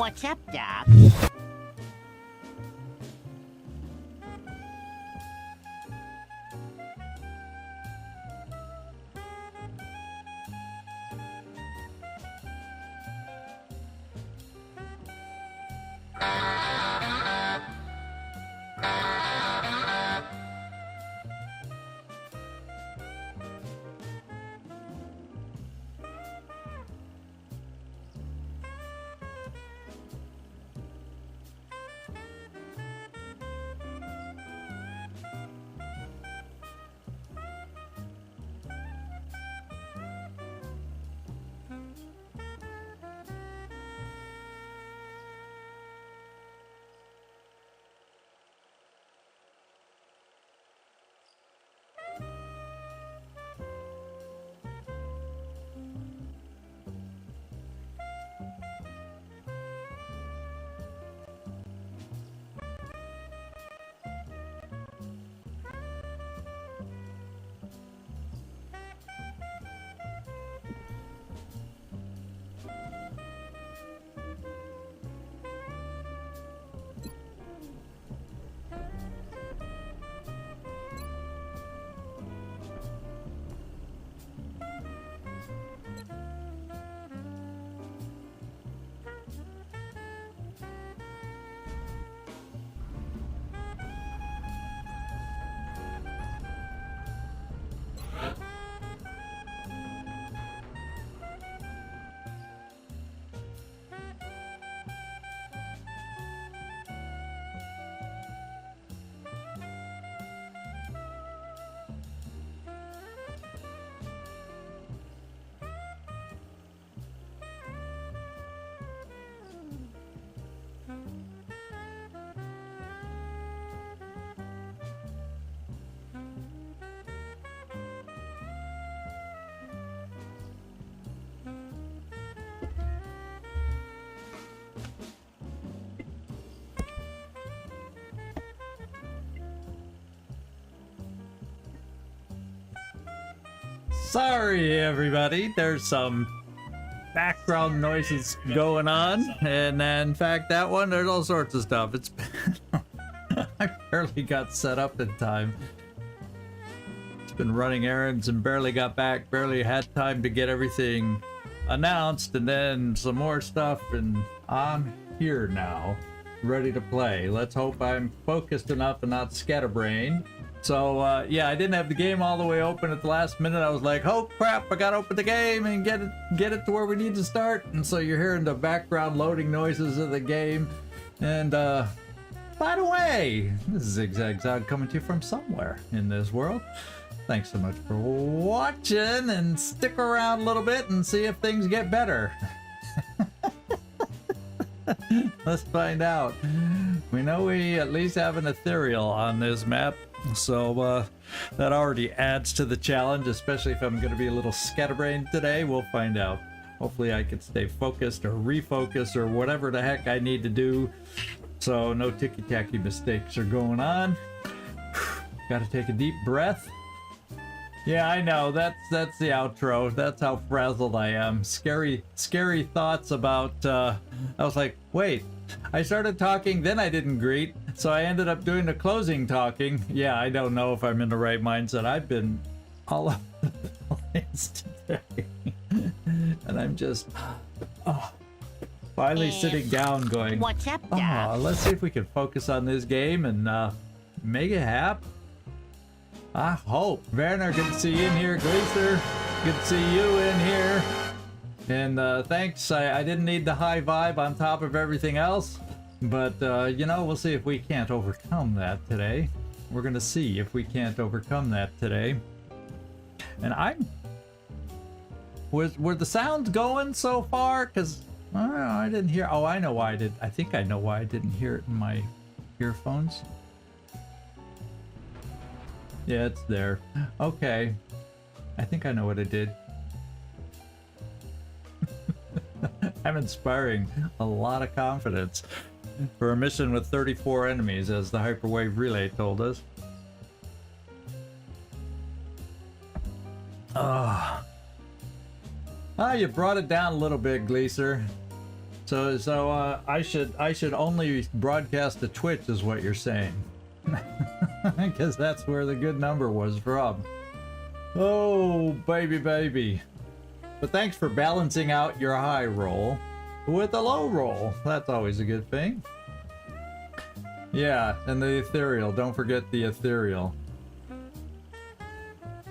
What's up, Doc? Sorry, everybody. There's some background noises going on, and in fact, that one, there's all sorts of stuff. It's been I barely got set up in time. It's been running errands and barely got back, barely had time to get everything announced, and then some more stuff, and I'm here now, ready to play. Let's hope I'm focused enough and not scatterbrained. So yeah, I didn't have the game all the way open at the last minute. I was like, oh crap, I gotta open the game and get it to where we need to start. And so you're hearing the background loading noises of the game. And by the way, this is 𝐜𝐴𝐳 coming to you from somewhere in this world. Thanks so much for watching, and stick around a little bit and see if things get better. Let's find out. We know we at least have an Ethereal on this map, so that already adds to the challenge, especially if I'm going to be a little scatterbrained today. We'll find out. Hopefully I can stay focused or refocus or whatever the heck I need to do, so no ticky-tacky mistakes are going on. Gotta take a deep breath. Yeah, I know, that's the outro. That's how frazzled I am. Scary thoughts about, I was like, wait, I started talking, then I didn't greet, so I ended up doing the closing talking. Yeah, I don't know if I'm in the right mindset. I've been all over the place today. And I'm just, finally sitting down going, What's up, Doc? let's see if we can focus on this game and make it happen. I hope. Werner, good to see you in here. 𝐿, good to see you in here. And thanks. I didn't need the high vibe on top of everything else. But, you know, we'll see if we can't overcome that today. We're going to see if we can't overcome that today. And were the sounds going so far? Because I didn't hear. Oh, I know why I did. I think I know why I didn't hear it in my earphones. Yeah, it's there. Okay. I think I know what I did. I'm inspiring a lot of confidence for a mission with 34 enemies, as the Hyperwave Relay told us. You brought it down a little bit, 𝐿. So I should only broadcast to Twitch, is what you're saying? Because that's where the good number was from. Oh, baby. But thanks for balancing out your high roll with a low roll. That's always a good thing. Yeah, and the Ethereal. Don't forget the Ethereal.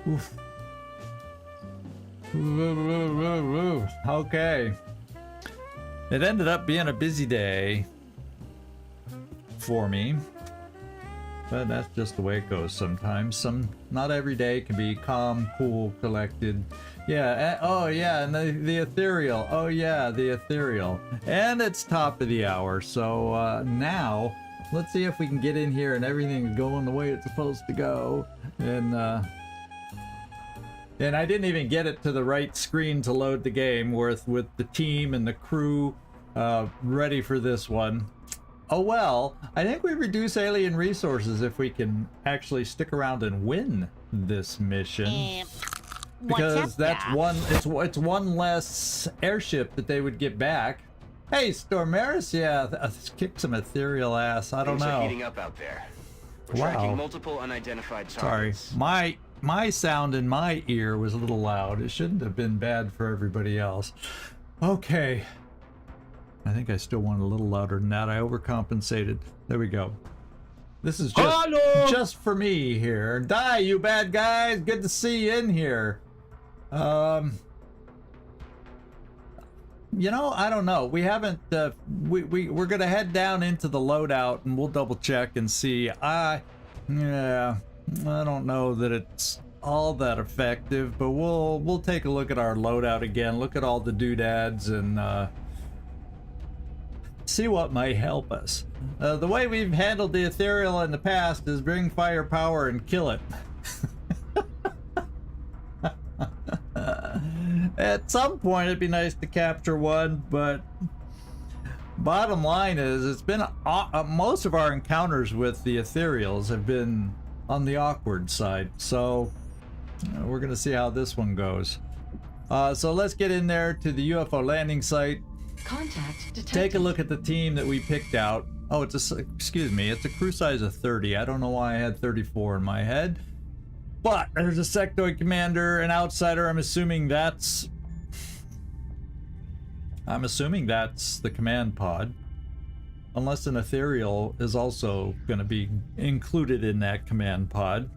Oof. Okay. It ended up being a busy day for me. But that's just the way it goes sometimes. Not every day can be calm, cool, collected. Yeah, oh yeah, and the Ethereal. Oh yeah, the Ethereal. And it's top of the hour, so now let's see if we can get in here and everything is going the way it's supposed to go. And I didn't even get it to the right screen to load the game with the team and the crew ready for this one. Oh well, I think we reduce alien resources if we can actually stick around and win this mission. Because that's one, it's one less airship that they would get back. Hey, Stormaris, yeah, kick some Ethereal ass. I don't know. Things are heating up out there. We're tracking multiple unidentified targets. Sorry, my sound in my ear was a little loud. It shouldn't have been bad for everybody else. Okay. I think I still want a little louder than that. I overcompensated. There we go. This is just for me here. Die, you bad guys! Good to see you in here. You know, I don't know. We haven't. We're gonna head down into the loadout and we'll double check and see. Yeah, I don't know that it's all that effective, but we'll take a look at our loadout again. Look at all the doodads and see what might help us. The way we've handled the Ethereal in the past is bring firepower and kill it. At some point it'd be nice to capture one, but bottom line is it's been most of our encounters with the Ethereals have been on the awkward side, so we're gonna see how this one goes. So let's get in there to the UFO landing site. Contact detected. Take a look at the team that we picked out. Oh, it's a crew size of 30. I don't know why I had 34 in my head. But there's a sectoid commander, an outsider. I'm assuming that's the command pod. Unless an Ethereal is also going to be included in that command pod.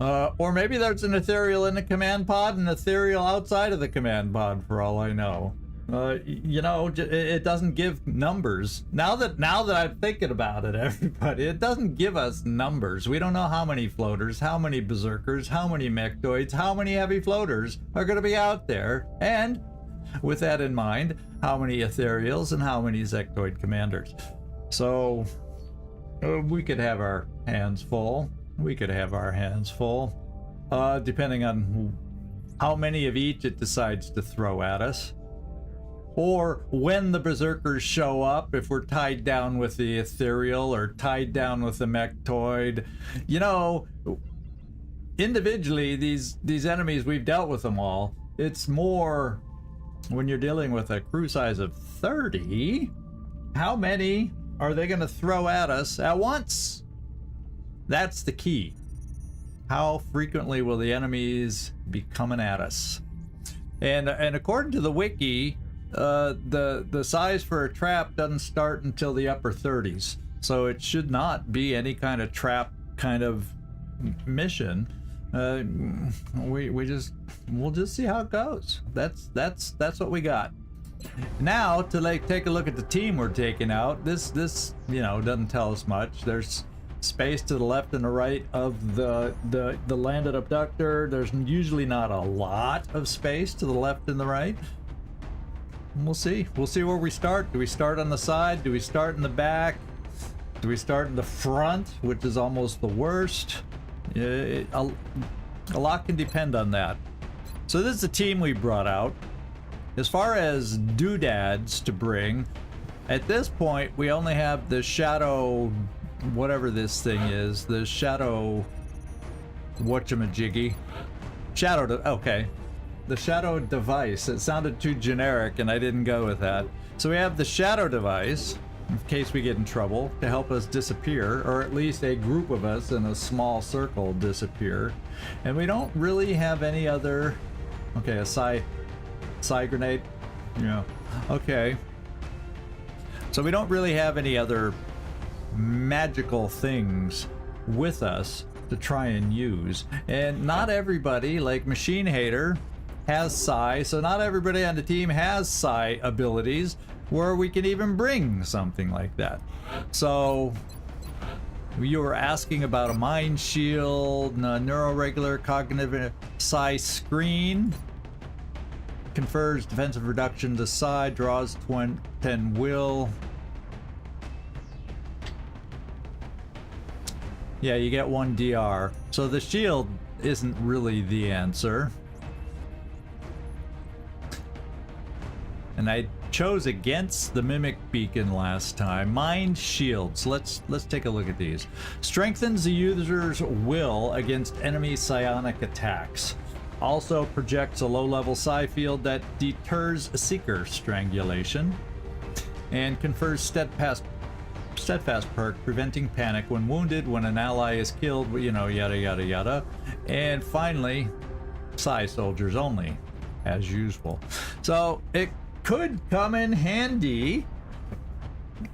Or maybe there's an Ethereal in the command pod and an Ethereal outside of the command pod, for all I know. You know, it doesn't give numbers. Now that I'm thinking about it, everybody, it doesn't give us numbers. We don't know how many floaters, how many berserkers, how many mechtoids, how many heavy floaters are going to be out there. And with that in mind, how many Ethereals and how many Zectoid commanders. So we could have our hands full. Depending on how many of each it decides to throw at us. Or when the berserkers show up, if we're tied down with the Ethereal or tied down with the mechtoid. You know, individually, these enemies, we've dealt with them all. It's more when you're dealing with a crew size of 30, how many are they going to throw at us at once? That's the key. How frequently will the enemies be coming at us? And according to the wiki, the size for a trap doesn't start until the upper 30s, so it should not be any kind of trap kind of mission. We'll just see how it goes. That's what we got. Now to take a look at the team we're taking out. This you know doesn't tell us much. There's space to the left and the right of the landed abductor. There's usually not a lot of space to the left and the right. We'll see where we start. Do we start on the side? Do we start in the back? Do we start in the front, which is almost the worst? A lot can depend on that. So this is the team we brought out. As far as doodads to bring, at this point we only have the shadow, whatever this thing is, the shadow whatchamajiggy. Okay. shadow device. It sounded too generic and I didn't go with that. So we have the shadow device, in case we get in trouble, to help us disappear, or at least a group of us in a small circle disappear. And we don't really have any other... Okay, a psi grenade? Yeah. Okay. So we don't really have any other magical things with us to try and use. And not everybody, like Machine Hater, has psi, so not everybody on the team has psi abilities where we can even bring something like that. So you were asking about a mind shield, a neuroregular cognitive psi screen, confers defensive reduction to psi, draws 10 will. Yeah, you get 1 DR. So the shield isn't really the answer. And I chose against the Mimic Beacon last time. Mind shields. Let's take a look at these. Strengthens the user's will against enemy psionic attacks. Also projects a low-level psi field that deters seeker strangulation. And confers steadfast perk, preventing panic when wounded, when an ally is killed, you know, yada yada yada. And finally, psi soldiers only, as usual. So it could come in handy.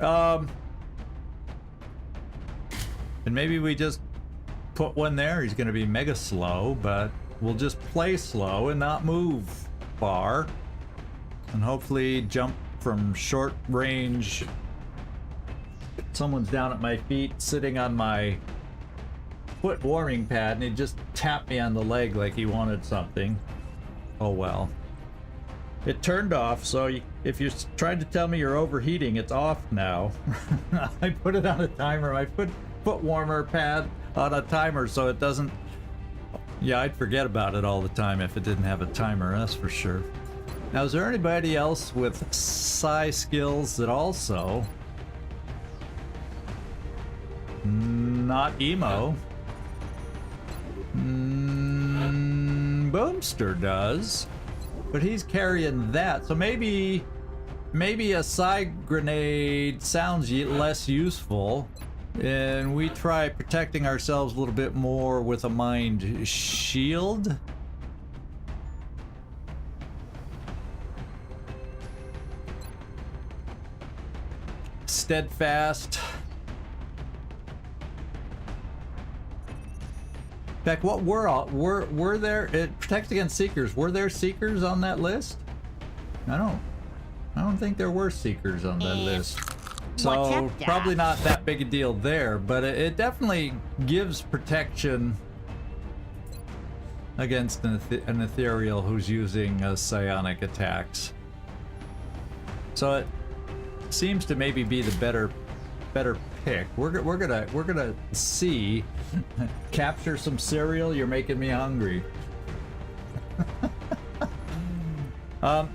And maybe we just put one there. He's going to be mega slow, but we'll just play slow and not move far. And hopefully jump from short range. Someone's down at my feet, sitting on my foot warming pad, and he just tapped me on the leg like he wanted something. Oh well. It turned off, so if you're trying to tell me you're overheating, it's off now. I put it on a timer, my foot warmer pad on a timer, so it doesn't... Yeah, I'd forget about it all the time if it didn't have a timer, that's for sure. Now, is there anybody else with psi skills that also... Not emo. Boomster does, but he's carrying that, so maybe a psi grenade sounds less useful, and we try protecting ourselves a little bit more with a mind shield. Steadfast. In fact, what were there? It protects against seekers. Were there seekers on that list? I don't think there were seekers on that list. So probably not that big a deal there, but it definitely gives protection against an ethereal who's using psionic attacks. So it seems to maybe be the better pick. We're gonna see. Capture some cereal. You're making me hungry.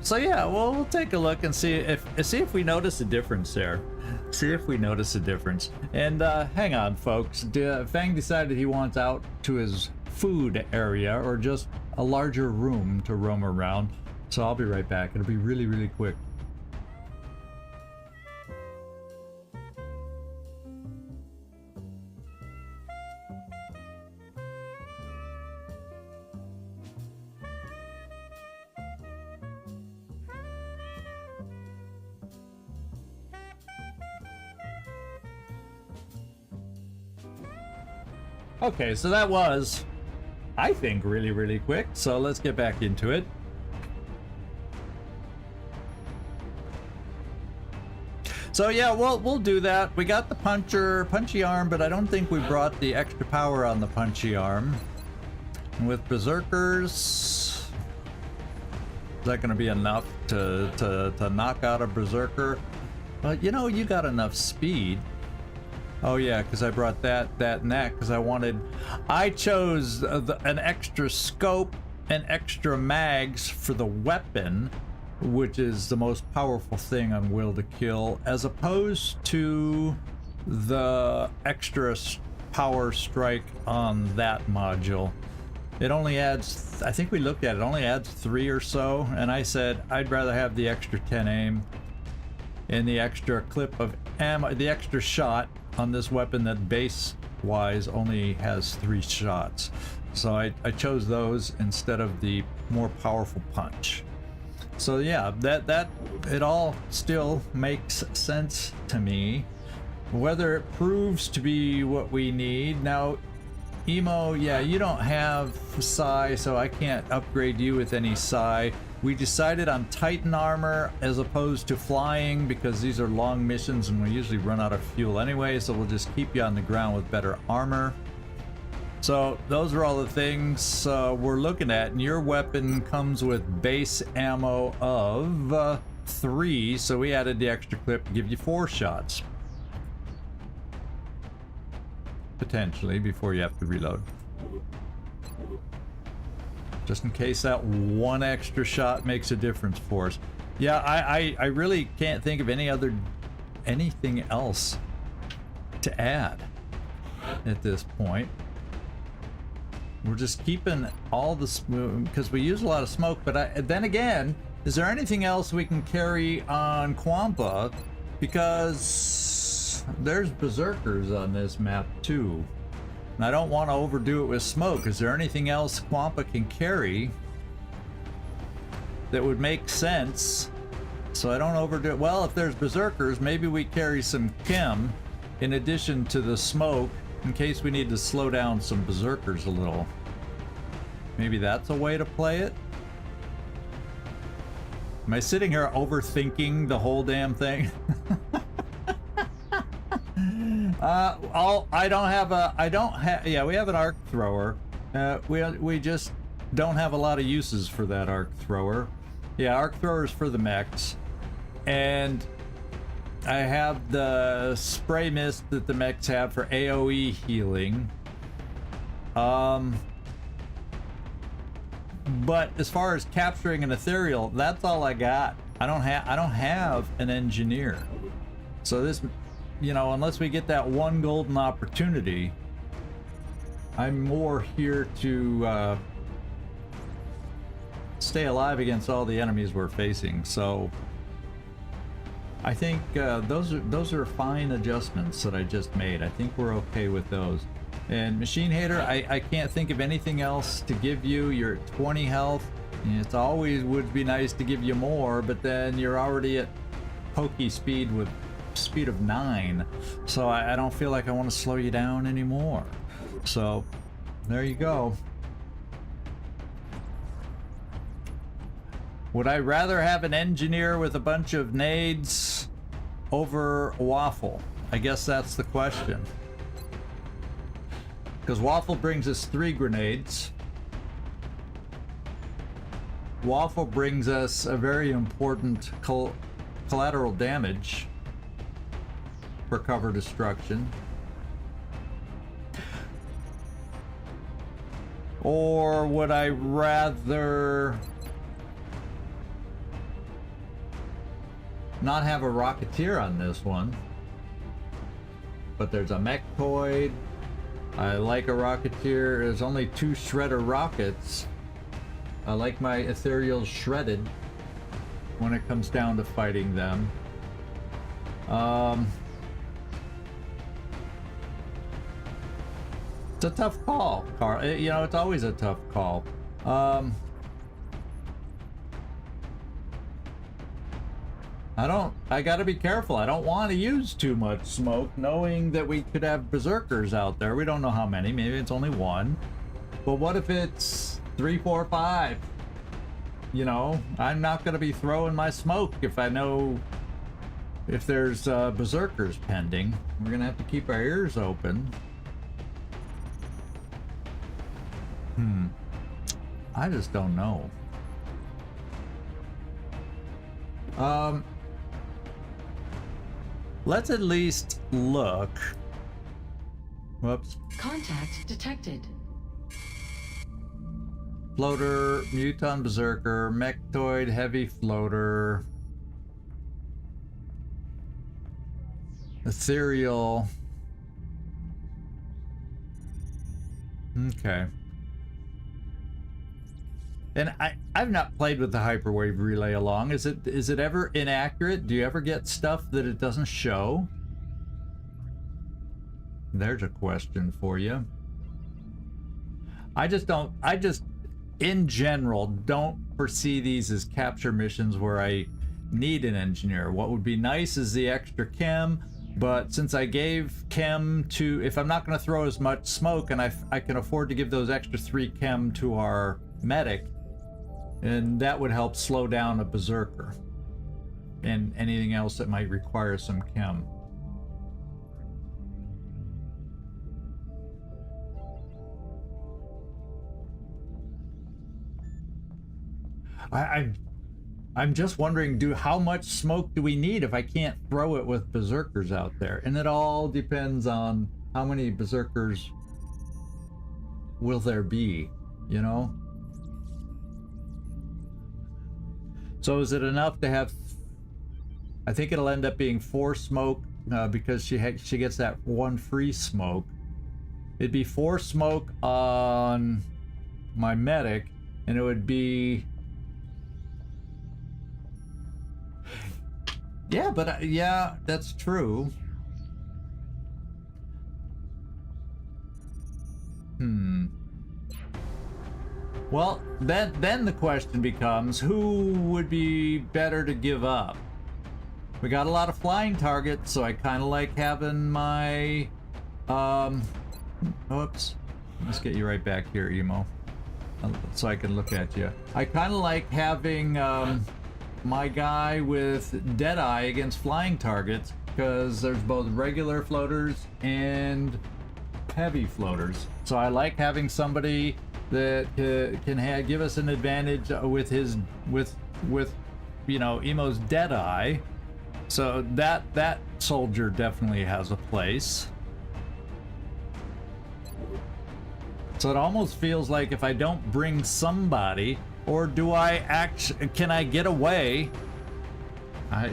So yeah, well, we'll take a look and see if we notice a difference there. See if we notice a difference. And hang on, folks. Fang decided he wants out to his food area or just a larger room to roam around. So I'll be right back. It'll be really, really quick. Okay, so that was, I think, really, really quick. So let's get back into it. So yeah, we'll do that. We got the punchy arm, but I don't think we brought the extra power on the punchy arm. And with berserkers, is that going to be enough to knock out a berserker? But you know, you got enough speed. Oh yeah, because I brought that and that because I chose an extra scope and extra mags for the weapon, which is the most powerful thing on Will to Kill, as opposed to the extra power strike on that module. It only adds, I think we looked at it, only adds 3 or so, and I said I'd rather have the extra 10 aim and the extra clip of ammo, the extra shot on this weapon that base-wise only has 3 shots. So I chose those instead of the more powerful punch. So yeah, that it all still makes sense to me. Whether it proves to be what we need. Now, Emo, yeah, you don't have psi, so I can't upgrade you with any psi. We decided on Titan armor as opposed to flying because these are long missions and we usually run out of fuel anyway, so we'll just keep you on the ground with better armor. So those are all the things we're looking at, and your weapon comes with base ammo of 3, so we added the extra clip to give you 4 shots. Potentially, before you have to reload. Just in case that one extra shot makes a difference for us. Yeah, I really can't think of anything else to add at this point. We're just keeping all the smoke because we use a lot of smoke, but then again, is there anything else we can carry on Quampa? Because there's berserkers on this map too. And I don't want to overdo it with smoke. Is there anything else Quampa can carry that would make sense so I don't overdo it? Well, if there's berserkers, maybe we carry some chem in addition to the smoke in case we need to slow down some berserkers a little. Maybe that's a way to play it. Am I sitting here overthinking the whole damn thing? Yeah, we have an arc thrower. We just don't have a lot of uses for that arc thrower. Yeah, arc throwers for the mechs. And I have the spray mist that the mechs have for AoE healing. But as far as capturing an ethereal, that's all I got. I don't have an engineer. So this, you know, unless we get that one golden opportunity, I'm more here to stay alive against all the enemies we're facing. So I think those are fine adjustments that I just made. I think we're okay with those. And Machine Hater, I can't think of anything else to give you. You're at 20 health. It always would be nice to give you more, but then you're already at pokey speed with speed of 9. So I don't feel like I want to slow you down anymore. So there you go. Would I rather have an engineer with a bunch of nades over Waffle? I guess that's the question. Because Waffle brings us 3 grenades. Waffle brings us a very important collateral damage for cover destruction. Or would I rather not have a Rocketeer on this one? But there's a Mechtoid. I like a Rocketeer. There's only 2 Shredder rockets. I like my Ethereals shredded when it comes down to fighting them. It's a tough call, Carl. You know, it's always a tough call. I gotta be careful. I don't want to use too much smoke, knowing that we could have berserkers out there. We don't know how many. Maybe it's only 1. But what if it's 3, 4, 5? You know, I'm not gonna be throwing my smoke if I know if there's berserkers pending. We're gonna have to keep our ears open. I just don't know. Let's at least look. Whoops. Contact detected. Floater, Muton Berserker, Mechtoid, Heavy Floater, Ethereal. Okay. And I've not played with the Hyperwave Relay along. Is it ever inaccurate? Do you ever get stuff that it doesn't show? There's a question for you. I just in general don't foresee these as capture missions where I need an engineer. What would be nice is the extra chem, but since I gave chem to, if I'm not going to throw as much smoke, and I can afford to give those extra 3 chem to our medic, and that would help slow down a berserker and anything else that might require some chem. I'm just wondering, how much smoke do we need if I can't throw it with berserkers out there? And it all depends on how many berserkers will there be, you know? So is it enough to have, I think it'll end up being 4 smoke because she gets that 1 free smoke. It'd be 4 smoke on my medic, and it would be, yeah, but yeah, that's true. Well, then the question becomes, who would be better to give up? We got a lot of flying targets, so I kind of like having my oops, let's get you right back here, Emo, so I can look at you. I kind of like having my guy with Deadeye against flying targets, because there's both regular floaters and heavy floaters. So I like having somebody that can give us an advantage with his you know, Emo's Deadeye. So that soldier definitely has a place. So it almost feels like if I don't bring somebody, or do I can I get away?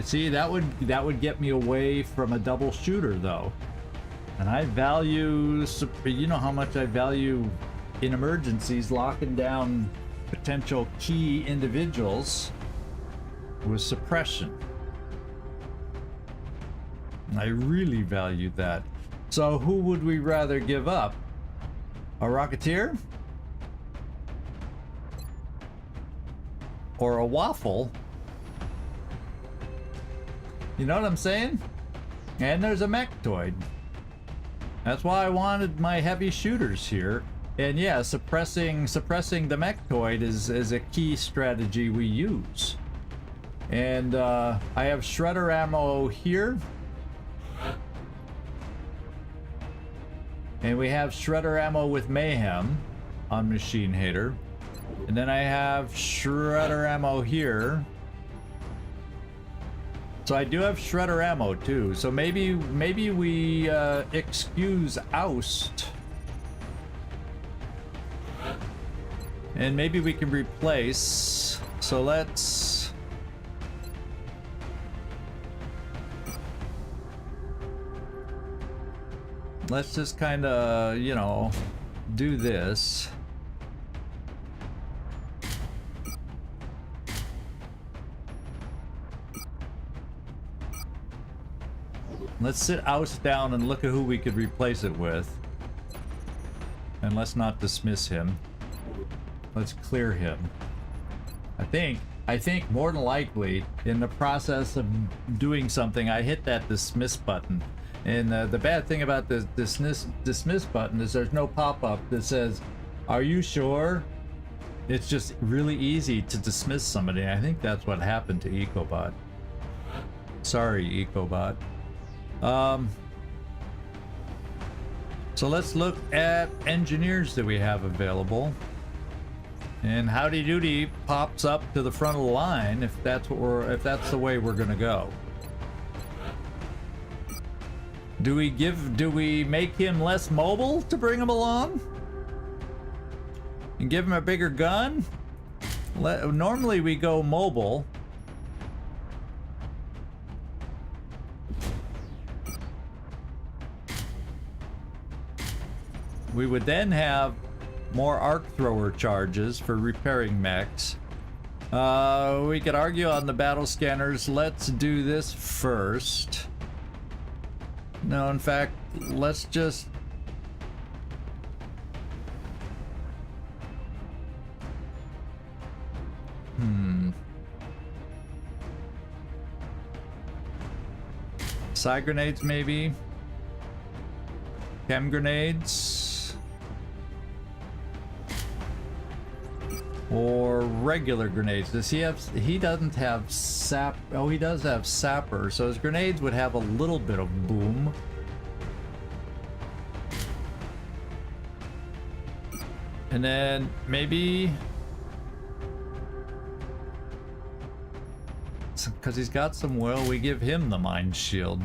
See, that would get me away from a double shooter though. And I value, you know how much I value in emergencies locking down potential key individuals with suppression. I really value that. So who would we rather give up? A Rocketeer? Or a Waffle? You know what I'm saying? And there's a Mechtoid. That's why I wanted my heavy shooters here. And yeah, suppressing the Mechtoid is a key strategy we use. And I have shredder ammo here. And we have shredder ammo with Mayhem on Machine Hater. And then I have shredder ammo here. So I do have shredder ammo too. So maybe we excuse Oust. And maybe we can replace. So let's just kind of, you know, do this. Let's sit Oust down and look at who we could replace it with. And let's not dismiss him. Let's clear him. I think more than likely in the process of doing something, I hit that dismiss button. And the bad thing about the dismiss button is there's no pop-up that says, "Are you sure?" It's just really easy to dismiss somebody. I think that's what happened to EcoBot. Sorry, EcoBot. So let's look at engineers that we have available. And Howdy Doody pops up to the front of the line if that's the way we're gonna go. Do we make him less mobile to bring him along? And give him a bigger gun? Normally we go mobile. We would then have More arc thrower charges for repairing mechs. We could argue on the battle scanners. Let's do this first. No, in fact, let's just... Psi grenades, maybe? Chem grenades? Or regular grenades? Does he have... He doesn't have sap... Oh, he does have sapper, so his grenades would have a little bit of boom. And then maybe... Because he's got some will, we give him the mind shield.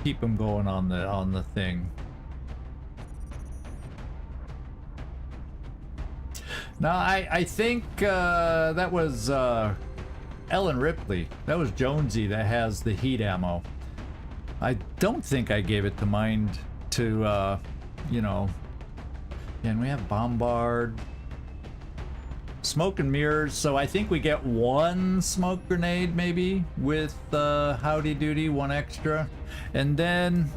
Keep him going on the thing. Now I think that was Ellen Ripley. That was Jonesy that has the heat ammo. I don't think I gave it to mind to you know. And we have Bombard. Smoke and mirrors, so I think we get one smoke grenade maybe with Howdy Doody, one extra. And then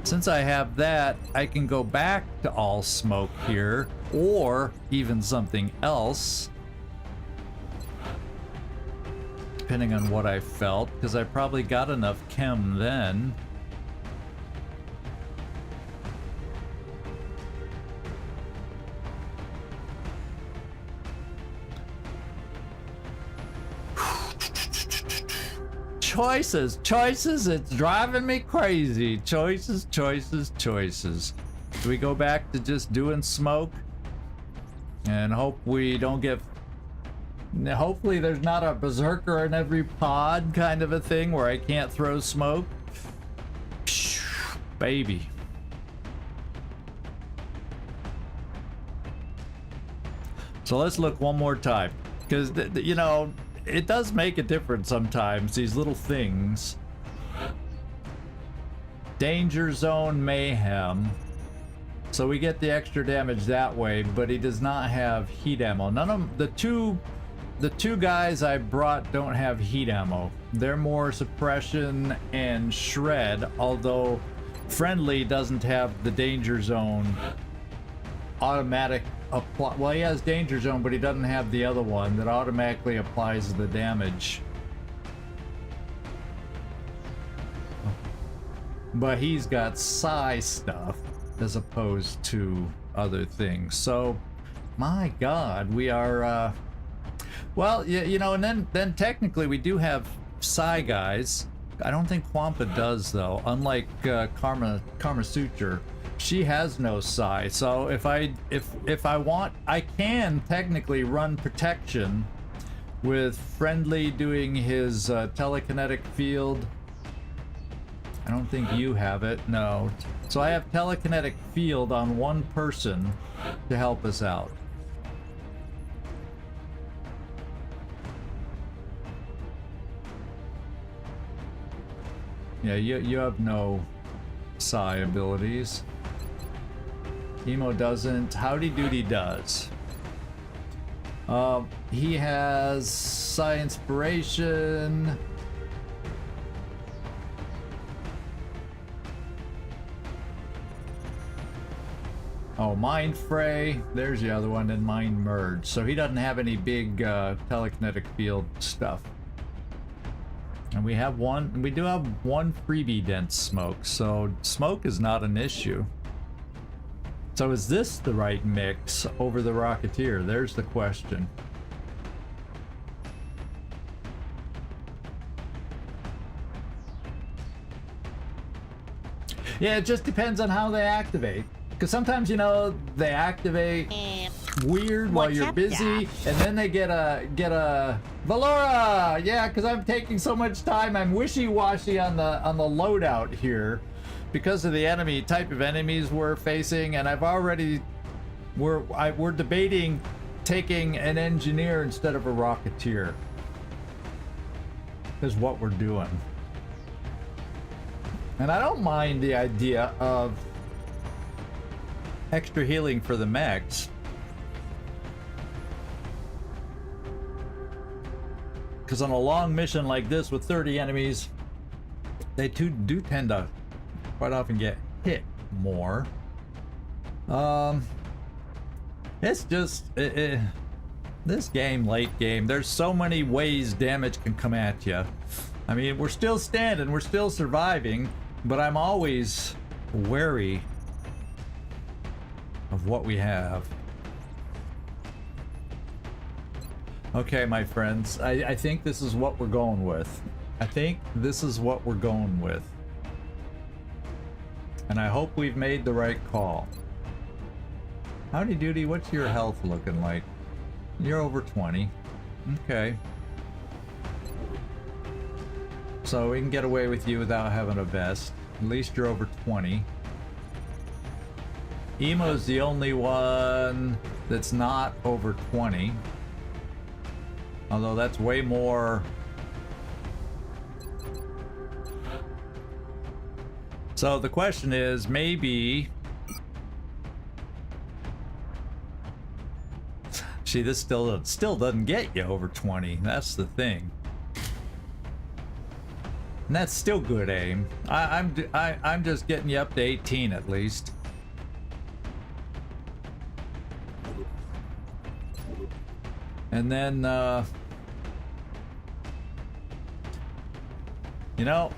since I have that, I can go back to all smoke here, or even something else, depending on what I felt, because I probably got enough chem then. Choices, it's driving me crazy. Choices. Do we go back to just doing smoke? And hope we don't get... Hopefully there's not a berserker in every pod kind of a thing where I can't throw smoke. Baby. So let's look one more time. Because, you know... It does make a difference sometimes, these little things. Danger Zone Mayhem. So we get the extra damage that way, but he does not have heat ammo. None of the two guys I brought don't have heat ammo. They're more suppression and shred, although Friendly doesn't have the Danger Zone automatic apply. Well, he has Danger Zone, but he doesn't have the other one that automatically applies the damage. But he's got psi stuff as opposed to other things. So, my God, we are. Well, you know, and then technically we do have psi guys. I don't think Quampa does though. Unlike Karma Suture. She has no psi, so if I want, I can technically run protection with Friendly doing his telekinetic field. I don't think you have it, no. So I have telekinetic field on one person to help us out. Yeah, you have no psi abilities. Emo doesn't. Howdy Doody does. He has Psi Inspiration. Oh, Mind Fray. There's the other one, and Mind Merge. So he doesn't have any big telekinetic field stuff. And we have one. We do have one freebie dense smoke. So smoke is not an issue. So is this the right mix over the Rocketeer? There's the question. Yeah, it just depends on how they activate. Because sometimes, you know, they activate weird while you're busy, and then they get a Valora! Yeah, because I'm taking so much time. I'm wishy-washy on the loadout here. Because of the enemy type of enemies we're facing, and I've already we're debating taking an engineer instead of a Rocketeer is what we're doing. And I don't mind the idea of extra healing for the mechs. Because on a long mission like this with 30 enemies, they do tend to quite often get hit more. It's just this game, late game, there's so many ways damage can come at you. I mean, we're still standing, we're still surviving, but I'm always wary of what we have. Okay, my friends, I think this is what we're going with. I think this is what we're going with. And I hope we've made the right call. Howdy doody, what's your health looking like? You're over 20. Okay. So we can get away with you without having a vest. At least you're over 20. Emo's the only one that's not over 20. Although that's way more. So the question is, maybe. See, this still doesn't get you over 20. That's the thing. And that's still good aim. I'm just getting you up to 18 at least. And then, you know,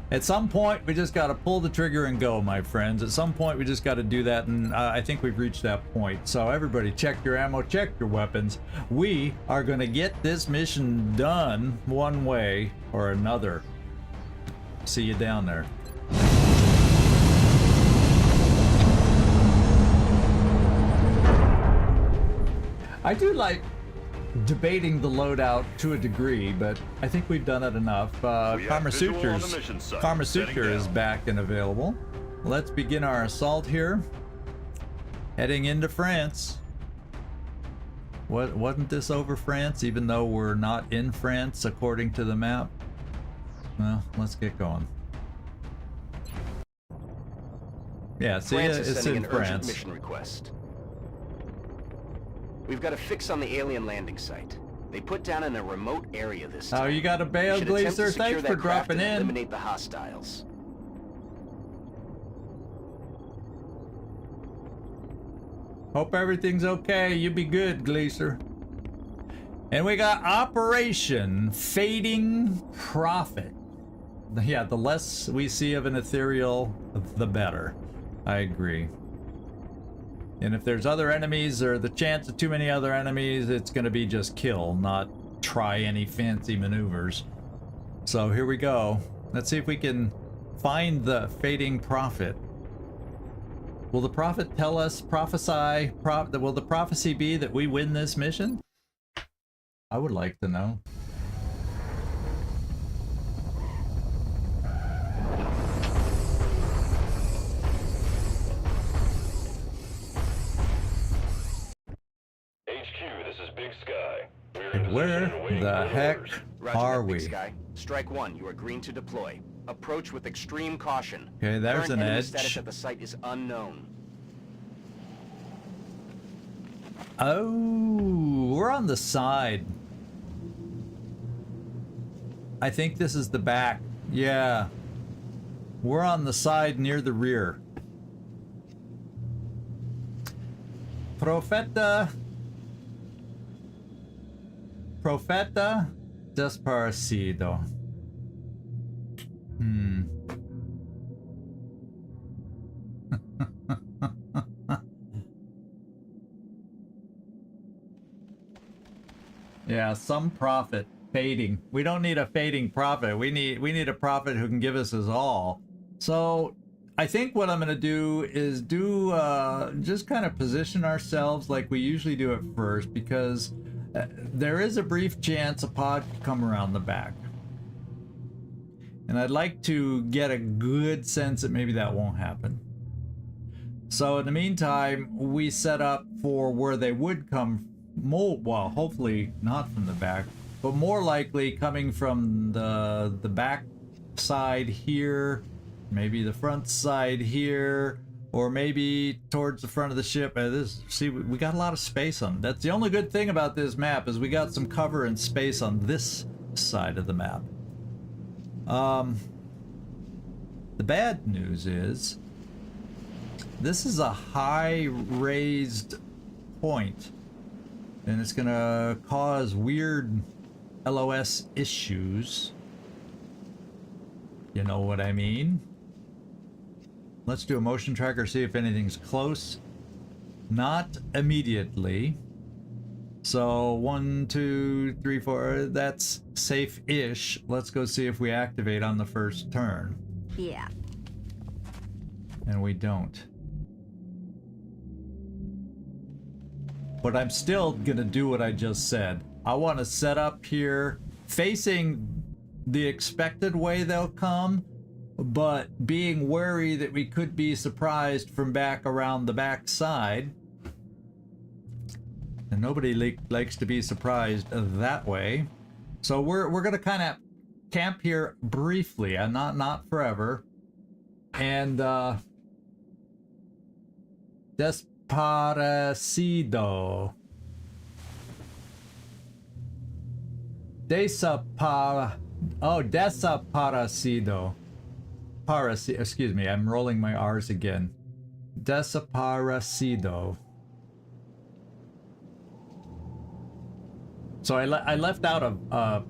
at some point we just got to pull the trigger and go, my friends. At some point we just got to do that, and I think we've reached that point. So everybody, check your ammo, check your weapons. We are going to get this mission done one way or another. See you down there. I do like debating the loadout to a degree, but I think we've done it enough. 𝐿WOTC is back and available. Let's begin our assault here. Heading into France. Wasn't this over France, even though we're not in France according to the map? Well, let's get going. Yeah, see, it's in France. Mission request. We've got a fix on the alien landing site. They put down in a remote area this time. Oh, you got a bail, Glazer? Thanks for dropping in. Eliminate the hostiles. Hope everything's okay. You be good, Glazer. And we got Operation Fading Prophet. Yeah, the less we see of an ethereal, the better. I agree. And if there's other enemies, or the chance of too many other enemies, it's going to be just kill, not try any fancy maneuvers. So here we go. Let's see if we can find the Fading Prophet. Will the prophet tell us, prophesy, will the prophecy be that we win this mission? I would like to know. Where the heck are we? Sky. Strike 1, you are green to deploy. Approach with extreme caution. Okay, there's an edge. Status at the site is unknown. Oh, we're on the side. I think this is the back. Yeah. We're on the side near the rear. Profeta desaparecido. Yeah, some prophet fading. We don't need a fading prophet. We need a prophet who can give us his all. So I think what I'm going to do is just kind of position ourselves like we usually do at first, because there is a brief chance a pod could come around the back. And I'd like to get a good sense that maybe that won't happen. So in the meantime, we set up for where they would come, well, hopefully not from the back, but more likely coming from the back side here, maybe the front side here, Or maybe towards the front of the ship. See, we got a lot of space on. That's the only good thing about this map is we got some cover and space on this side of the map. The bad news is this is a high raised point, and it's gonna cause weird LOS issues. You know what I mean? Let's do a motion tracker, see if anything's close. Not immediately. So 1, 2, 3, 4, that's safe-ish. Let's go see if we activate on the first turn. Yeah. And we don't. But I'm still gonna do what I just said. I want to set up here facing the expected way they'll come, but being wary that we could be surprised from back around the back side. And nobody likes to be surprised that way. So we're gonna kind of camp here briefly, and not forever. And Desaparecido. Desaparecido. Excuse me, I'm rolling my R's again. Desaparecido. So I left out a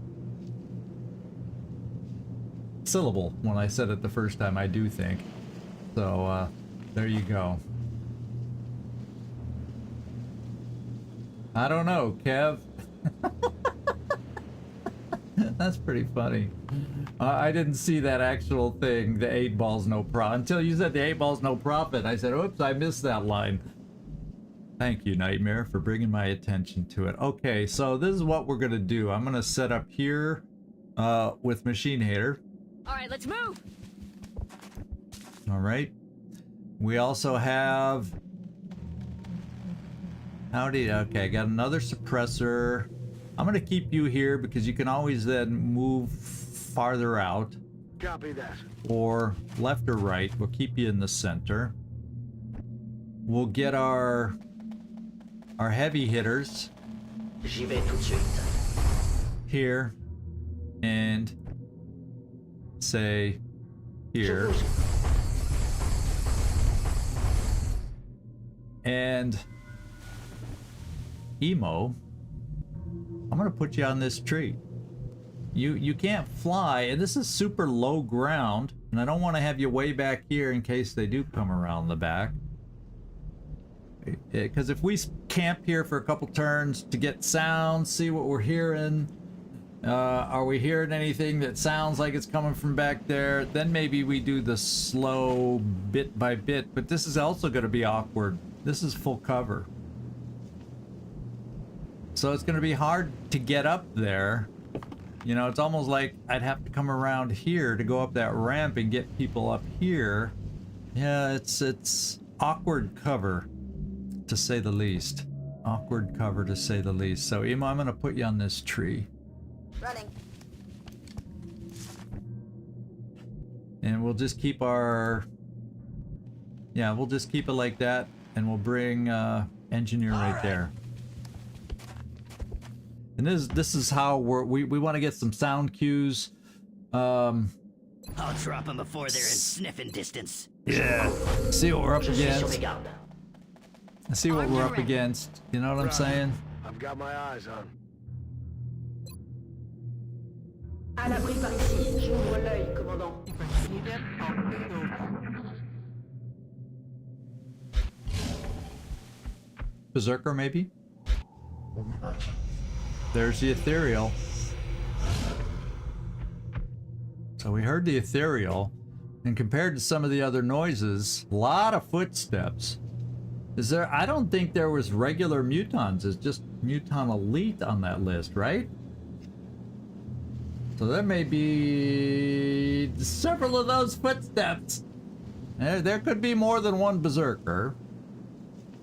syllable when I said it the first time, I do think. So there you go. I don't know, Kev. That's pretty funny. I didn't see that actual thing, the 8 balls no profit, until you said the 8 balls no profit. I said, oops, I missed that line. Thank you, Nightmare, for bringing my attention to it. Okay, so this is what we're gonna do. I'm gonna set up here with Machine Hater. All right, let's move. All right. We also have... Howdy, okay, I got another suppressor. I'm gonna keep you here because you can always then move farther out. Copy that. Or left or right. We'll keep you in the center. We'll get our heavy hitters J'y vais tout de suite. here and say here. And Emo, I'm gonna put you on this tree. You can't fly, and this is super low ground, and I don't want to have you way back here in case they do come around the back. Because if we camp here for a couple turns to get sound, see what we're hearing, are we hearing anything that sounds like it's coming from back there, then maybe we do the slow bit by bit. But this is also going to be awkward. This is full cover. So it's going to be hard to get up there. You know, it's almost like I'd have to come around here to go up that ramp and get people up here. Yeah, it's awkward cover, to say the least. Awkward cover, to say the least. So, Emo, I'm going to put you on this tree. Running. And we'll just keep our... Yeah, we'll just keep it like that, and we'll bring Engineer right there. And this is how we want to get some sound cues. I'll drop them before they're in sniffing distance. Yeah. See what we're up Je suis sur mes against. gardes. See what we're up against. You know what I'm saying? I've got my eyes on. À l'abri par ici. J'ouvre l'œil, commandant. Berserker, maybe? There's the Ethereal. So we heard the Ethereal, and compared to some of the other noises, a lot of footsteps. Is there? I don't think there was regular mutons. It's just muton elite on that list, right? So there may be several of those footsteps. There could be more than one berserker.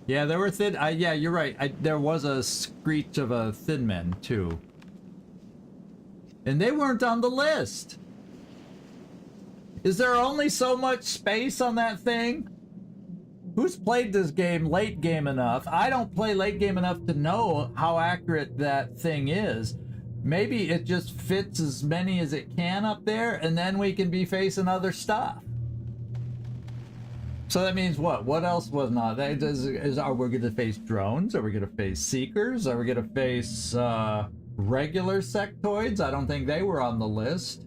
Yeah, there were thin. Yeah, you're right. There was a screech of a thin man too, and they weren't on the list. Is there only so much space on that thing? Who's played this game late game enough? I don't play late game enough to know how accurate that thing is. Maybe it just fits as many as it can up there, and then we can be facing other stuff. So that means what? What else was not? Are we going to face drones? Are we going to face seekers? Are we going to face regular sectoids? I don't think they were on the list.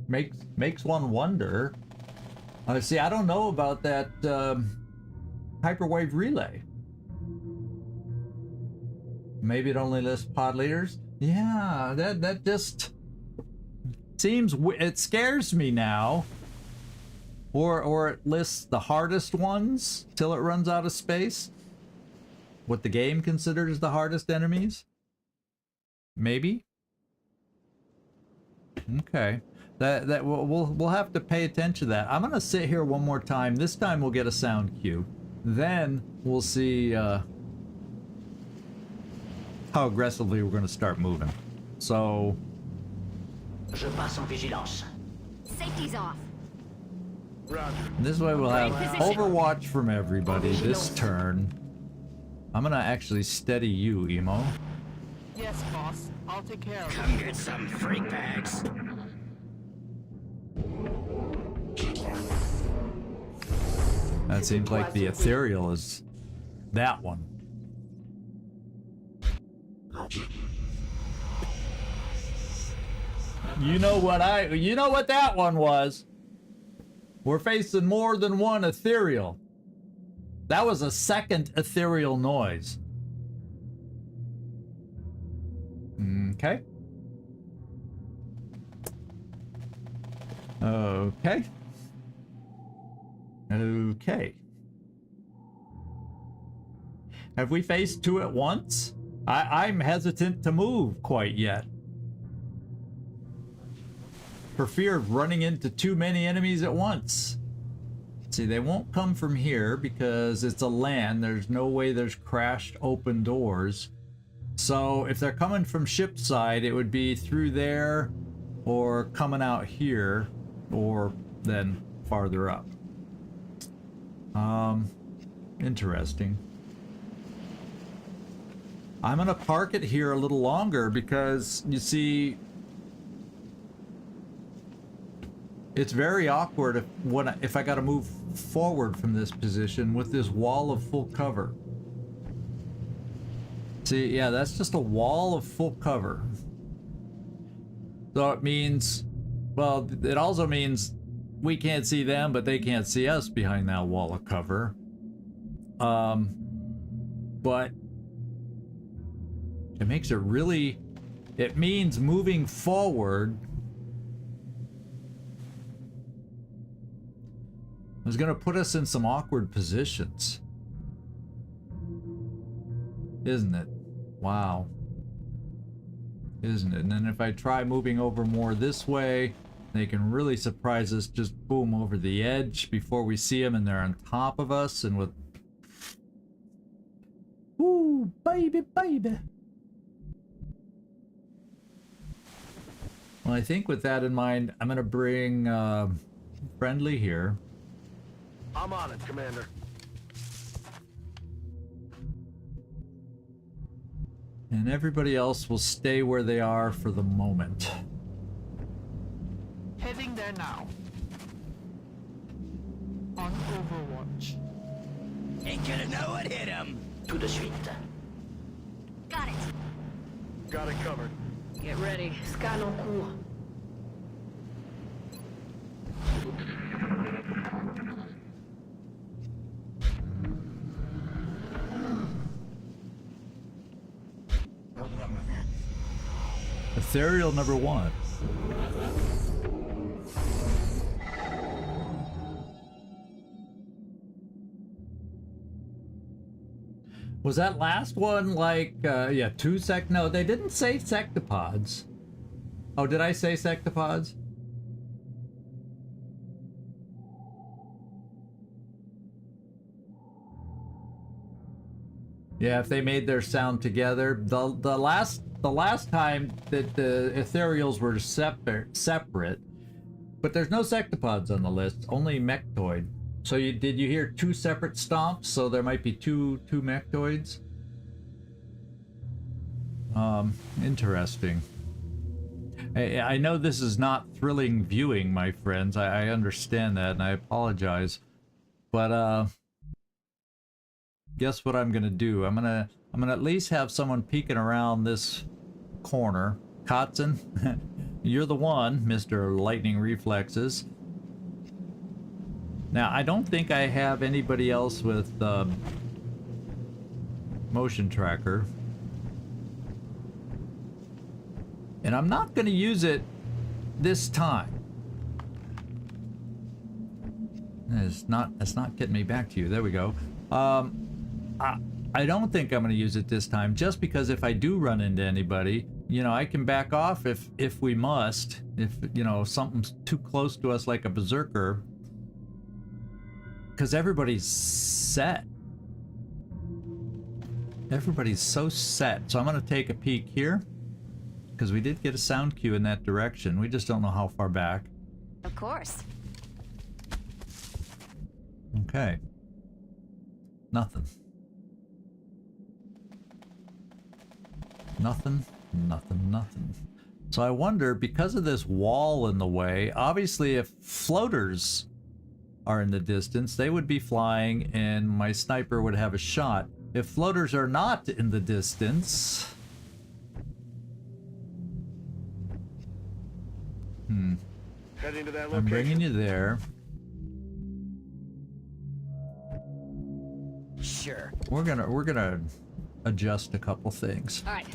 Makes one wonder. See, I don't know about that Hyperwave Relay. Maybe it only lists pod leaders. Yeah, that just seems, it scares me now. Or it lists the hardest ones till it runs out of space. What the game considers the hardest enemies. Maybe. Okay. That we'll have to pay attention to that. I'm gonna sit here one more time. This time we'll get a sound cue. Then we'll see how aggressively we're gonna start moving. So. Je passe en vigilance. Safety's off. Roger. This way we'll have Overwatch from everybody this turn. I'm gonna actually steady you, Emo. Yes, boss. I'll take care of it. Come get some freak bags. That seems like the Ethereal is that one. You know what that one was. We're facing more than one Ethereal. That was a second Ethereal noise. Okay. Okay. Okay. Have we faced two at once? I'm hesitant to move quite yet. For fear of running into too many enemies at once. See, they won't come from here because it's a LAN. There's no way there's crashed open doors. So if they're coming from ship side, it would be through there or coming out here or then farther up. Interesting. I'm gonna park it here a little longer because you see, it's very awkward if I gotta move forward from this position with this wall of full cover. See, yeah, that's just a wall of full cover. So it means, well, it also means we can't see them, but they can't see us behind that wall of cover. But it makes it really, it means moving forward is gonna put us in some awkward positions. Isn't it? Wow. Isn't it? And then if I try moving over more this way, they can really surprise us, just boom over the edge before we see them and they're on top of us and with... Ooh, baby, baby. Well, I think with that in mind, I'm gonna bring Friendly here. I'm on it, Commander. And everybody else will stay where they are for the moment. Heading there now. On Overwatch. Ain't gonna know what hit him. Tout de suite. Got it. Got it covered. Get ready. Scan en cours. Ethereal number 1. Was that last one like, yeah, 2 sec? No, they didn't say sectopods. Oh, did I say sectopods? Yeah, if they made their sound together. The last time that the Ethereals were separate, But there's no sectopods on the list, only mechtoid. So did you hear 2 separate stomps? So there might be two mechtoids? Interesting. I know this is not thrilling viewing, my friends. I understand that, and I apologize. But, guess what I'm gonna do? I'm gonna at least have someone peeking around this corner. 𝐜𝐡𝐚𝐧𝐧, you're the one, Mr. Lightning Reflexes. Now, I don't think I have anybody else with motion tracker. And I'm not going to use it this time. It's not getting me back to you. There we go. I don't think I'm going to use it this time, just because if I do run into anybody, you know, I can back off if we must. If, you know, something's too close to us like a berserker. Because everybody's set. Everybody's so set. So I'm going to take a peek here. Because we did get a sound cue in that direction. We just don't know how far back. Of course. Okay. Nothing. Nothing. Nothing. Nothing. So I wonder, because of this wall in the way, obviously if floaters are in the distance, they would be flying and my sniper would have a shot. If floaters are not in the distance... Heading to that I'm location. bringing you there. Sure. We're gonna adjust a couple things. All right.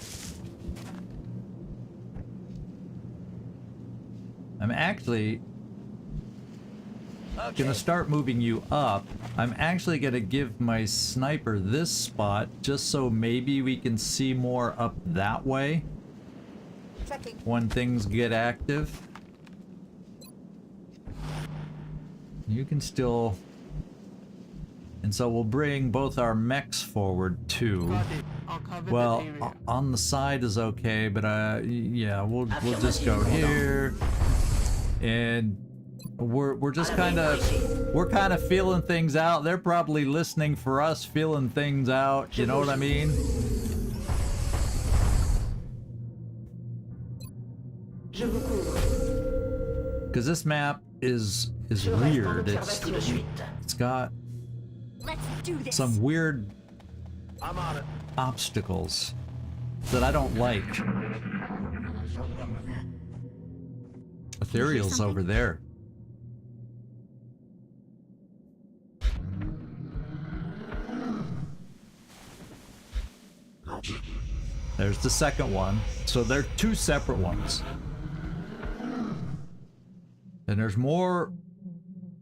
I'm actually gonna start moving you up. I'm actually gonna give my sniper this spot just so maybe we can see more up that way Checking. when things get active. You can still... And so we'll bring both our mechs forward too. Got it. I'll cover Well, the area. on the side is okay, but yeah, we'll just go here, and we're just kind of feeling things out. They're probably listening for us, feeling things out. You know what I mean? Je vous couvre. Because this map is Je reste en weird. observation. It's got Let's do this. some weird I'm on it. obstacles that I don't like. Ethereal's over there. There's the second one. So they're 2 separate ones. And there's more.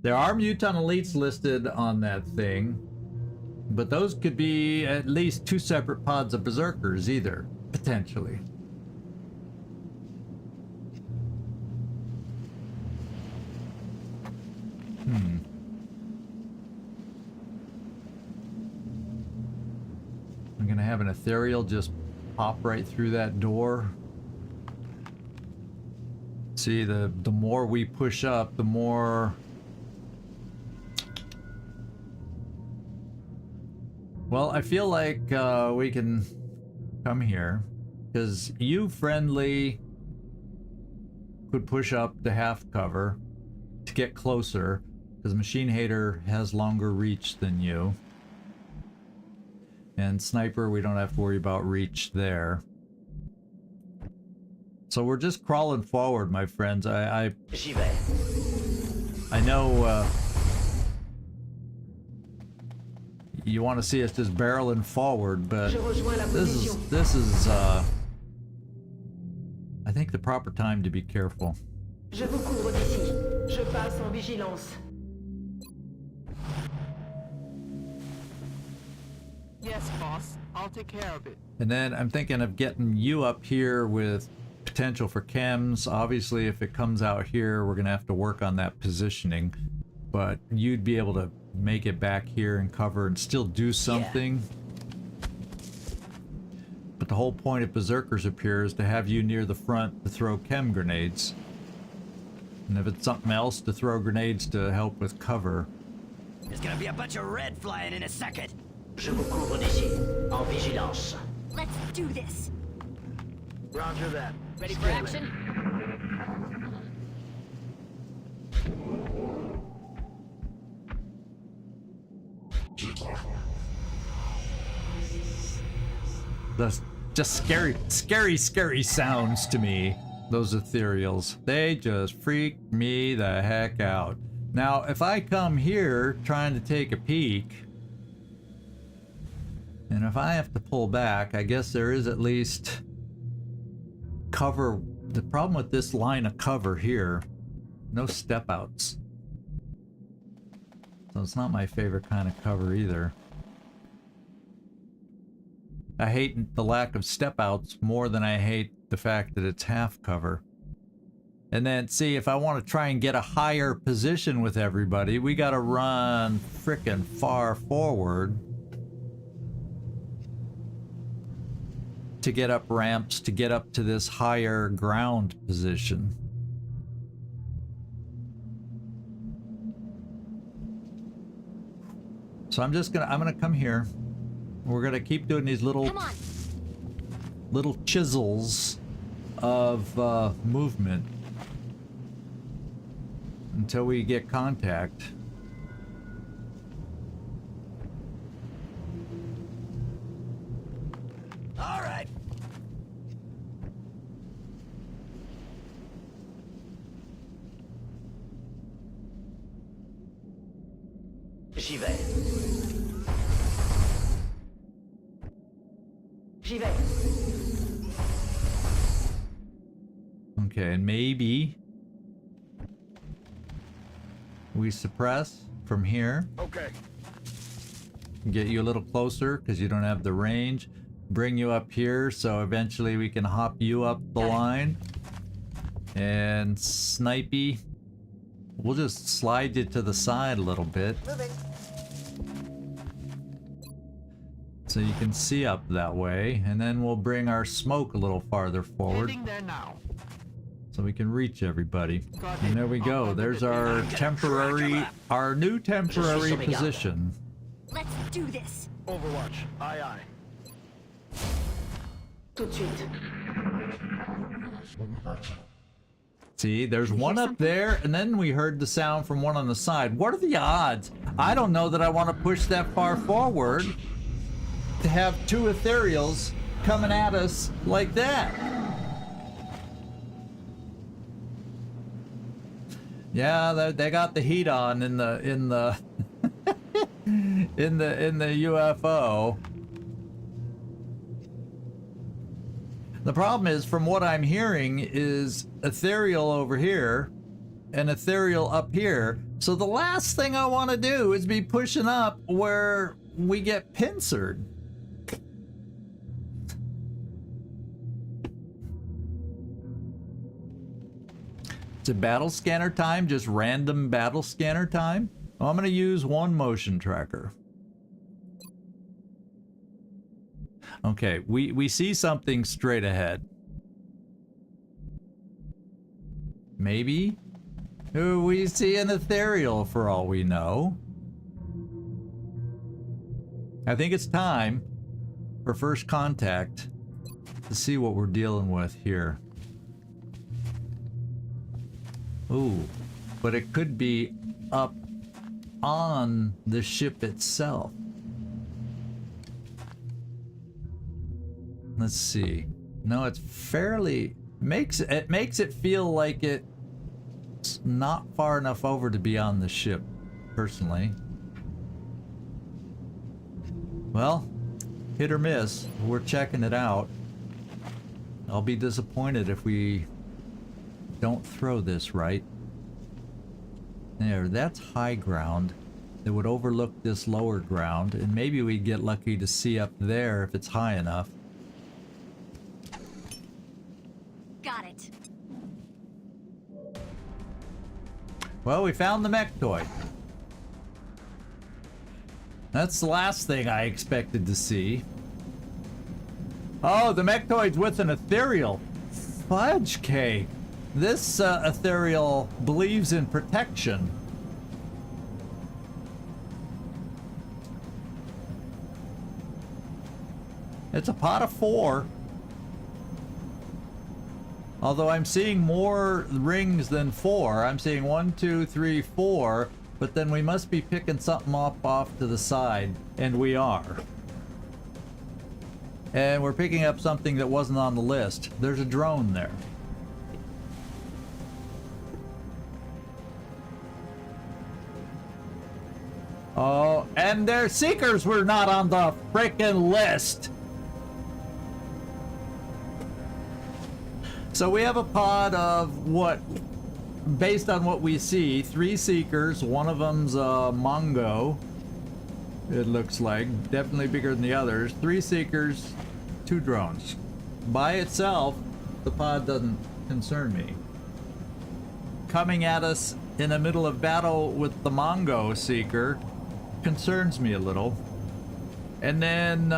There are Mutant Elites listed on that thing. But those could be at least 2 separate pods of Berserkers either, potentially. I'm gonna have an Ethereal just pop right through that door. See, the more we push up, the more... Well, I feel like we can come here, because you friendly could push up to half cover to get closer, because Machine Hater has longer reach than you. And Sniper, we don't have to worry about reach there. So we're just crawling forward, my friends. J'y vais. I know you want to see us just barreling forward, but Je rejoins la position. this is I think the proper time to be careful. Je vous couvre d'ici. Je passe en vigilance. Yes, boss. I'll take care of it. And then I'm thinking of getting you up here with potential for chems. Obviously, if it comes out here, we're gonna have to work on that positioning. But you'd be able to make it back here and cover and still do something. But the whole point of Berserkers up here is to have you near the front to throw chem grenades. And if it's something else, to throw grenades to help with cover. There's gonna be a bunch of red flying in a second. Je vous couvre d'ici. En vigilance. Let's do this. Roger that. Ready for action? That's just scary sounds to me. Those ethereals. They just freak me the heck out. Now, if I come here trying to take a peek, and if I have to pull back, I guess there is at least cover. The problem with this line of cover here, no step outs. So it's not my favorite kind of cover either. I hate the lack of step outs more than I hate the fact that it's half cover. And then, see, if I want to try and get a higher position with everybody, we got to run frickin' far forward to get up ramps, to get up to this higher ground position. So I'm gonna come here. We're gonna keep doing these little chisels of movement until we get contact. All right. J'y vais. J'y vais. Okay, and maybe we suppress from here. Okay. Get you a little closer because you don't have the range. Bring you up here so eventually we can hop you up the line. And snipey. We'll just slide you to the side a little bit. Moving. So you can see up that way. And then we'll bring our smoke a little farther forward Heading there now. so we can reach everybody. Got And it. there we go. I'll There's cover our it. temporary, our new temporary position. Let's do this. Overwatch. Aye, aye. Tout de suite. See, there's one up there, and then we heard the sound from one on the side. What are the odds? I don't know that I want to push that far forward to have two ethereals coming at us like that. Yeah, they got the heat on in the in the UFO. The problem is, from what I'm hearing, is ethereal over here and ethereal up here. So the last thing I want to do is be pushing up where we get pincered. It's a battle scanner time, just random battle scanner time. Well, I'm going to use one motion tracker. Okay, we see something straight ahead. Maybe? We see an ethereal for all we know. I think it's time for first contact to see what we're dealing with here. Ooh, but it could be up on the ship itself. Let's see. No, it's fairly makes it feel like it's not far enough over to be on the ship, personally. Well, hit or miss. We're checking it out. I'll be disappointed if we don't throw this right. There, that's high ground. It would overlook this lower ground, and maybe we'd get lucky to see up there if it's high enough. Got it. Well, we found the mech toy. That's the last thing I expected to see. Oh, the mech toy's with an ethereal. Fudge cake. This Ethereal believes in protection. It's a pot of 4. Although I'm seeing more rings than 4. I'm seeing 1, 2, 3, 4. But then we must be picking something off to the side. And we are. And we're picking up something that wasn't on the list. There's a drone there. Oh, and their seekers were not on the frickin' list. So we have a pod of what, based on what we see, 3 seekers. One of them's a Mongo. It looks like definitely bigger than the others. 3 seekers, 2 drones. By itself, the pod doesn't concern me. Coming at us in the middle of battle with the Mongo seeker concerns me a little. And then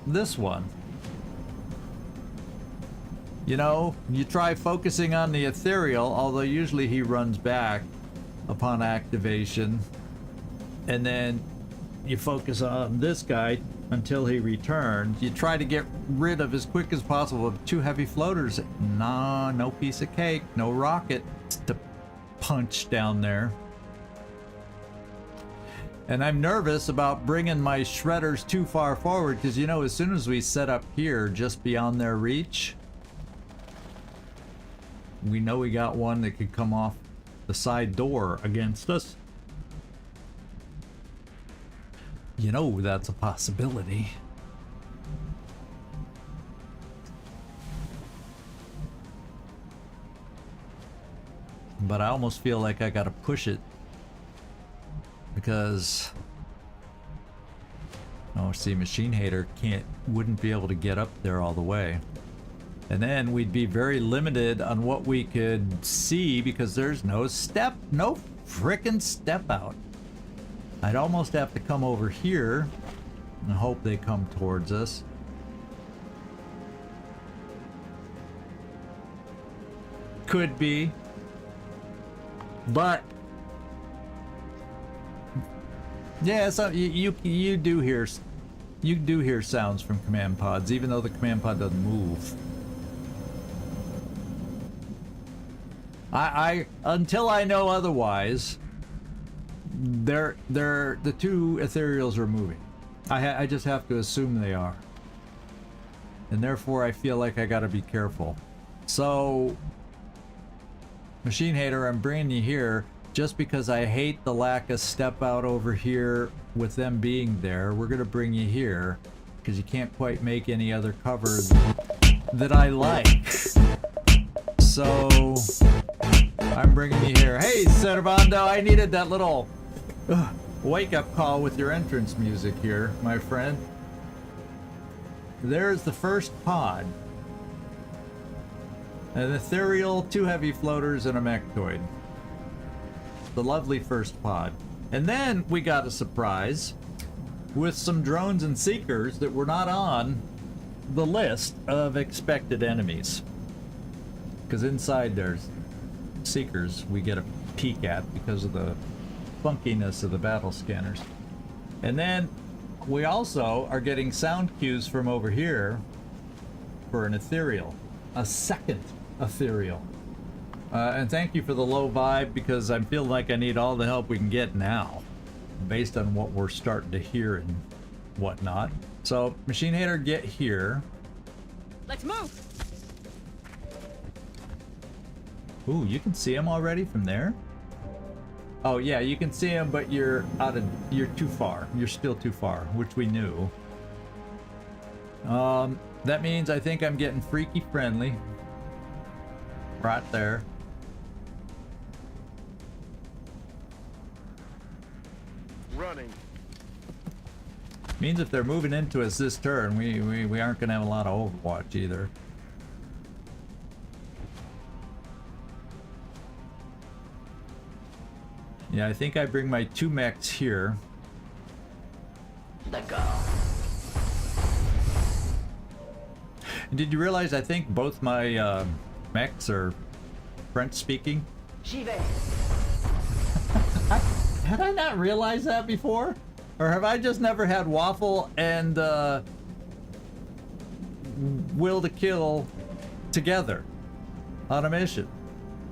this one. You know, you try focusing on the Ethereal, although usually he runs back upon activation. And then you focus on this guy until he returns. You try to get rid of as quick as possible of 2 heavy floaters. Nah, no piece of cake, no rocket to punch down there. And I'm nervous about bringing my shredders too far forward because, you know, as soon as we set up here just beyond their reach, we know we got one that could come off the side door against us. You know that's a possibility. But I almost feel like I gotta push it because oh, see, Machine Hater wouldn't be able to get up there all the way. And then we'd be very limited on what we could see because there's no frickin' step out. I'd almost have to come over here and hope they come towards us. Could be. But yeah, so you do hear sounds from command pods, even though the command pod doesn't move. I until I know otherwise, the 2 Ethereals are moving. I just have to assume they are, and therefore I feel like I got to be careful. So, Machine Hater, I'm bringing you here just because I hate the lack of step out over here with them being there. We're gonna bring you here because you can't quite make any other cover that I like. So I'm bringing you here. Hey, Servando, I needed that little wake-up call with your entrance music here, my friend. There's the first pod. An Ethereal, 2 heavy floaters, and a Mechtoid. The lovely first pod. And then we got a surprise with some drones and seekers that were not on the list of expected enemies. Because inside there's seekers we get a peek at because of the funkiness of the battle scanners. And then we also are getting sound cues from over here for an Ethereal. A second Ethereal. And thank you for the low vibe because I feel like I need all the help we can get now based on what we're starting to hear and whatnot. So, Machine Hater, get here. Let's move. Ooh, you can see him already from there? Oh yeah, you can see him, but you're too far. You're still too far, which we knew. That means I think I'm getting freaky friendly. Right there. Running. Means if they're moving into us this turn, we aren't gonna have a lot of Overwatch either. Yeah, I think I bring my 2 mechs here. D'accord. And did you realize I think both my mechs are French speaking. J'y vais. Had I not realized that before? Or have I just never had Waffle and Will to Kill together on a mission?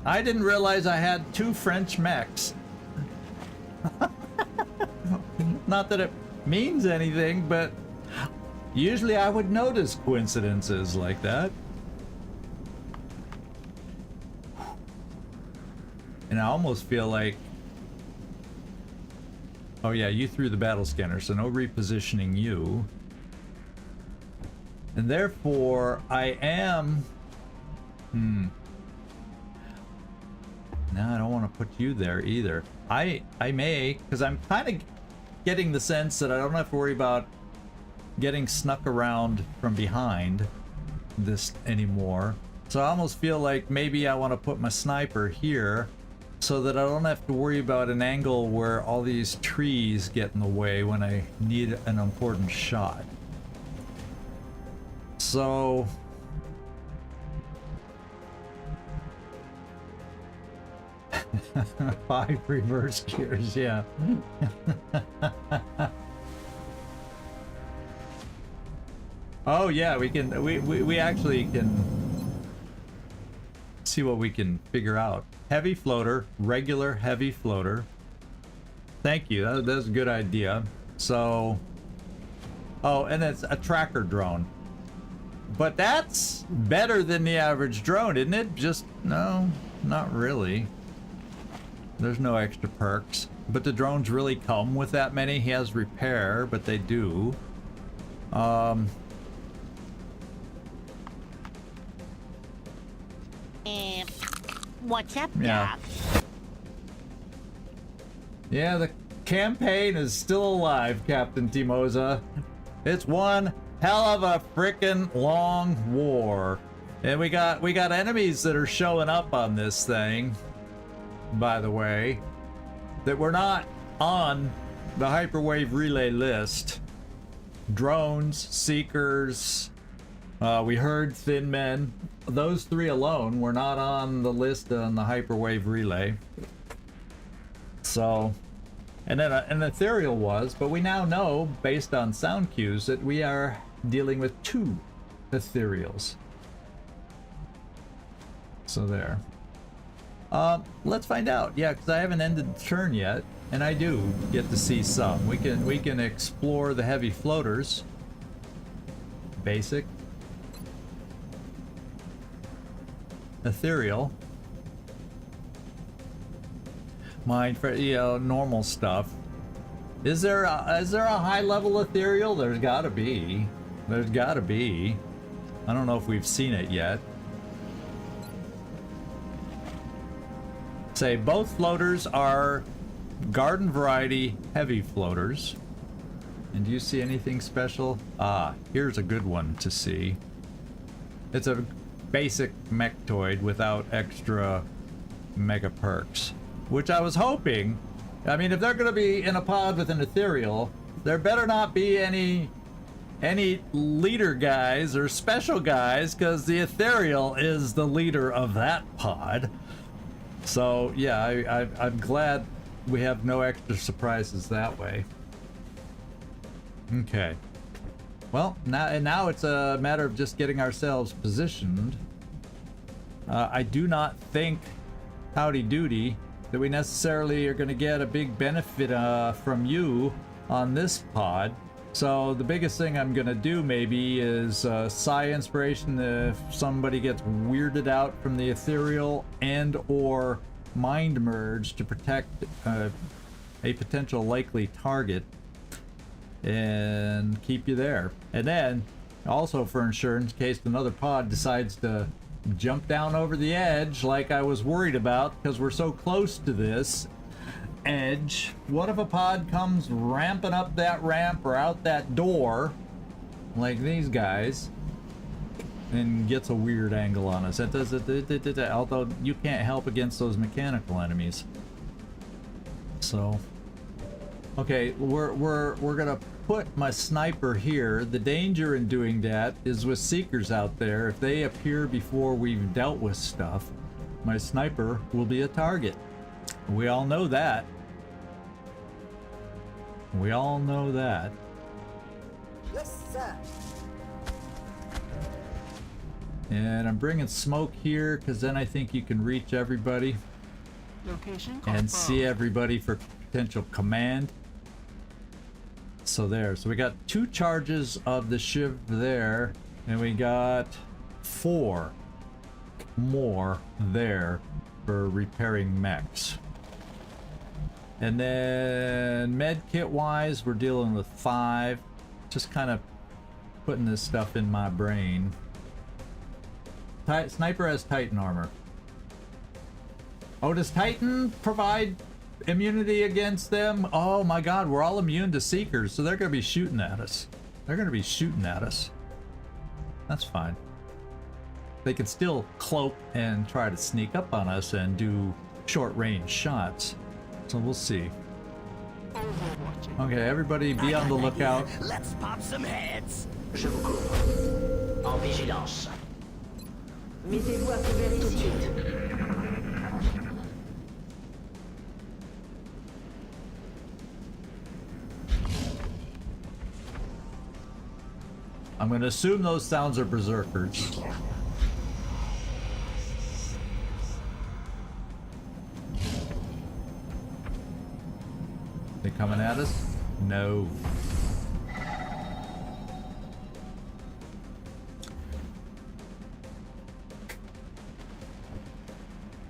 I didn't realize I had 2 French mechs. Not that it means anything, but usually I would notice coincidences like that. And I almost feel like... Oh yeah, you threw the battle scanner, so no repositioning you. And therefore, I am... No, I don't want to put you there either. I may, because I'm kind of getting the sense that I don't have to worry about getting snuck around from behind this anymore. So I almost feel like maybe I want to put my sniper here so that I don't have to worry about an angle where all these trees get in the way when I need an important shot. So... 5 reverse gears, yeah. Oh yeah, we can, we actually can see what we can figure out. Heavy floater, regular heavy floater. Thank you, that's a good idea. So, oh, and it's a tracker drone. But that's better than the average drone, isn't it? Just, no, not really. There's no extra perks. But the drones really come with that many. He has repair, but they do. What's up, yeah. Doc? Yeah, the campaign is still alive, Captain Timoza. It's one hell of a frickin' long war. And we got enemies that are showing up on this thing, by the way, that were not on the Hyperwave Relay list. Drones, Seekers, we heard Thin Men. Those 3 alone were not on the list on the Hyperwave Relay. So, and then an Ethereal was, but we now know, based on sound cues, that we are dealing with 2 Ethereals. So there. Let's find out. Yeah, because I haven't ended the turn yet, and I do get to see some. We can explore the heavy floaters. Basic. Ethereal. Mine for, you know, normal stuff. Is there a high level Ethereal? There's gotta be. There's gotta be. I don't know if we've seen it yet. Say both floaters are garden variety heavy floaters. And do you see anything special? Ah, here's a good one to see. It's a basic mechtoid without extra mega perks, which I was hoping. I mean, if they're gonna be in a pod with an Ethereal, there better not be any leader guys or special guys, because the Ethereal is the leader of that pod. So yeah, I'm glad we have no extra surprises that way. Okay. Well, now it's a matter of just getting ourselves positioned. I do not think, howdy doody, that we necessarily are going to get a big benefit from you on this pod. So the biggest thing I'm going to do maybe is Psi Inspiration if somebody gets weirded out from the Ethereal, and or Mind Merge to protect a potential likely target and keep you there. And then also for insurance, in case another pod decides to jump down over the edge like I was worried about, because we're so close to this edge. What if a pod comes ramping up that ramp or out that door like these guys and gets a weird angle on us? That does it, although you can't help against those mechanical enemies. So okay, we're gonna put my sniper here. The danger in doing that is with seekers out there. If they appear before we've dealt with stuff, my sniper will be a target. We all know that. We all know that. Yes, sir. And I'm bringing smoke here because then I think you can reach everybody Location and see confirmed. everybody for potential command. So there. So we got 2 charges of the shiv there, and we got 4 more there for repairing mechs. And then med kit wise, we're dealing with 5. Just kind of putting this stuff in my brain. Sniper has Titan armor. Oh, does Titan provide immunity against them? Oh my god, we're all immune to seekers, so they're gonna be shooting at us. They're gonna be shooting at us. That's fine. They can still cloak and try to sneak up on us and do short-range shots. So we'll see. Overwatching. Okay, everybody be on the lookout. Let's pop some heads. Je vous couvre. En vigilance. Mettez-vous à couvert tout de suite. I'm gonna assume those sounds are berserkers. They coming at us? No.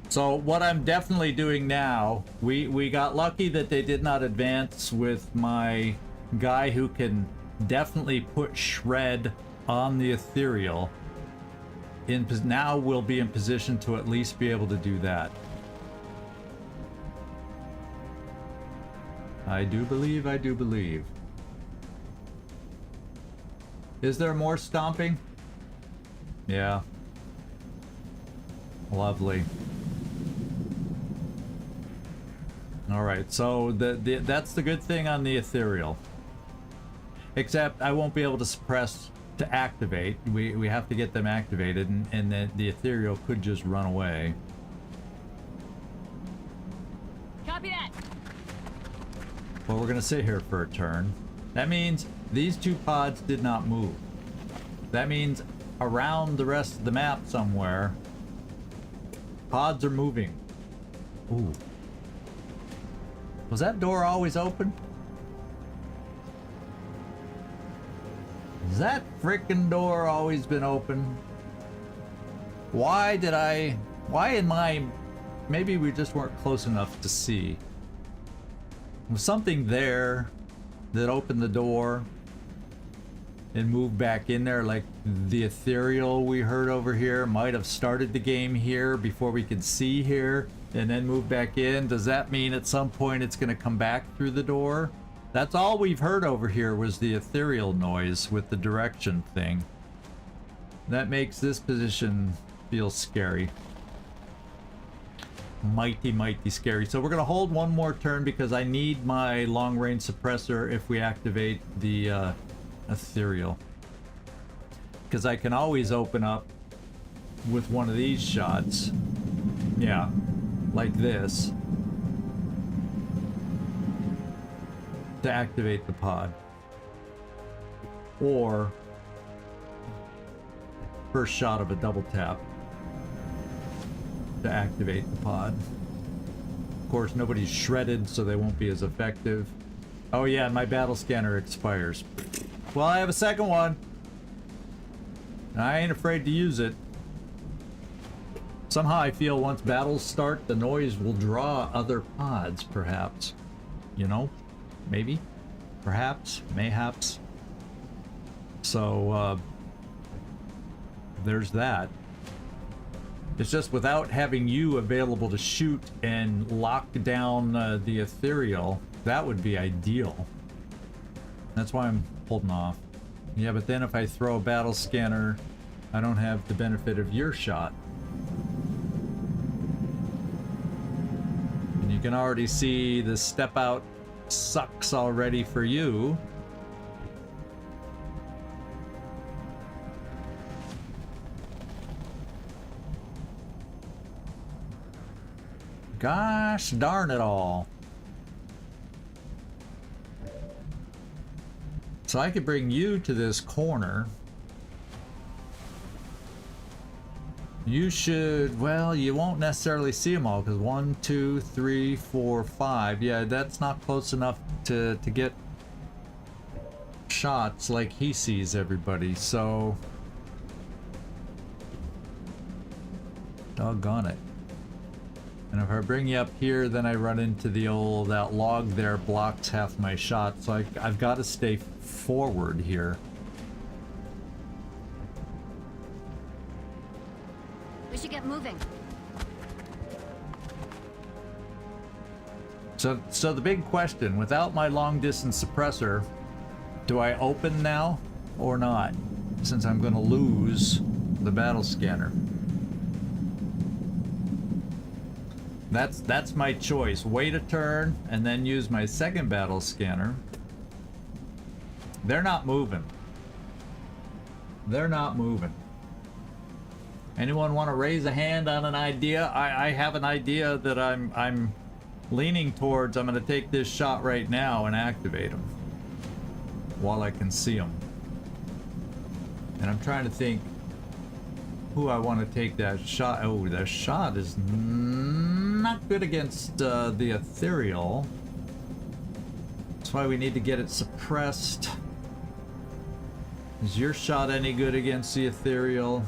So what I'm definitely doing now, we got lucky that they did not advance with my guy who can definitely put shred on the Ethereal. Now we'll be in position to at least be able to do that. I do believe, I do believe. Is there more stomping? Yeah. Lovely. Alright, so that's the good thing on the Ethereal. Except I won't be able to suppress to activate. We have to get them activated, and the Ethereal could just run away. Copy that. Well, we're gonna sit here for a turn. That means these 2 pods did not move. That means around the rest of the map somewhere, pods are moving. Ooh. Was that door always open? Has that frickin' door always been open? Why in my... Maybe we just weren't close enough to see. Was something there that opened the door and moved back in there, like the Ethereal we heard over here might have started the game here before we could see here and then move back in? Does that mean at some point it's going to come back through the door? That's all we've heard over here was the Ethereal noise with the direction thing. That makes this position feel scary. Mighty, mighty scary. So we're going to hold one more turn because I need my long-range suppressor if we activate the Ethereal. Because I can always open up with one of these shots. Yeah, like this. To activate the pod. Or first shot of a double tap to activate the pod. Of course, nobody's shredded, so they won't be as effective. Oh yeah, my battle scanner expires. Well, I have a second one. I ain't afraid to use it. Somehow I feel once battles start, the noise will draw other pods, perhaps. You know? Maybe? Perhaps? Mayhaps? So, there's that. It's just without having you available to shoot and lock down the Ethereal, that would be ideal. That's why I'm holding off. Yeah, but then if I throw a battle scanner, I don't have the benefit of your shot. And you can already see the step out sucks already for you. Gosh darn it all. So I could bring you to this corner. You should, well, you won't necessarily see them all because 1, 2, 3, 4, 5. Yeah, that's not close enough to get shots like he sees everybody. So, doggone it. And if I bring you up here, then I run into the old, that log there blocks half my shot. So I've got to stay forward here. We should get moving. So the big question, without my long distance suppressor, do I open now or not? Since I'm going to lose the battle scanner. That's my choice. Wait a turn and then use my second battle scanner. They're not moving. They're not moving. Anyone want to raise a hand on an idea? I have an idea that I'm leaning towards. I'm going to take this shot right now and activate them while I can see them. And I'm trying to think who I want to take that shot. Oh, that shot is not good against the Ethereal. That's why we need to get it suppressed. Is your shot any good against the Ethereal?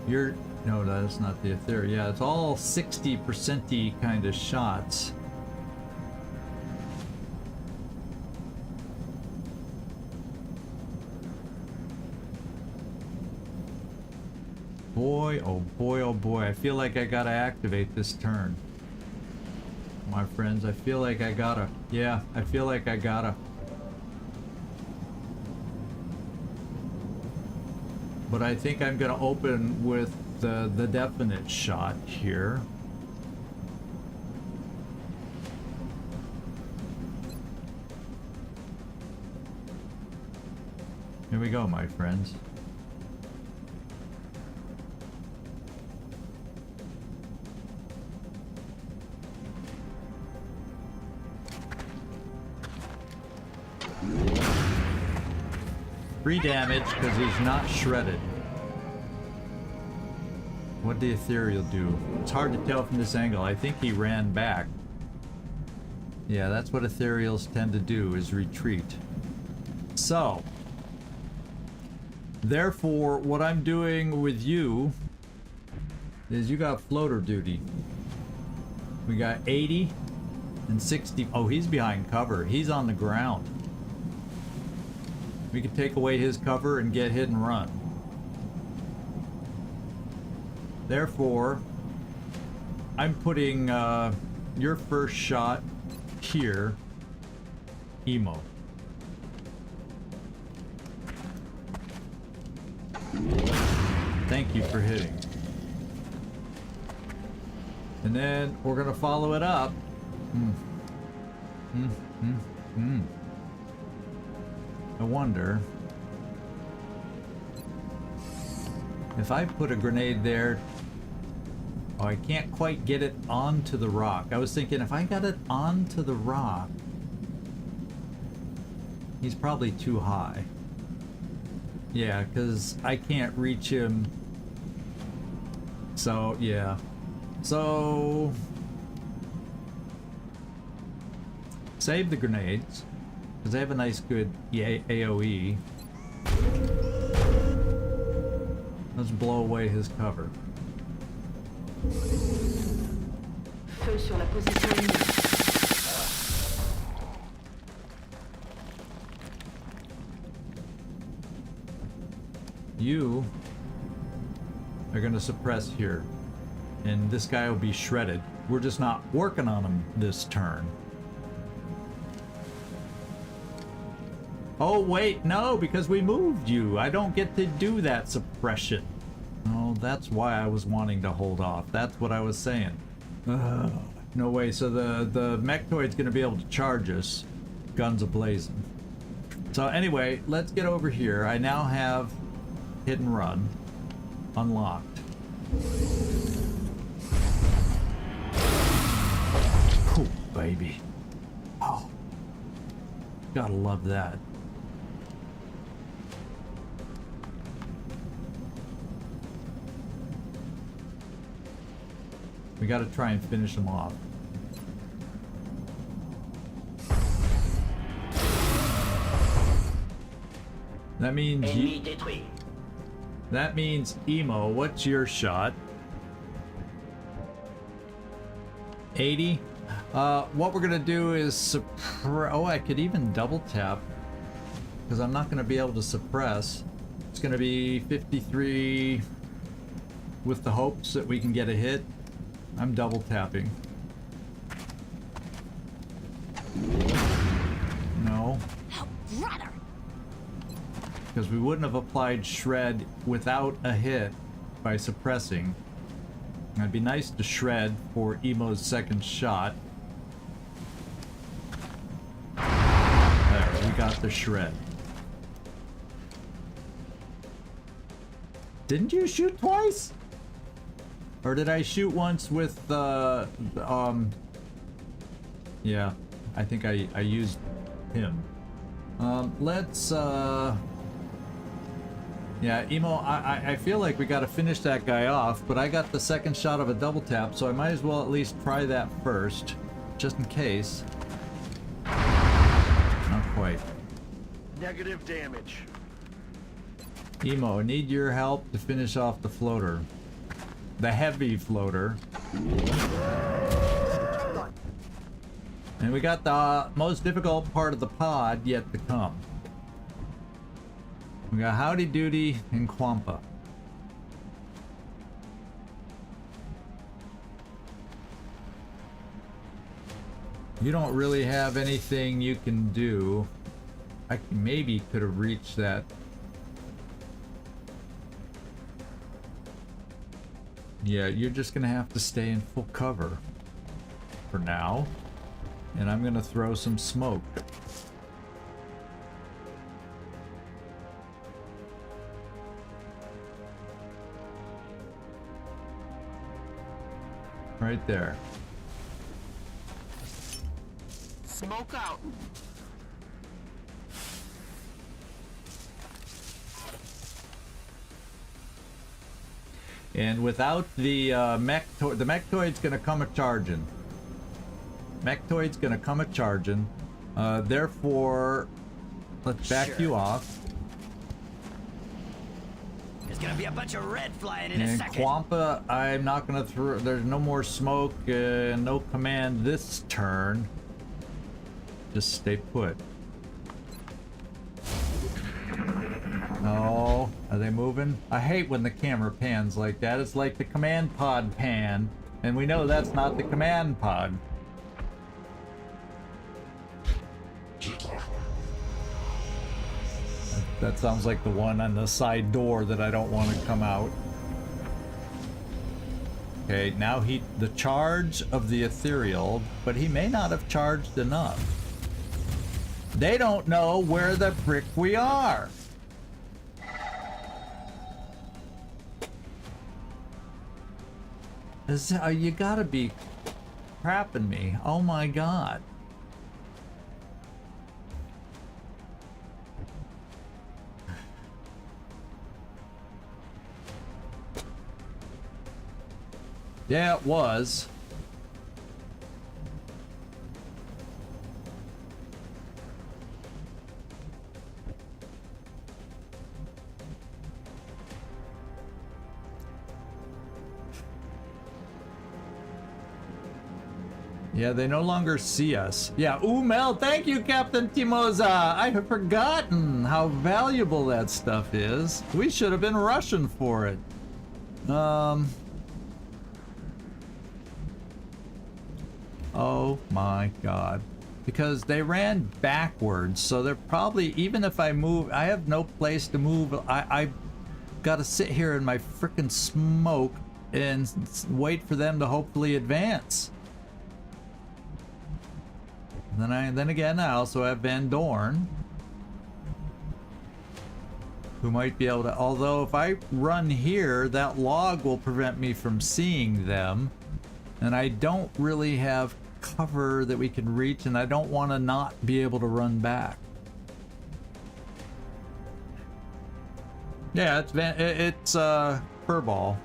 No, that's not the Ethereal. Yeah, it's all 60%-y kind of shots. Boy, oh boy, oh boy. I feel like I gotta activate this turn. My friends, I feel like I gotta. Yeah, I feel like I gotta. But I think I'm gonna open with the definite shot here. Here we go, my friends. Free damage because he's not shredded. What did the Ethereal do? It's hard to tell from this angle. I think he ran back. Yeah, that's what Ethereals tend to do, is retreat. So, therefore, what I'm doing with you is you got floater duty. We got 80 and 60. Oh, he's behind cover. He's on the ground. We can take away his cover and get hit and run. Therefore, I'm putting your first shot here, emo. Thank you for hitting. And then we're gonna follow it up. I wonder if I put a grenade there. Oh, I can't quite get it onto the rock. I was thinking if I got it onto the rock, he's probably too high. Yeah, because I can't reach him. So, yeah. So, save the grenades, because they have a nice good AoE. Let's blow away his cover. Feu sur la position ennemie. You are going to suppress here, and this guy will be shredded. We're just not working on him this turn. Oh wait, no, because we moved you. I don't get to do that suppression. Oh, that's why I was wanting to hold off. That's what I was saying. No way. So the mechtoid's going to be able to charge us, guns ablazing. So anyway, let's get over here. I now have hit and run unlocked. baby. Oh, gotta love that. We gotta try and finish them off. That means Ennemi détruit. that means emo. What's your shot? 80. What we're gonna do is suppress. Oh, I could even double tap because I'm not gonna be able to suppress. It's gonna be 53 with the hopes that we can get a hit. I'm double tapping. No. Brother! Because we wouldn't have applied shred without a hit by suppressing. It'd be nice to shred for Emo's second shot. There, we got the shred. Didn't you shoot twice? Or did I shoot once with yeah, I think I used him. Let's yeah, Emo, I feel like we gotta finish that guy off, but I got the second shot of a double tap, so I might as well at least try that first, just in case. Not quite. Negative damage. Emo, need your help to finish off the floater. The heavy floater. And we got the most difficult part of the pod yet to come. We got Howdy Doody and Quampa. You don't really have anything you can do. I maybe could have reached that. Yeah, you're just gonna have to stay in full cover for now. And I'm gonna throw some smoke. Right there. Smoke out. And without the mechtoid, the mechtoid's gonna come a charging. Mechtoid's gonna come a charging. Therefore, let's back you off. There's gonna be a bunch of red flying in a And second. Quampa, I'm not gonna throw. There's no more smoke, no command this turn. Just stay put. No, are they moving? I hate when the camera pans like that. It's like the command pod pan, and we know that's not the command pod. That sounds like the one on the side door that I don't want to come out. Okay, now the charge of the Ethereal, but he may not have charged enough. They don't know where the frick we are. You gotta be crapping me. Oh my god. Yeah, it was. Yeah, they no longer see us. Yeah, ooh, Mel, thank you, Captain Timoza. I have forgotten how valuable that stuff is. We should have been rushing for it. Oh my god. Because they ran backwards, so they're probably, even if I move, I have no place to move. I gotta sit here in my frickin' smoke and wait for them to hopefully advance. Then again, I also have Van Dorn, who might be able to, although if I run here, that log will prevent me from seeing them, and I don't really have cover that we can reach, and I don't want to not be able to run back. Yeah, it's furball.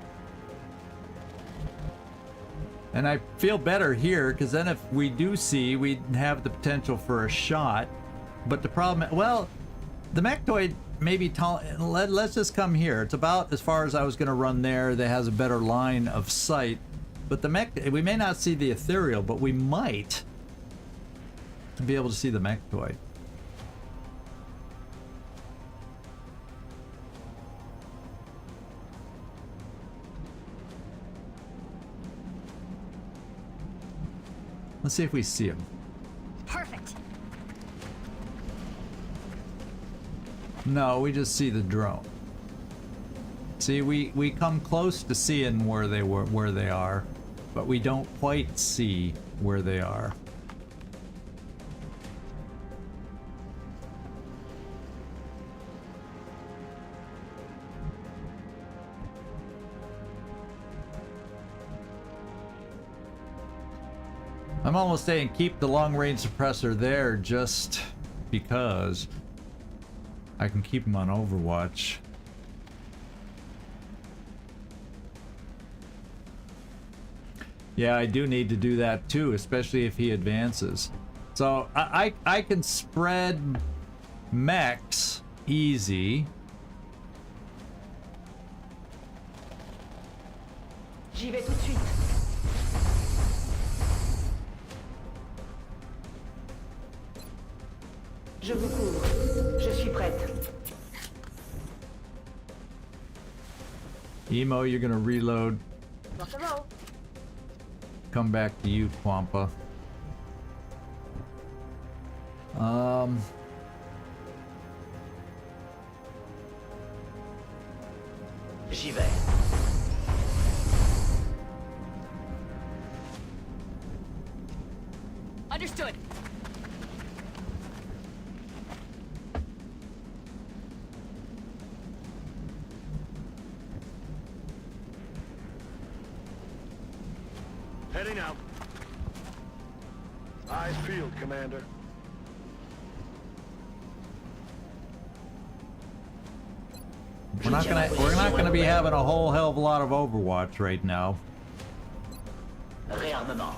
And I feel better here, because then if we do see, we'd have the potential for a shot. But the problem, well, the Mechtoid maybe let's just come here. It's about as far as I was going to run there. That has a better line of sight. But the we may not see the Ethereal, but we might be able to see the Mechtoid. Let's see if we see him. Perfect. No, we just see the drone. See, we come close to seeing where they are, but we don't quite see where they are. I'm almost saying keep the long-range suppressor there just because I can keep him on Overwatch. Yeah, I do need to do that too, especially if he advances. So I can spread mechs easy. J'y vais tout de suite. Je vous couvre. Je suis prête. Emo, you're gonna reload. Forcément. Come back to you, Quampa. J'y vais. Understood. Heading out. Eyes peeled, Commander. We're not gonna be having a whole hell of a lot of Overwatch right now. Réarmement.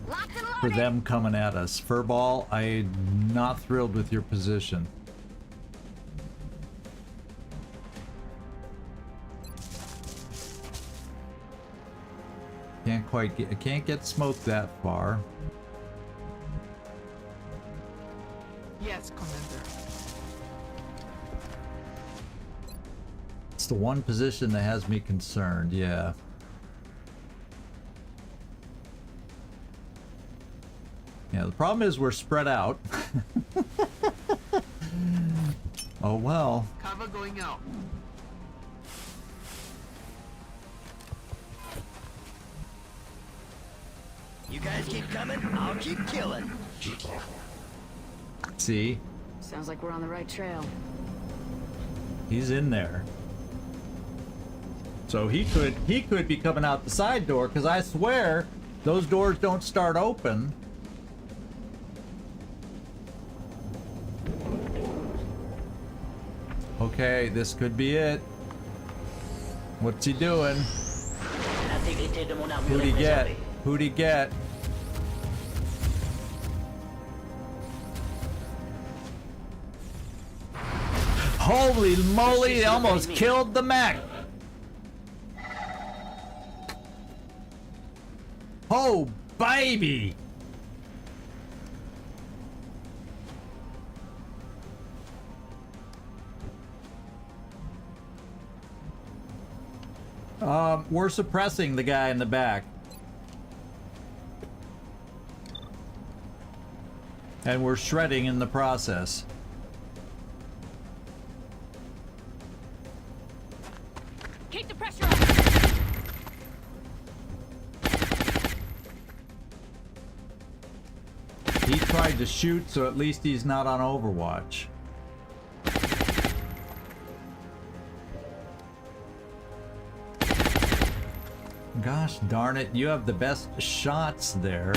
Locked and For loaded. them coming at us. Furball, I'm not thrilled with your position. Can't get smoked that far. Yes, Commander. It's the one position that has me concerned, yeah. Yeah, the problem is we're spread out. Oh well. Cover going out. You guys keep coming, I'll keep killing. See? Sounds like we're on the right trail. He's in there. So he could be coming out the side door, because I swear those doors don't start open. Okay, this could be it. What's he doing? L'intégrité de mon armure Who'd he est get? préservée. Who'd he get? Holy moly, he almost killed the mech! Oh, baby! We're suppressing the guy in the back. And we're shredding in the process. Keep the pressure up. He tried to shoot, so at least he's not on Overwatch. Gosh darn it, you have the best shots there.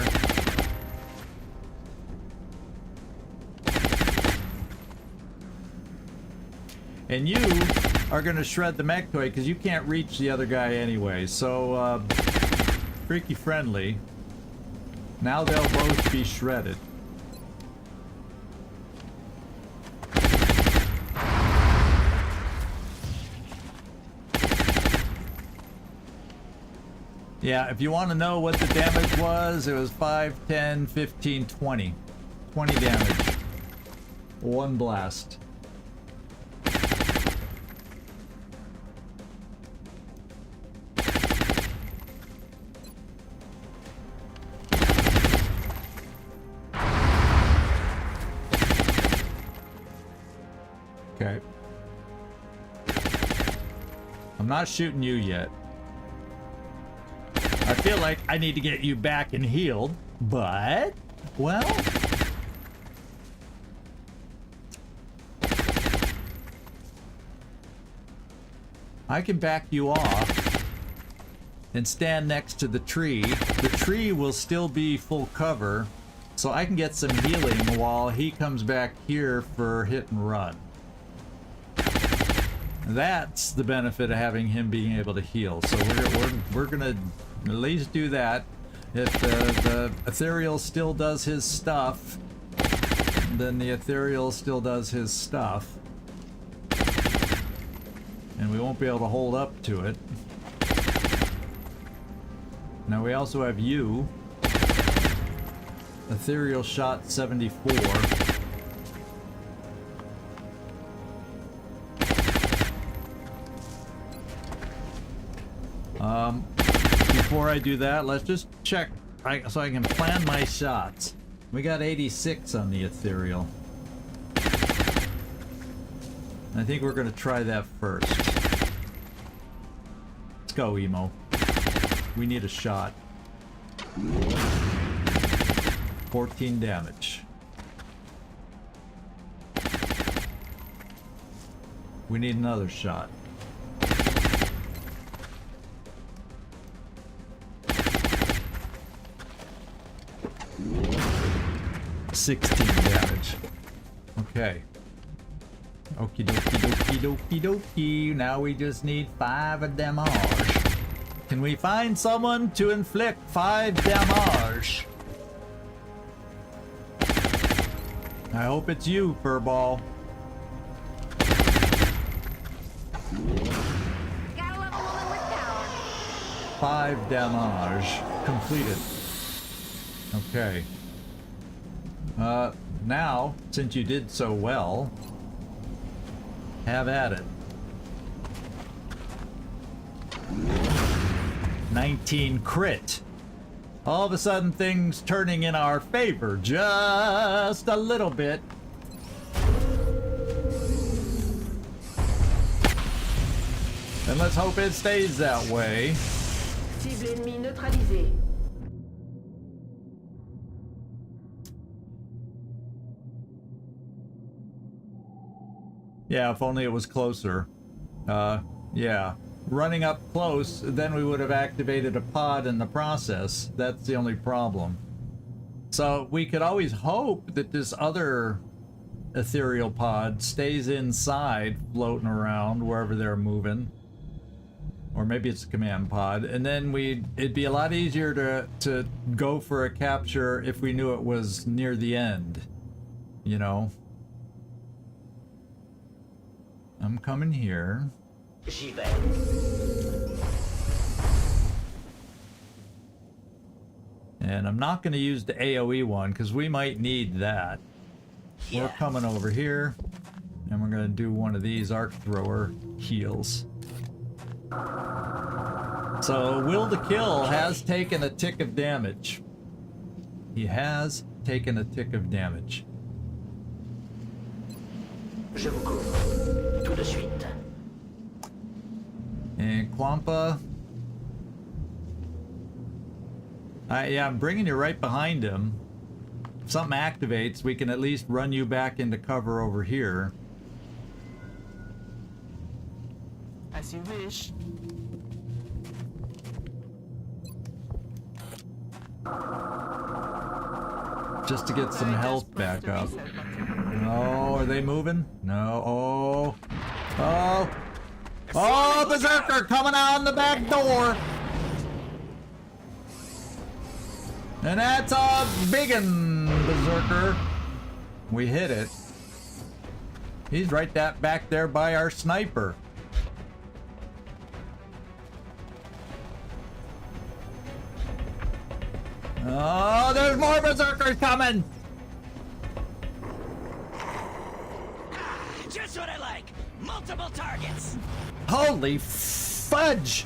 And you are going to shred the mech toy because you can't reach the other guy anyway. So, freaky friendly. Now they'll both be shredded. Yeah, if you want to know what the damage was, it was 5, 10, 15, 20. 20 damage. One blast. Okay. I'm not shooting you yet. I feel like I need to get you back and healed, but, well... I can back you off and stand next to the tree. The tree will still be full cover, so I can get some healing while he comes back here for hit and run. That's the benefit of having him being able to heal. So we're gonna at least do that. If the Ethereal still does his stuff, then the Ethereal still does his stuff. And we won't be able to hold up to it. Now we also have you. Ethereal shot 74. Before I do that, let's just check so I can plan my shots. We got 86 on the Ethereal. I think we're going to try that first. Let's go, Emo. We need a shot. 14 damage. We need another shot. 16 damage. Okay. Okie dokie dokie dokie dokie. Now we just need 5 of damage. Can we find someone to inflict 5 damage? I hope it's you, Furball. Gotta love a woman with power. 5 damage completed. Okay. Now, since you did so well, have at it. 19 crit. All of a sudden, things turning in our favor just a little bit. And let's hope it stays that way. Cible ennemie neutralisée. Yeah, if only it was closer. Yeah. Running up close, then we would have activated a pod in the process. That's the only problem. So we could always hope that this other ethereal pod stays inside, floating around wherever they're moving. Or maybe it's a command pod. And then it'd be a lot easier to go for a capture if we knew it was near the end. You know? I'm coming here. J'y vais. And I'm not going to use the AoE one because we might need that. Yeah. We're coming over here and we're going to do one of these arc thrower heals. So Will to Kill has taken a tick of damage. He has taken a tick of damage. Je vous couvre. Tout de suite. And Quampa. Yeah, I'm bringing you right behind him. If something activates, we can at least run you back into cover over here. As you wish. Just to get some I just health pressed back the up. reset button. Oh, are they moving? No. Oh. Oh. Oh, Berserker coming out the back door. And that's a biggin, Berserker. We hit it. He's right back there by our sniper. Oh, there's more Berserkers coming. Just what I like. Multiple targets. Holy fudge!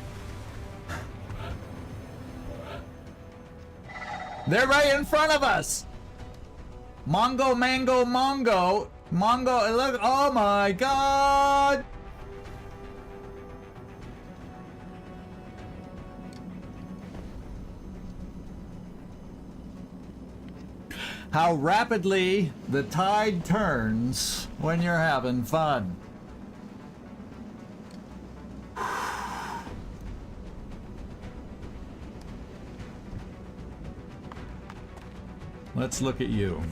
They're right in front of us! Mongo, mango, mongo. Mongo, look, oh my god! How rapidly the tide turns when you're having fun. Let's look at you.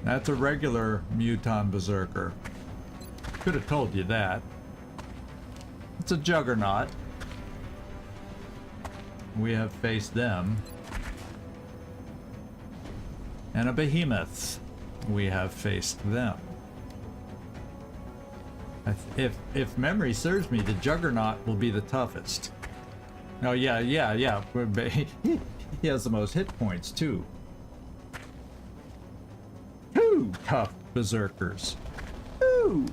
That's a regular Muton Berserker. Could have told you that. It's a Juggernaut. We have faced them. And a Behemoth. We have faced them. If memory serves me, the Juggernaut will be the toughest. Oh yeah. He has the most hit points too. Two tough Berserkers. Ooh.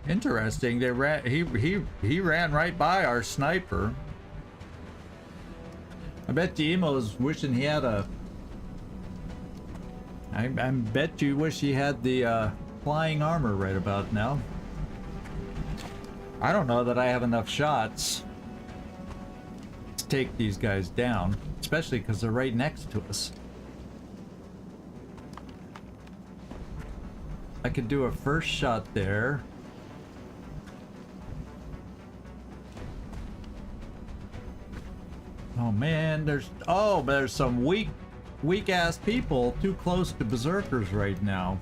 Interesting. They ran. He ran right by our sniper. I bet 𝐜𝐚𝐬's wishing he had a. I bet you wish he had the flying armor right about now. I don't know that I have enough shots to take these guys down, especially because they're right next to us. I could do a first shot there. Oh man, there's some weak ass people too close to Berserkers right now.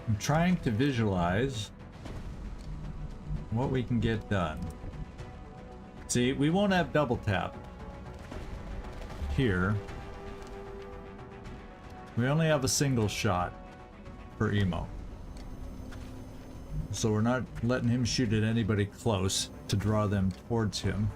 I'm trying to visualize what we can get done. See, we won't have double tap here. We only have a single shot for 𝐜𝐴. So we're not letting him shoot at anybody close to draw them towards him.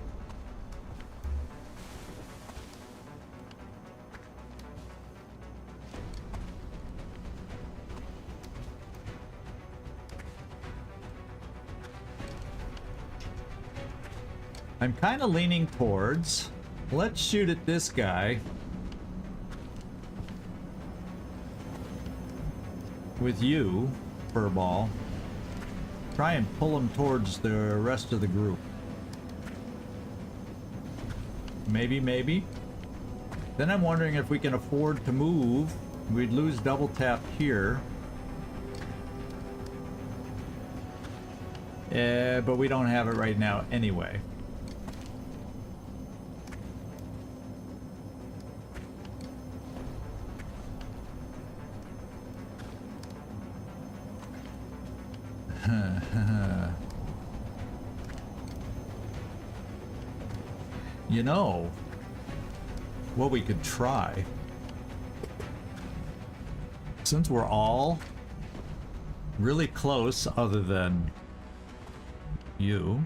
I'm kind of leaning towards, let's shoot at this guy with you, Furball. Try and pull him towards the rest of the group. Maybe. Then I'm wondering if we can afford to move. We'd lose double tap here. But we don't have it right now anyway. You know what we could try, since we're all really close other than you,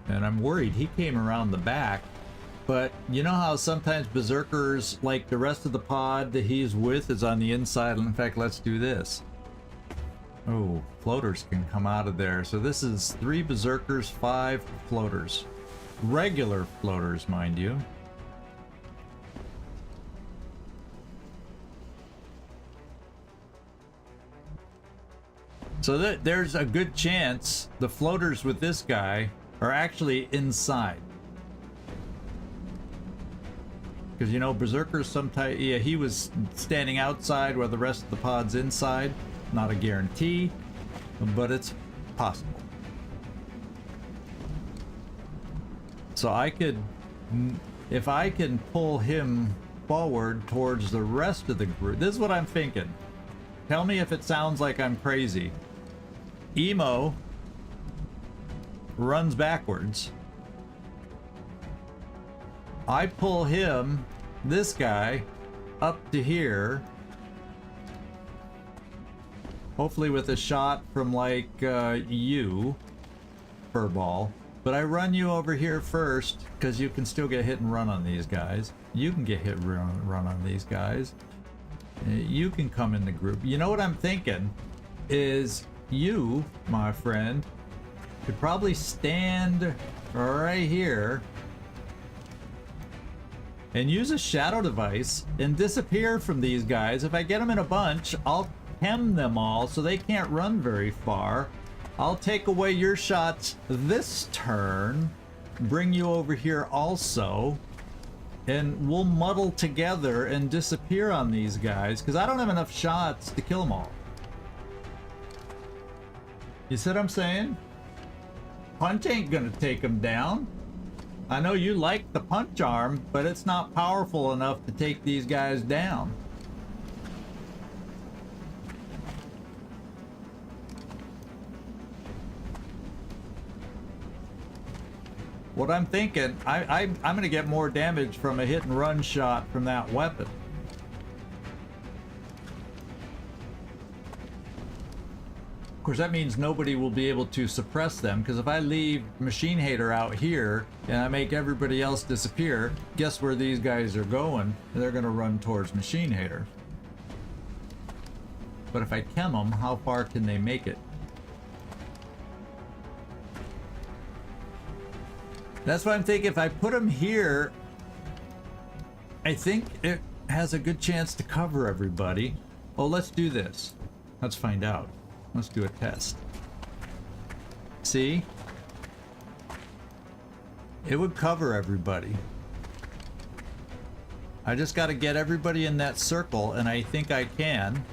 and I'm worried he came around the back, but you know how sometimes Berserkers, like the rest of the pod that he's with, is on the inside. In fact, let's do this. Oh, floaters can come out of there. So this is 3 berserkers, 5 floaters. Regular floaters, mind you. So there's a good chance the floaters with this guy are actually inside. Because, you know, berserkers sometimes, yeah, he was standing outside while the rest of the pod's inside. Not a guarantee, but it's possible. So I could, if I can pull him forward towards the rest of the group, this is what I'm thinking. Tell me if it sounds like I'm crazy. 𝐜𝐤 runs backwards. I pull him, this guy, up to here. Hopefully with a shot from like you, furball. But I run you over here first, because you can still get hit and run on these guys. You can get hit and run on these guys. You can come in the group. You know what I'm thinking is you, my friend, could probably stand right here and use a shadow device and disappear from these guys. If I get them in a bunch, I'll hem them all so they can't run very far. I'll take away your shots this turn, bring you over here also, and we'll muddle together and disappear on these guys, because I don't have enough shots to kill them all. You see what I'm saying? Punch ain't gonna take them down. I know you like the punch arm, but it's not powerful enough to take these guys down. What I'm thinking, I'm gonna get more damage from a hit and run shot from that weapon. Of course, that means nobody will be able to suppress them, because if I leave Machine Hater out here and I make everybody else disappear, guess where these guys are going? They're gonna run towards Machine Hater. But if I chem them, how far can they make it? That's what I'm thinking. If I put them here, I think it has a good chance to cover everybody. Oh, let's do this. Let's find out. Let's do a test. See? It would cover everybody. I just got to get everybody in that circle, and I think I can.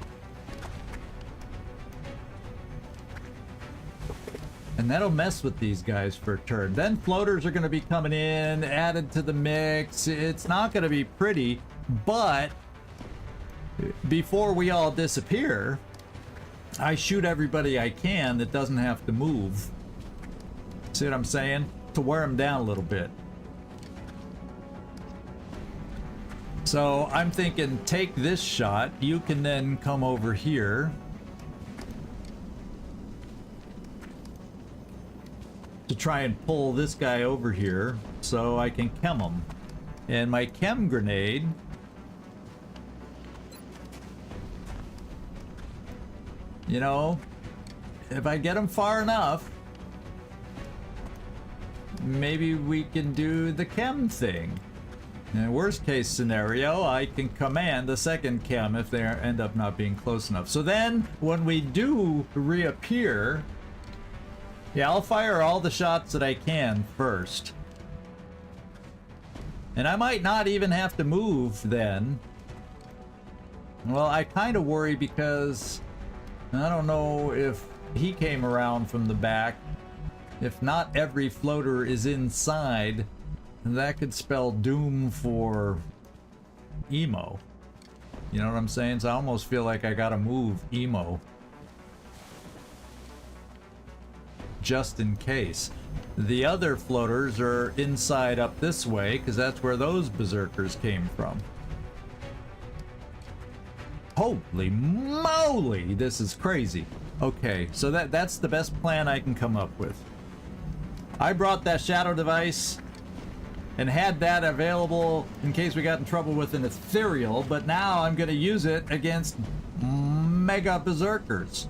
And that'll mess with these guys for a turn. Then floaters are going to be coming in, added to the mix. It's not going to be pretty, but before we all disappear, I shoot everybody I can that doesn't have to move. See what I'm saying? To wear them down a little bit. So I'm thinking, take this shot. You can then come over here to try and pull this guy over here so I can chem him. And my chem grenade, you know, if I get him far enough, maybe we can do the chem thing. In worst case scenario, I can command the second chem if they end up not being close enough. So then, when we do reappear, yeah, I'll fire all the shots that I can first. And I might not even have to move then. Well, I kind of worry because I don't know if he came around from the back. If not every floater is inside, that could spell doom for 𝐜𝐤. You know what I'm saying? So I almost feel like I gotta move 𝐜𝐤. Just in case. The other floaters are inside up this way, because that's where those berserkers came from. Holy moly, this is crazy. Okay, so that's the best plan I can come up with. I brought that shadow device and had that available in case we got in trouble with an Ethereal, but now I'm going to use it against mega berserkers.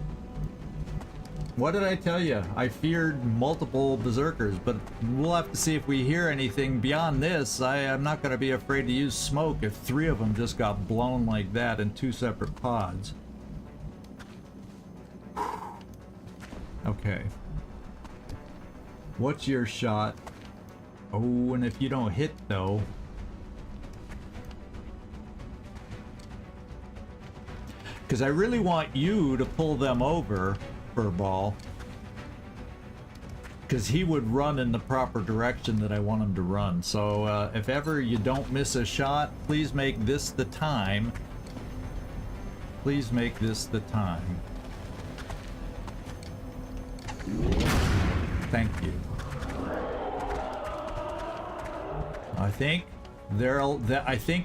What did I tell you? I feared multiple berserkers, but we'll have to see if we hear anything beyond this. I am not going to be afraid to use smoke if 3 of them just got blown like that in 2 separate pods. Okay. What's your shot? Oh, and if you don't hit though... Because I really want you to pull them over, Furball. Because he would run in the proper direction that I want him to run. So if ever you don't miss a shot, please make this the time. Please make this the time. Thank you. I think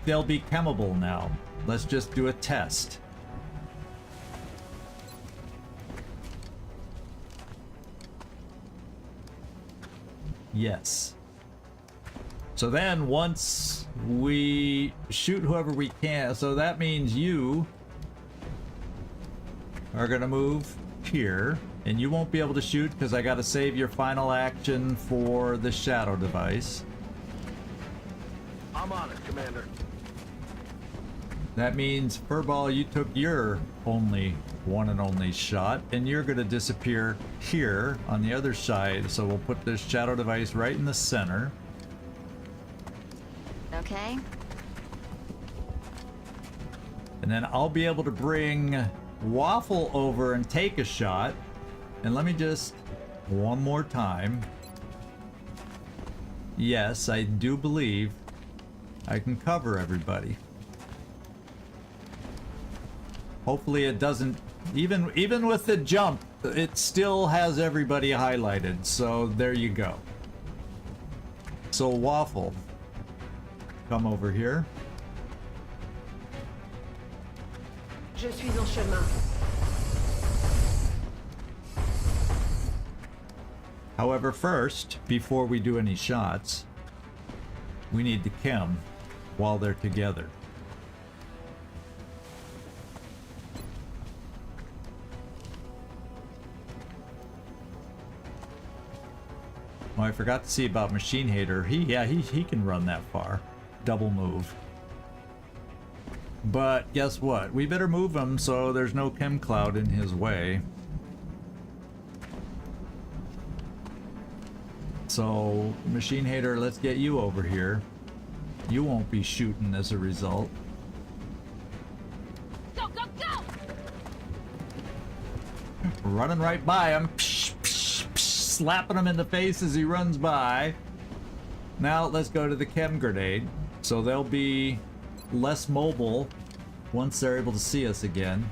they'll be chemable now. Let's just do a test. Yes. So then once we shoot whoever we can, so that means you are gonna move here, and you won't be able to shoot because I gotta save your final action for the shadow device. I'm on it, Commander. That means, Furball, you took your one and only shot, and you're gonna disappear here on the other side. So we'll put this shadow device right in the center. Okay. And then I'll be able to bring Waffle over and take a shot. And let me just, one more time. Yes, I do believe I can cover everybody. Hopefully it doesn't, even with the jump, it still has everybody highlighted. So there you go. So Waffle, come over here. Je suis en chemin. However, first, before we do any shots, we need to chem while they're together. Oh, I forgot to see about Machine Hater. He can run that far. Double move. But guess what? We better move him so there's no chem cloud in his way. So, Machine Hater, let's get you over here. You won't be shooting as a result. Go, go, go! Running right by him. Psh, psh, psh, slapping him in the face as he runs by. Now, let's go to the chem grenade. So they'll be less mobile once they're able to see us again.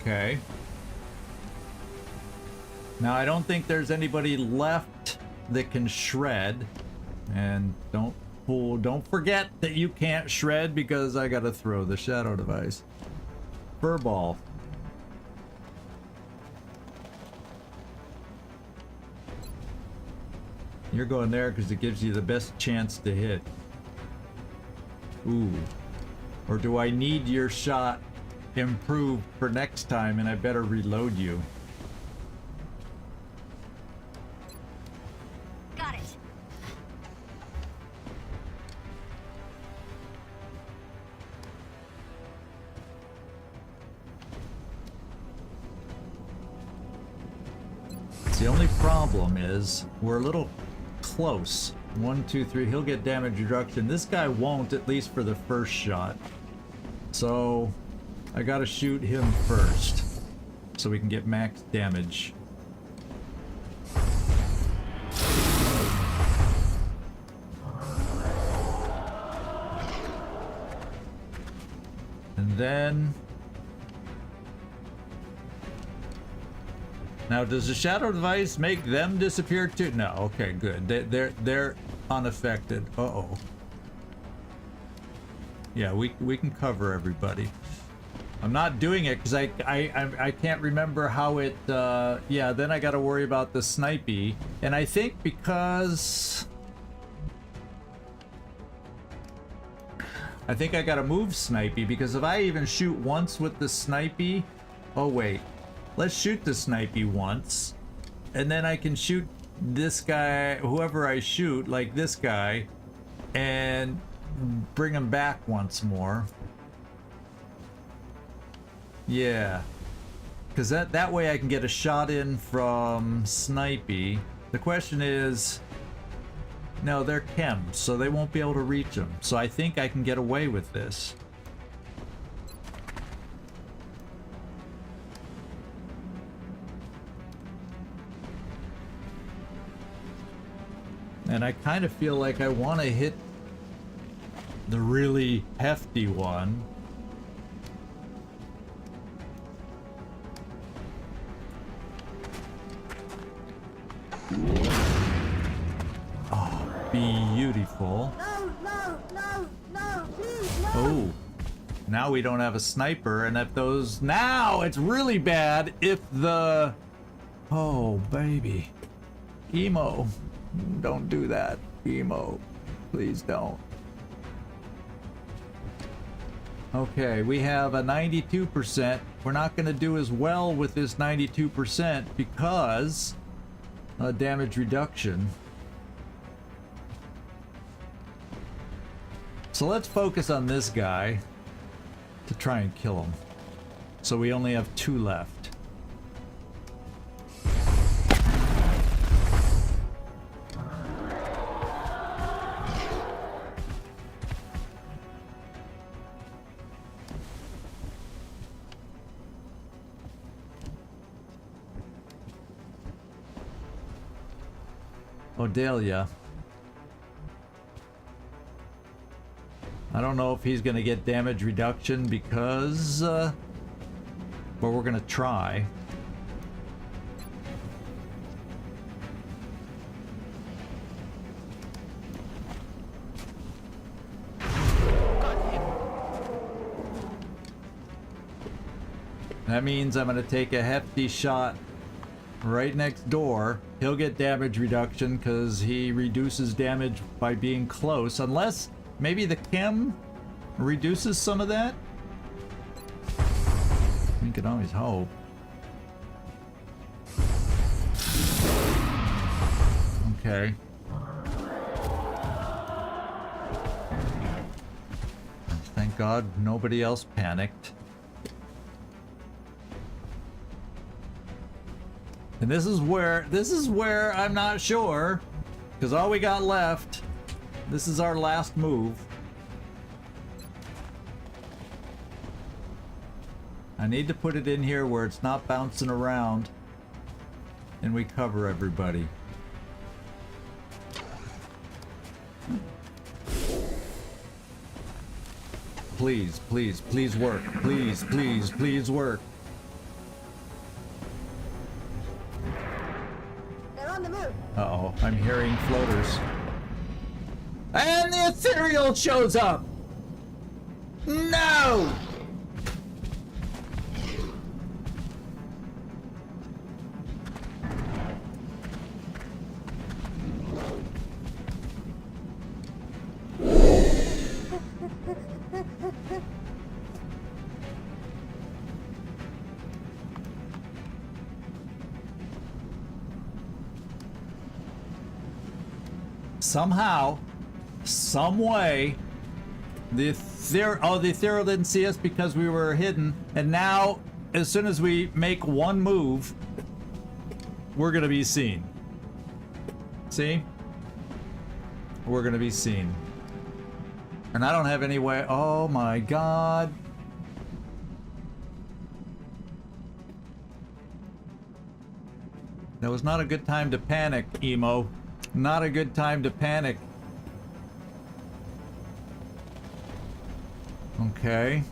Okay. Now I don't think there's anybody left that can shred. And don't forget that you can't shred because I gotta throw the shadow device. Furball. You're going there because it gives you the best chance to hit. Ooh. Or do I need your shot improved for next time and I better reload you? Got it. The only problem is we're a little close. 1, 2, 3. He'll get damage reduction. This guy won't, at least for the first shot. So I gotta shoot him first so we can get max damage. And then now, does the shadow device make them disappear too? No. Okay, good. They're unaffected. Uh-oh. Yeah, we can cover everybody. I'm not doing it because I can't remember how it. Yeah, then I got to worry about the snipey, and I think because I think I gotta move Snipey, because if I even shoot once with the Snipey... Oh, wait. Let's shoot the Snipey once. And then I can shoot this guy, whoever I shoot, like this guy, and bring him back once more. Yeah. Because that way I can get a shot in from Snipey. The question is... No, they're chems, so they won't be able to reach them. So I think I can get away with this. And I kind of feel like I want to hit the really hefty one. Beautiful. No, no, no, no, please, no. Oh, now we don't have a sniper, and if those... Now it's really bad if the... Oh, baby. Emo. Don't do that, Emo. Please don't. Okay, we have a 92%. We're not going to do as well with this 92% because damage reduction. So let's focus on this guy to try and kill him. So we only have 2 left. 𝐜𝐡𝐢𝐬. I don't know if he's gonna get damage reduction because, but we're gonna try. Got him. That means I'm gonna take a hefty shot right next door. He'll get damage reduction because he reduces damage by being close, unless maybe the chem reduces some of that? We can always hope. Okay. Thank God nobody else panicked. And this is where I'm not sure, because all we got left, this is our last move. I need to put it in here where it's not bouncing around and we cover everybody. Please, please, please work. Please, please, please work. They're on the move. Uh-oh, I'm hearing floaters. And the Ethereal shows up! No! Somehow, some way, the Ethereal didn't see us because we were hidden, and now, as soon as we make one move, we're gonna be seen. See? We're gonna be seen. And I don't have any way. Oh my God. That was not a good time to panic, Emo. Not a good time to panic. Okay.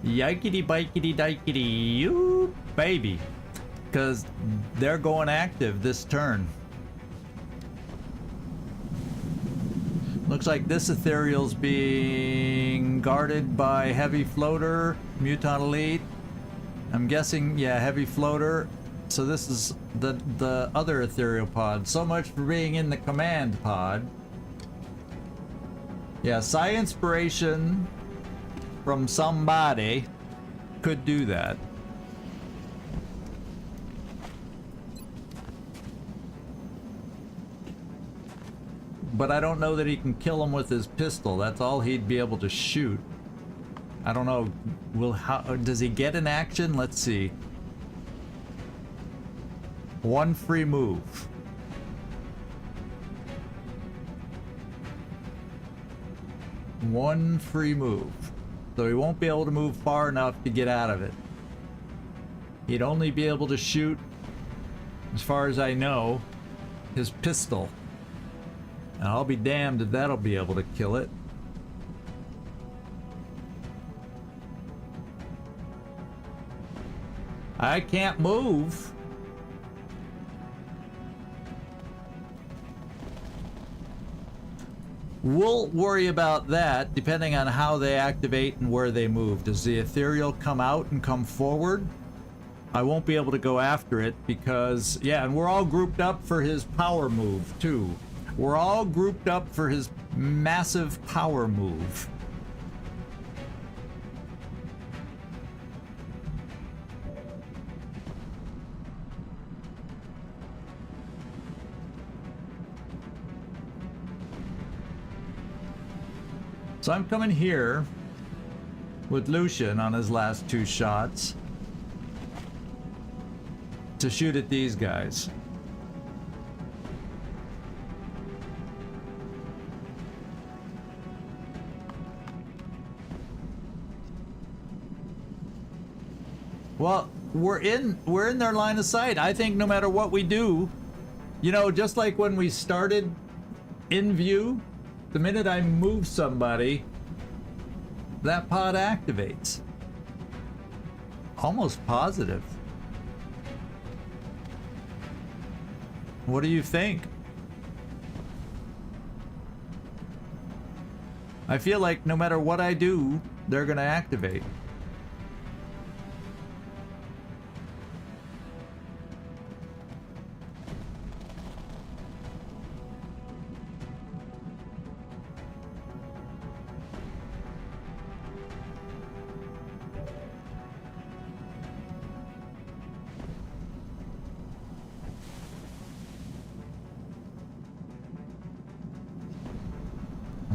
Yikety bikety dikety, you baby. Because they're going active this turn. Looks like this Ethereal's being guarded by Heavy Floater, Mutant Elite. I'm guessing, yeah, Heavy Floater. So this is the other Ethereal pod. So much for being in the command pod. Yeah, psi inspiration from somebody could do that. But I don't know that he can kill him with his pistol. That's all he'd be able to shoot. I don't know. Does he get an action? Let's see. One free move. One free move. So he won't be able to move far enough to get out of it. He'd only be able to shoot, as far as I know, his pistol. And I'll be damned if that'll be able to kill it. I can't move. We'll worry about that depending on how they activate and where they move. Does the Ethereal come out and come forward? I won't be able to go after it because, yeah, and we're all grouped up for his power move too. We're all grouped up for his massive power move. So I'm coming here with Lucian on his last two shots to shoot at these guys. Well, we're in their line of sight. I think no matter what we do, you know, just like when we started in view, the minute I move somebody, that pod activates. Almost positive. What do you think? I feel like no matter what I do, they're gonna activate.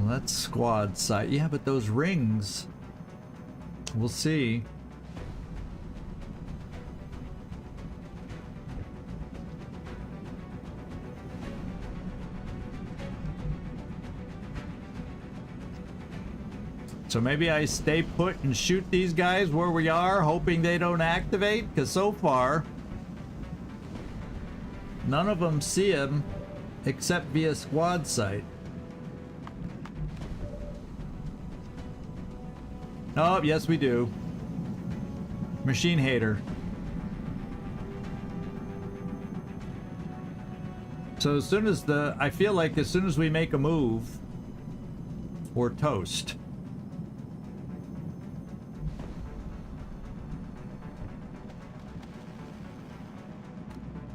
That's squad site. Yeah, but those rings, we'll see. So maybe I stay put and shoot these guys where we are, hoping they don't activate, because so far none of them see him except via squad site. Oh, yes we do. Machine hater. So as soon as I feel like as soon as we make a move, we're toast.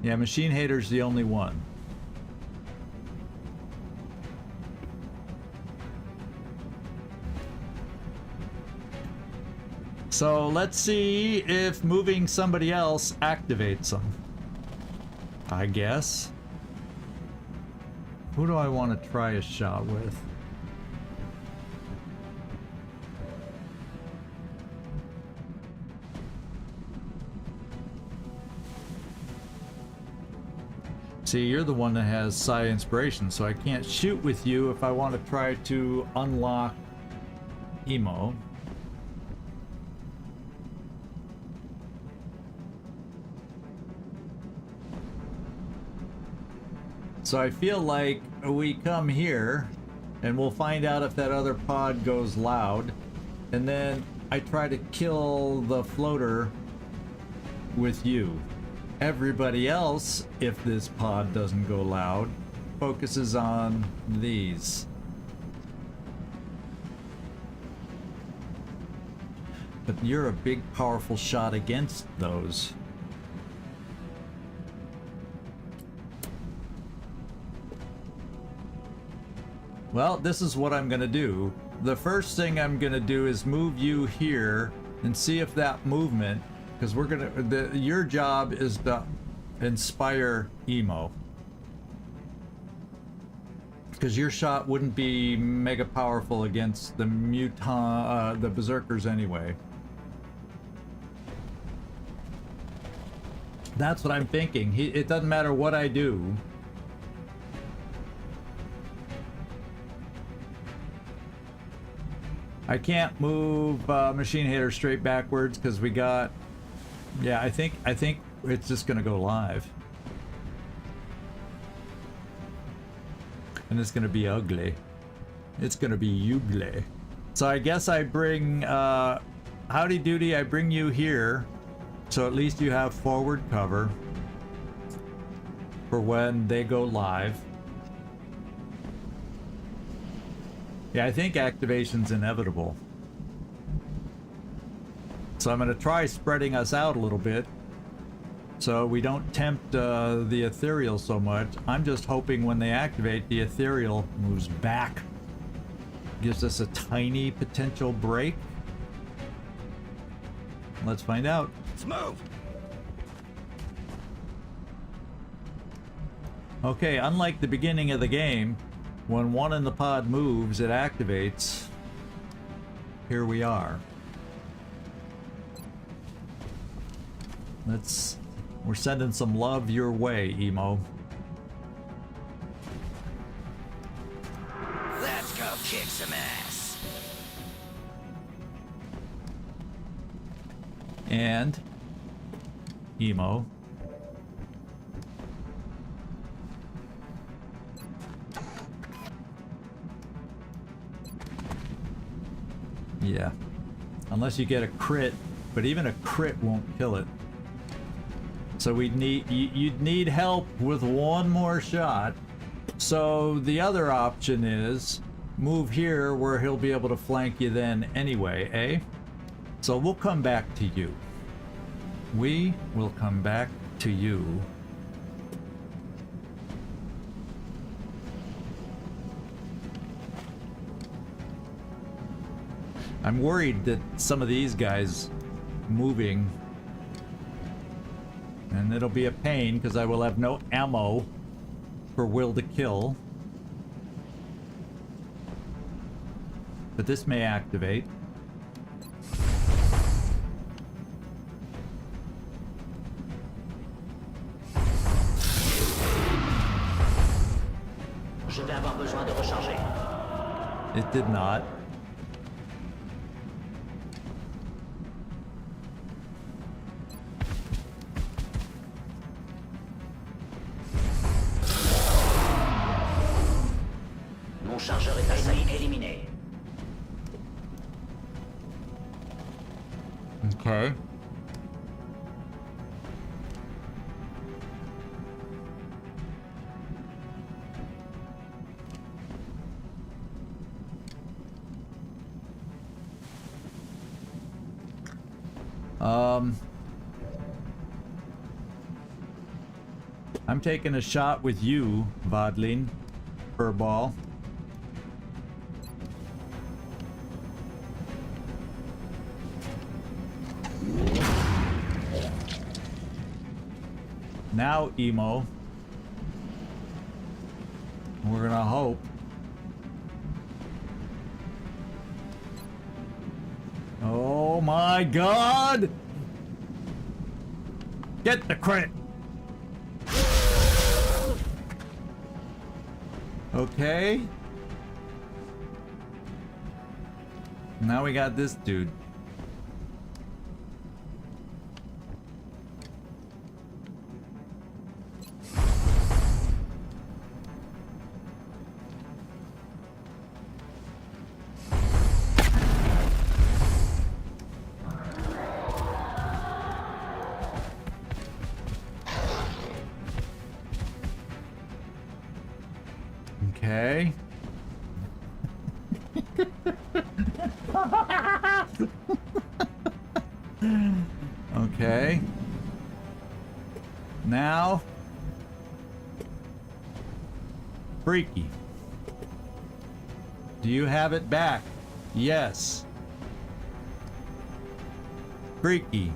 Yeah, machine hater's the only one. So let's see if moving somebody else activates them. I guess. Who do I want to try a shot with? See, you're the one that has psi inspiration, so I can't shoot with you if I want to try to unlock emo. So I feel like we come here and we'll find out if that other pod goes loud, and then I try to kill the floater with you. Everybody else, if this pod doesn't go loud, focuses on these. But you're a big, powerful shot against those. Well, this is what I'm gonna do. The first thing I'm gonna do is move you here and see if that movement, because we're gonna, your job is to inspire emo. Because your shot wouldn't be mega powerful against the the berserkers anyway. That's what I'm thinking. It doesn't matter what I do. I can't move Machine Hater straight backwards because we got. Yeah, I think it's just gonna go live, and it's gonna be ugly. It's gonna be ugly. So I guess I bring Howdy Doody. I bring you here. So at least you have forward cover for when they go live. Yeah, I think activation's inevitable. So I'm going to try spreading us out a little bit so we don't tempt the Ethereal so much. I'm just hoping when they activate, the Ethereal moves back. Gives us a tiny potential break. Let's find out. Let's move. Okay, unlike the beginning of the game, when one in the pod moves, it activates. Here we are. We're sending some love your way, Emo. Let's go kick some ass. And Emo. Yeah. Unless you get a crit, but even a crit won't kill it. So you'd need help with one more shot. So the other option is move here where he'll be able to flank you then anyway, eh? So we'll come back to you. We will come back to you. I'm worried that some of these guys moving, and it'll be a pain because I will have no ammo for will to kill. But this may activate. Je vais avoir besoin de recharger. It did not. Mon chargeur est assailli, éliminé. Okay. I'm taking a shot with you, Vodlin, Furball. Now, Emo. We're gonna hope. Oh my god! Get the crit! Okay. Now we got this dude. Okay. Okay. Now. Freaky. Do you have it back? Yes. Freaky.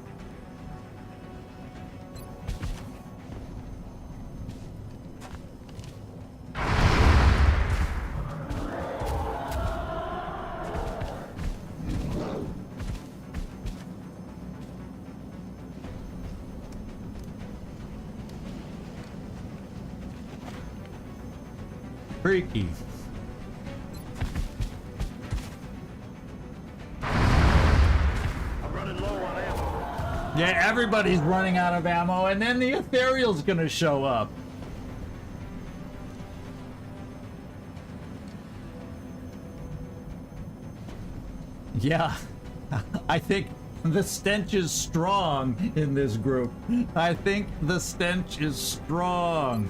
Freaky. I'm running low on ammo. Yeah, everybody's running out of ammo, and then the Ethereal's gonna show up. Yeah, I think the stench is strong in this group. I think the stench is strong.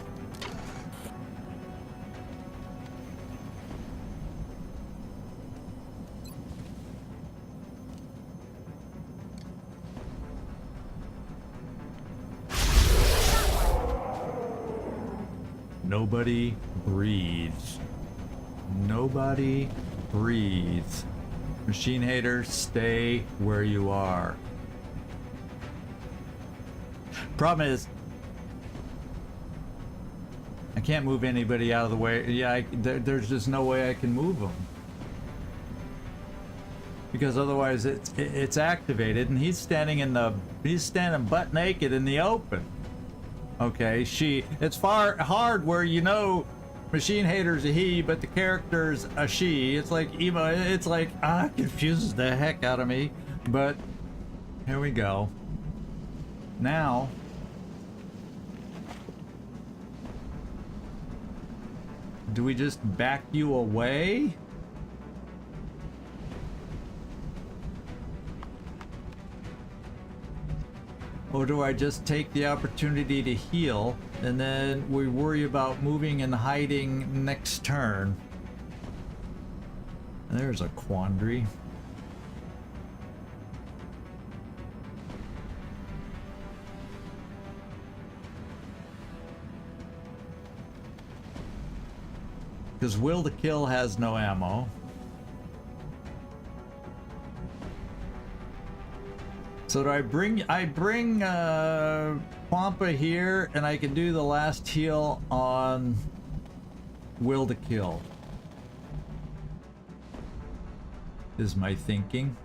Nobody breathes. Nobody breathes. Machine hater, stay where you are. Problem is, I can't move anybody out of the way. Yeah, there's just no way I can move them. Because otherwise it's activated and he's standing butt naked in the open. Okay, it's hard where you know Machine hater's a he, but the character's a she. It's like confuses the heck out of me. But here we go. Now do we just back you away? Or do I just take the opportunity to heal and then we worry about moving and hiding next turn? There's a quandary. Because Will to Kill has no ammo. So do I bring Pampa here and I can do the last heal on Will to Kill. Is my thinking.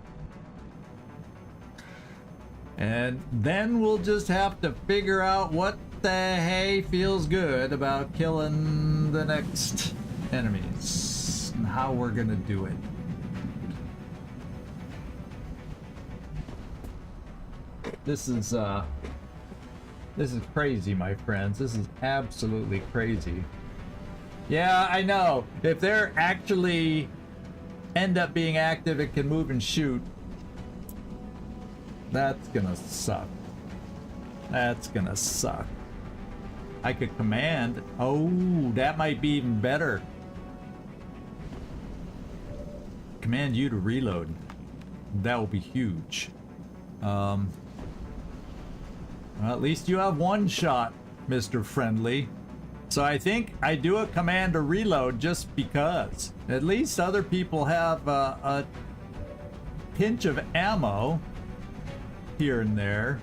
And then we'll just have to figure out what the hey feels good about killing the next enemies and how we're gonna do it. This is crazy, my friends. This is absolutely crazy. Yeah, I know. If they're actually end up being active and can move and shoot, that's gonna suck. That's gonna suck. I could command. Oh, that might be even better. Command you to reload. That will be huge. Well, at least you have one shot, Mr. Friendly. So I think I do a command to reload just because. At least other people have a pinch of ammo here and there.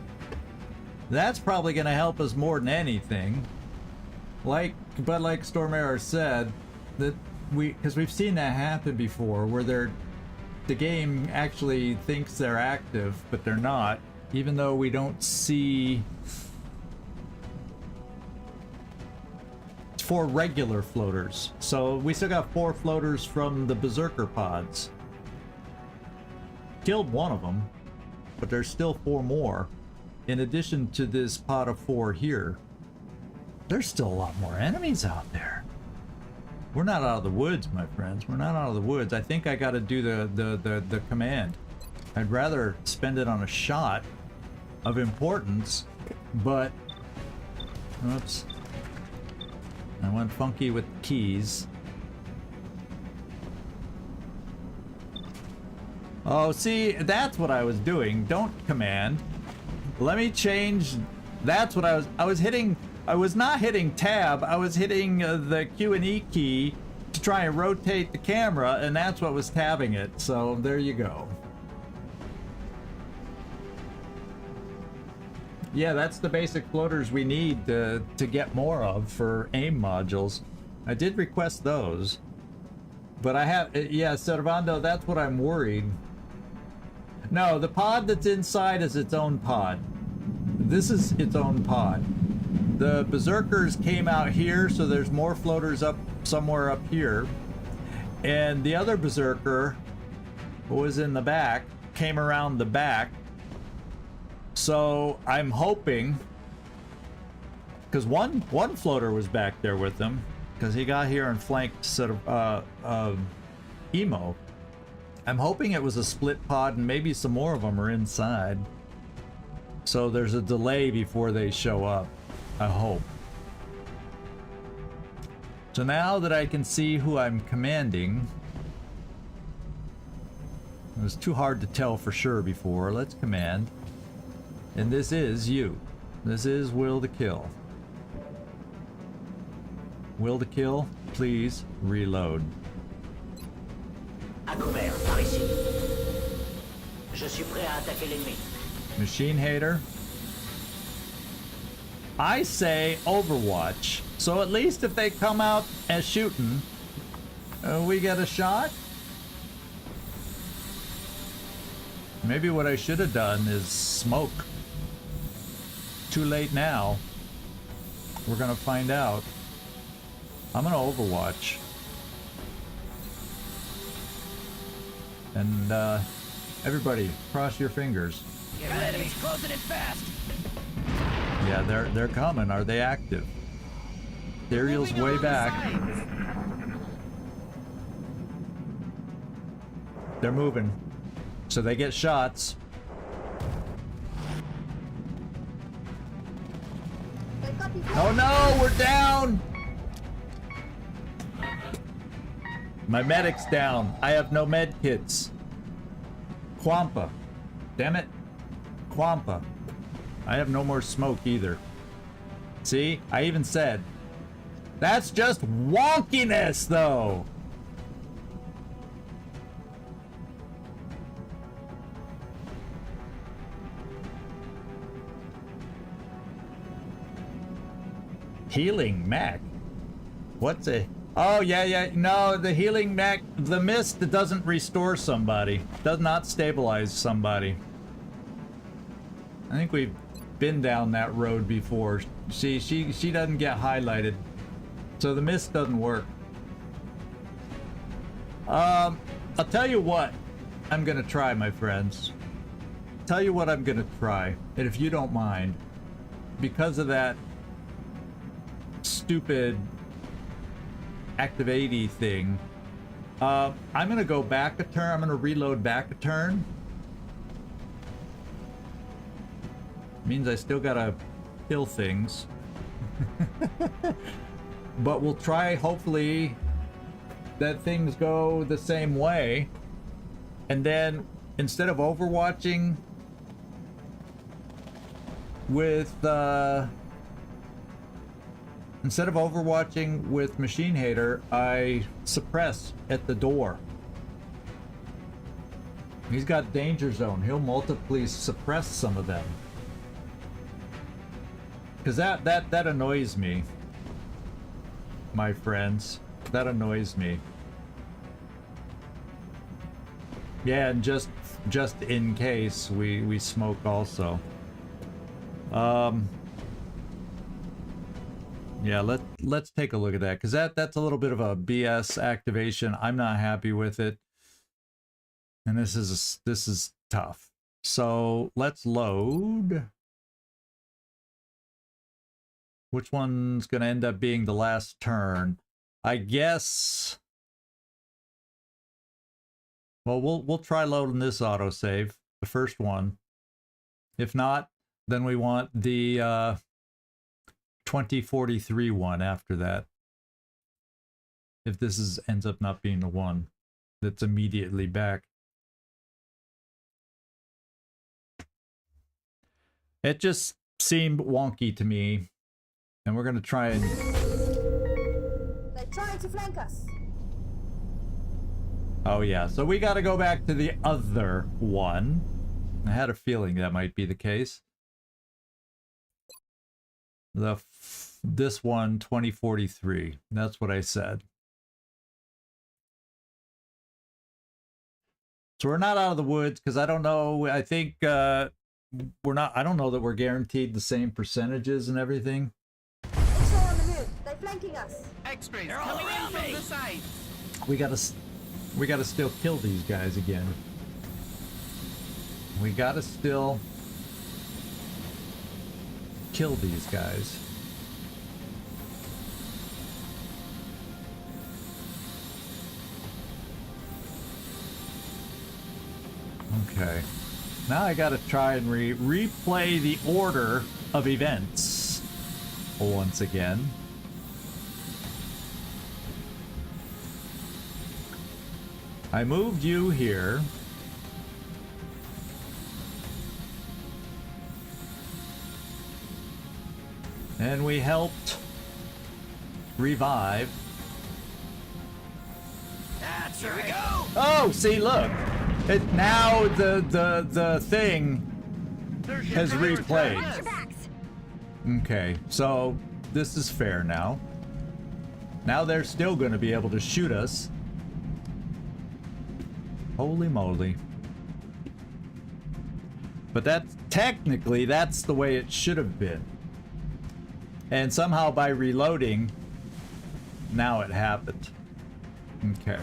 That's probably going to help us more than anything. But like Stormare said, that because we've seen that happen before, where the game actually thinks they're active, but they're not. Even though we don't see 4 regular floaters. So we still got 4 floaters from the Berserker pods. Killed one of them, but there's still 4 more. In addition to this pod of 4 here. There's still a lot more enemies out there. We're not out of the woods, my friends. We're not out of the woods. I think I gotta do the command. I'd rather spend it on a shot of importance, but oops, I went funky with keys. Oh, see, that's what I was doing. Don't command. Let me change. That's what I was hitting. I was not hitting tab. I was hitting the Q and E key to try and rotate the camera, and that's what was tabbing it. So there you go. Yeah, that's the basic floaters we need to get more of for AIM modules. I did request those. But I have, yeah, Servando, that's what I'm worried. No, the pod that's inside is its own pod. This is its own pod. The Berserkers came out here, so there's more floaters up somewhere up here. And the other Berserker, who was in the back, came around the back. So I'm hoping, because one floater was back there with them, because he got here and flanked sort of Emo. I'm hoping it was a split pod and maybe some more of them are inside. So there's a delay before they show up, I hope. So now that I can see who I'm commanding, it was too hard to tell for sure before. Let's command. And this is you. This is 𝐜𝐴𝐽𝐬. 𝐜𝐴𝐽𝐬, please reload. À couvert, par ici. Je suis prêt à attaquer l'ennemi. Machine hater. I say Overwatch. So at least if they come out as shooting, we get a shot. Maybe what I should have done is smoke. Too late now. We're gonna find out. I'm gonna Overwatch. And everybody, cross your fingers. Enemies closing it fast. Yeah, they're coming. Are they active? Ethereal's way back. They're moving. So they get shots. Oh no, we're down! My medic's down. I have no med kits. 𝐿WAMPA. Damn it. 𝐿WAMPA. I have no more smoke either. See? I even said. That's just wonkiness, though! Healing Mac? What's a... Oh, yeah. No, the healing Mac... The mist doesn't restore somebody. Does not stabilize somebody. I think we've been down that road before. She doesn't get highlighted. So the mist doesn't work. I'll tell you what I'm gonna try, my friends. Tell you what I'm gonna try. And if you don't mind, because of that stupid activate thing, I'm gonna go back a turn. I'm gonna reload back a turn. Means I still gotta kill things. But we'll try, hopefully, that things go the same way. And then, instead of overwatching with Machine Hater, I suppress at the door. He's got danger zone. He'll multiply suppress some of them. Because that annoys me, my friends. That annoys me. Yeah, and just in case we smoke also. Yeah, let's take a look at that, because that's a little bit of a BS activation. I'm not happy with it, and this is tough. So let's load. Which one's gonna end up being the last turn? I guess. Well, we'll try loading this autosave, the first one. If not, then we want the 2043 one after that. If this ends up not being the one that's immediately back. It just seemed wonky to me. And we're gonna try and... They're trying to flank us. Oh yeah, so we got to go back to the other one. I had a feeling that might be the case. This one, 2043. That's what I said. So we're not out of the woods because I don't know. I think we're not. I don't know that we're guaranteed the same percentages and everything. X-ray on the move. They're flanking us. X-rays coming in from the side. We gotta still kill these guys again. We gotta still kill these guys. Okay. Now I gotta try and replay the order of events once again. I moved you here. And we helped revive. That's right. Oh, see, look. It now the thing has replayed. Watch your backs. Okay, so this is fair now. Now they're still going to be able to shoot us. Holy moly. But that's technically that's the way it should have been. And somehow by reloading, now it happened. Okay.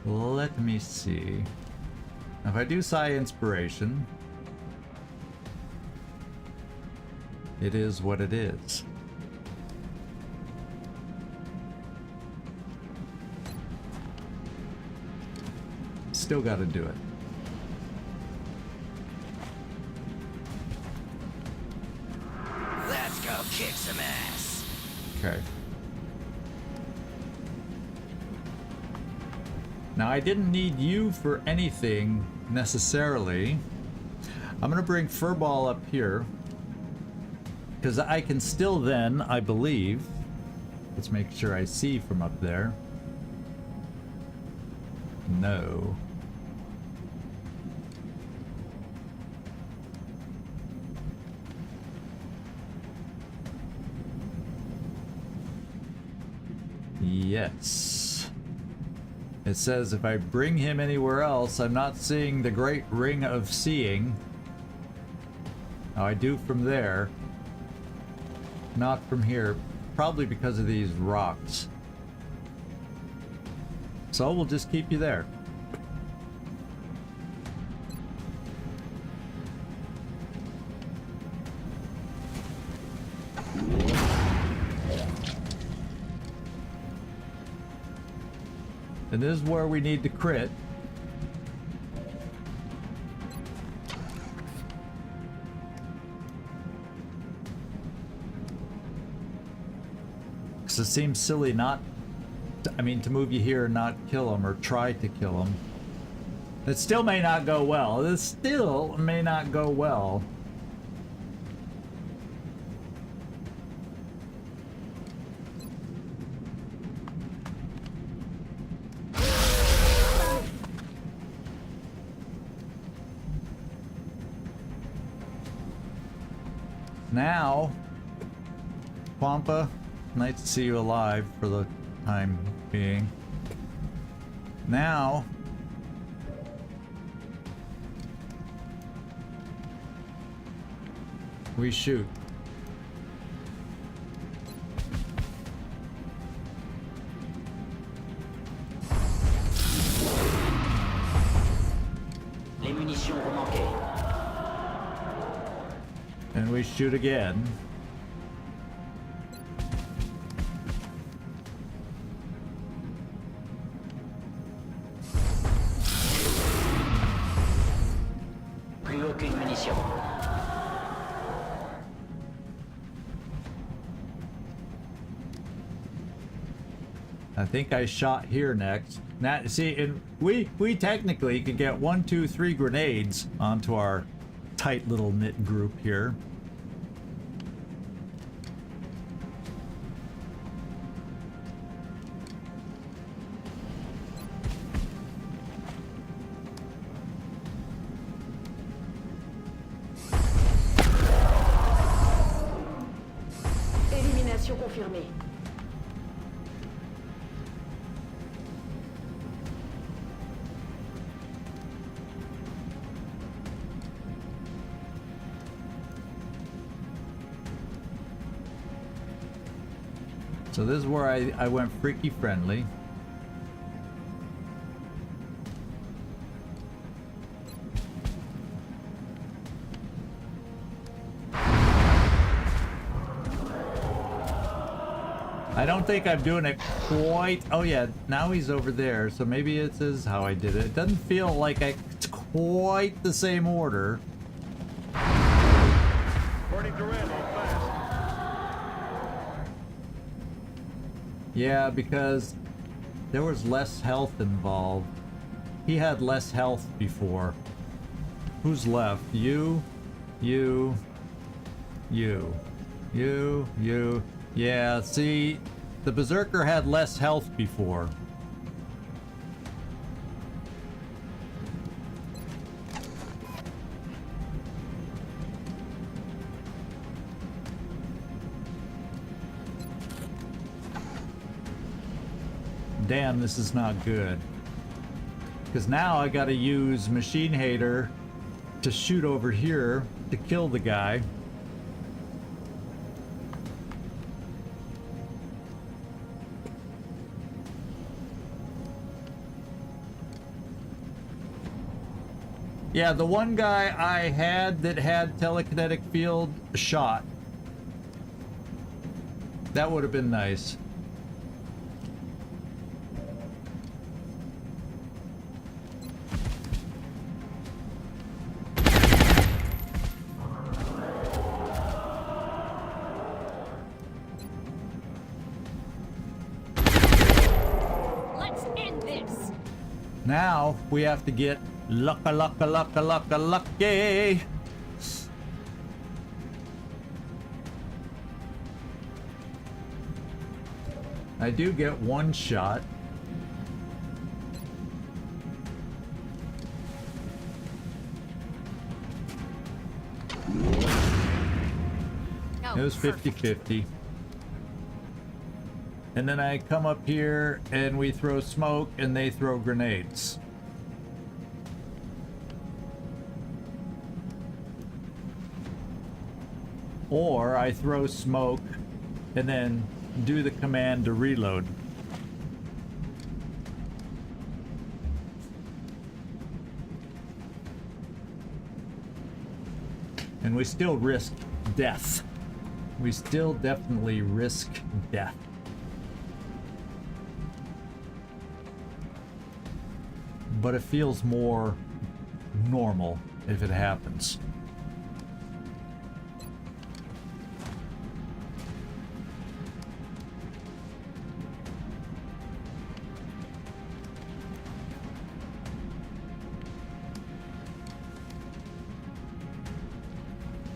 Let me see. If I do Psi Inspiration, it is what it is. Still got to do it. Let's go kick some ass. Okay. Now I didn't need you for anything necessarily. I'm gonna bring Furball up here because I can still then, I believe. Let's make sure I see from up there. No. Yes. It says if I bring him anywhere else, I'm not seeing the Great Ring of Seeing. Now I do from there. Not from here. Probably because of these rocks. So we'll just keep you there. And this is where we need to crit. Because it seems silly not to, I mean, to move you here and not kill him or try to kill him. It still may not go well. This still may not go well. Now, Pampa, nice to see you alive for the time being. Now, we shoot. Les munitions vont manquer. And we shoot again. Plus aucune munition. I think I shot here next. Now, see, and we technically could get 1, 2, 3 grenades onto our tight little knit group here. armée. So this is where I went freaky friendly. I don't think I'm doing it quite. Oh yeah, now he's over there, so maybe it is how I did it. It doesn't feel like it's quite the same order. According to Randall, fast. Yeah, because there was less health involved. He had less health before. Who's left? You. Yeah, see, the Berserker had less health before. Damn, this is not good. Because now I gotta use Machine Hater to shoot over here to kill the guy. Yeah, the one guy I had that had telekinetic field shot. That would have been nice. Let's end this. Now we have to get lucky. I do get one shot. Oh, It was perfect. 50-50. And then I come up here and we throw smoke and they throw grenades. Or I throw smoke and then do the command to reload. And we still risk death. We still definitely risk death. But it feels more normal if it happens.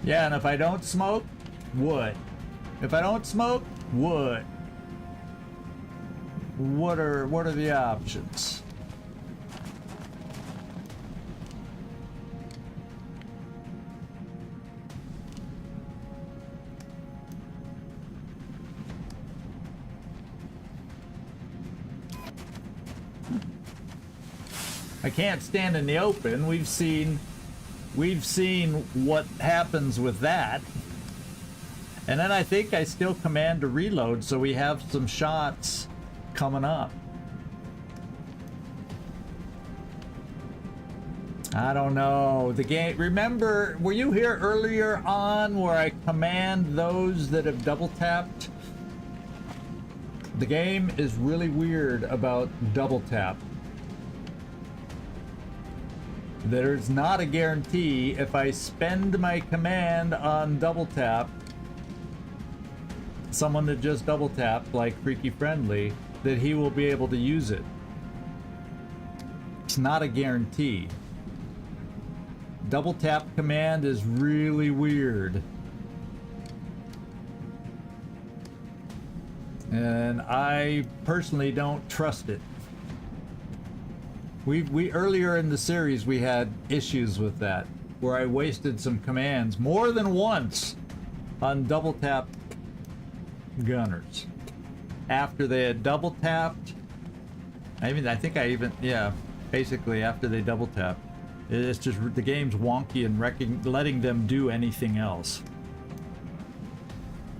Yeah, and if I don't smoke, wood. If I don't smoke, wood. What are the options? I can't stand in the open. We've seen what happens with that. And then I think I still command to reload, so we have some shots coming up. I don't know. The game, remember, were you here earlier on where I command those that have double tapped? The game is really weird about double tap. There's not a guarantee if I spend my command on double tap, someone that just double tapped like Freaky Friendly, that he will be able to use it. It's not a guarantee. Double tap command is really weird. And I personally don't trust it. We earlier in the series we had issues with that, where I wasted some commands more than once on double tap gunners. After they had double tapped, yeah, basically after they double tapped, it's just the game's wonky and letting them do anything else.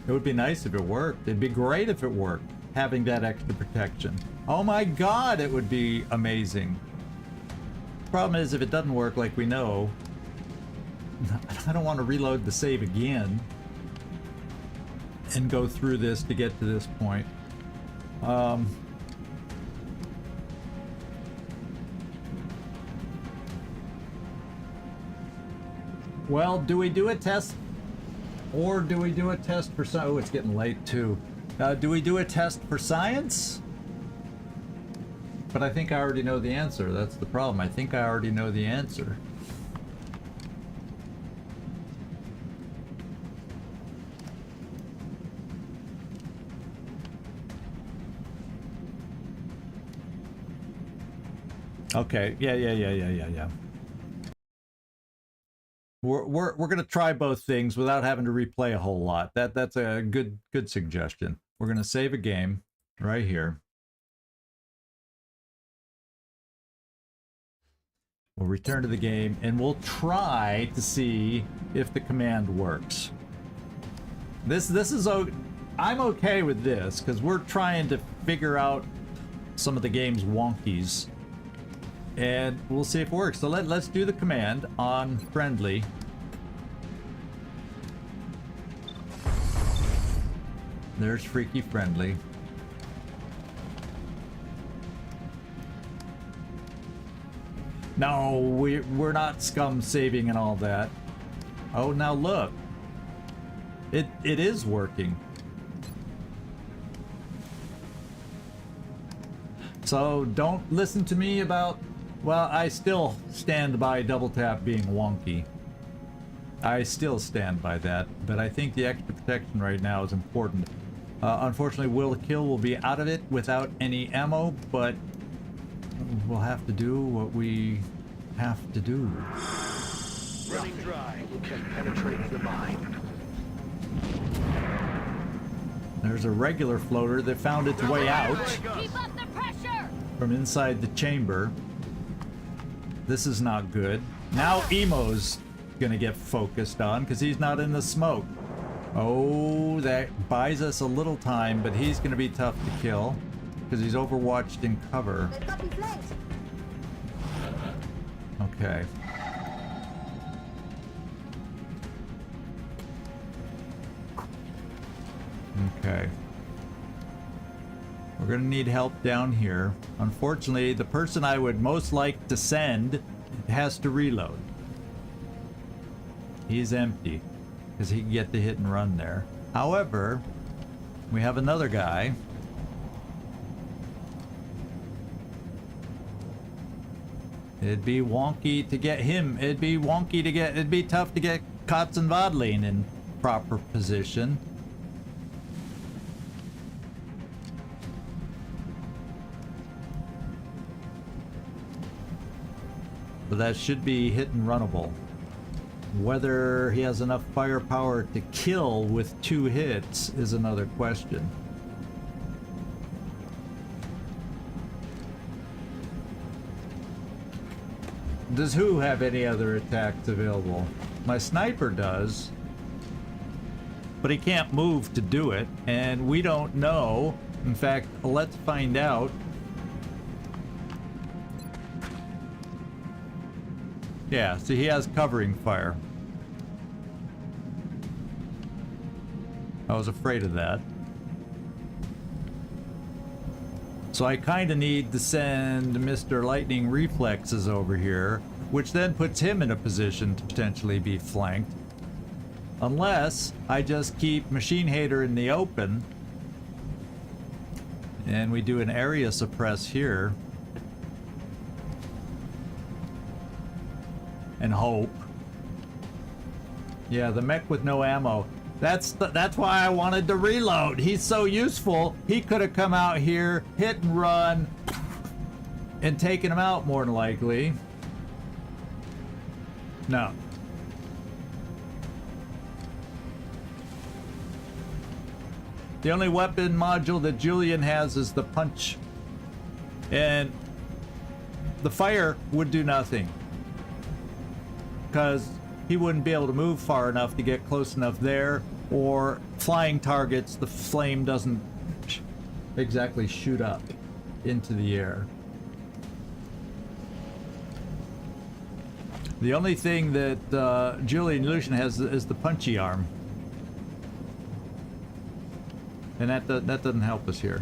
It would be nice if it worked. It'd be great if it worked, having that extra protection. Oh my god, it would be amazing. Problem is, if it doesn't work like we know, I don't want to reload the save again and go through this to get to this point. Well, do we do a test? Or do we do a test for science? Oh, it's getting late too. Do we do a test for science? But I think I already know the answer. That's the problem. I think I already know the answer. Okay. Yeah. We're gonna try both things without having to replay a whole lot. That's a good suggestion. We're gonna save a game right here. We'll return to the game and we'll try to see if the command works. This is I'm okay with this because we're trying to figure out some of the game's wonkies. And we'll see if it works. So let's do the command on friendly. There's freaky friendly. No, we're not scum saving and all that. Oh, now look. It is working. So don't listen to me about... Well, I still stand by double tap being wonky. I still stand by that, but I think the extra protection right now is important. Unfortunately, Will Kill will be out of it without any ammo, but we'll have to do what we have to do. Running dry. Can penetrate the mind. There's a regular floater that found its way out Keep up the pressure! from inside the chamber. This is not good. Now Emo's gonna get focused on because he's not in the smoke. Oh, that buys us a little time, but he's gonna be tough to kill because he's overwatched in cover. They've got me flanked. Okay. Okay. We're gonna need help down here. Unfortunately, the person I would most like to send has to reload. He's empty, because he can get the hit and run there. However, we have another guy. It'd be wonky to get him. It'd be tough to get 𝐿WOTC in proper position. But that should be hit and runnable. Whether he has enough firepower to kill with 2 hits is another question. Does who have any other attacks available? My sniper does, but he can't move to do it, and we don't know. In fact, let's find out. Yeah, so he has covering fire. I was afraid of that. So I kind of need to send Mr. Lightning Reflexes over here, which then puts him in a position to potentially be flanked. Unless I just keep Machine Hater in the open and we do an area suppress here. And hope. Yeah, the mech with no ammo. That's why I wanted to reload. He's so useful. He could have come out here, hit and run, and taken him out more than likely. No. The only weapon module that Julian has is the punch. And the fire would do nothing. Because he wouldn't be able to move far enough to get close enough there. Or flying targets, the flame doesn't exactly shoot up into the air. The only thing that Julian Lucian has is the punchy arm. And that doesn't help us here.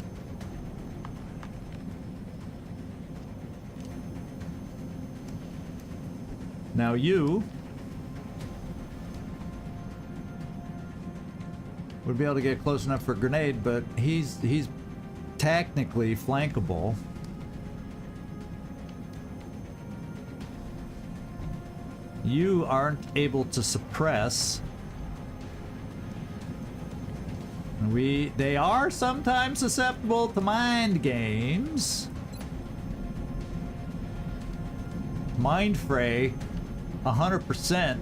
Now you would be able to get close enough for a grenade, but he's technically flankable. You aren't able to suppress. They are sometimes susceptible to mind games. Mind fray, 100%.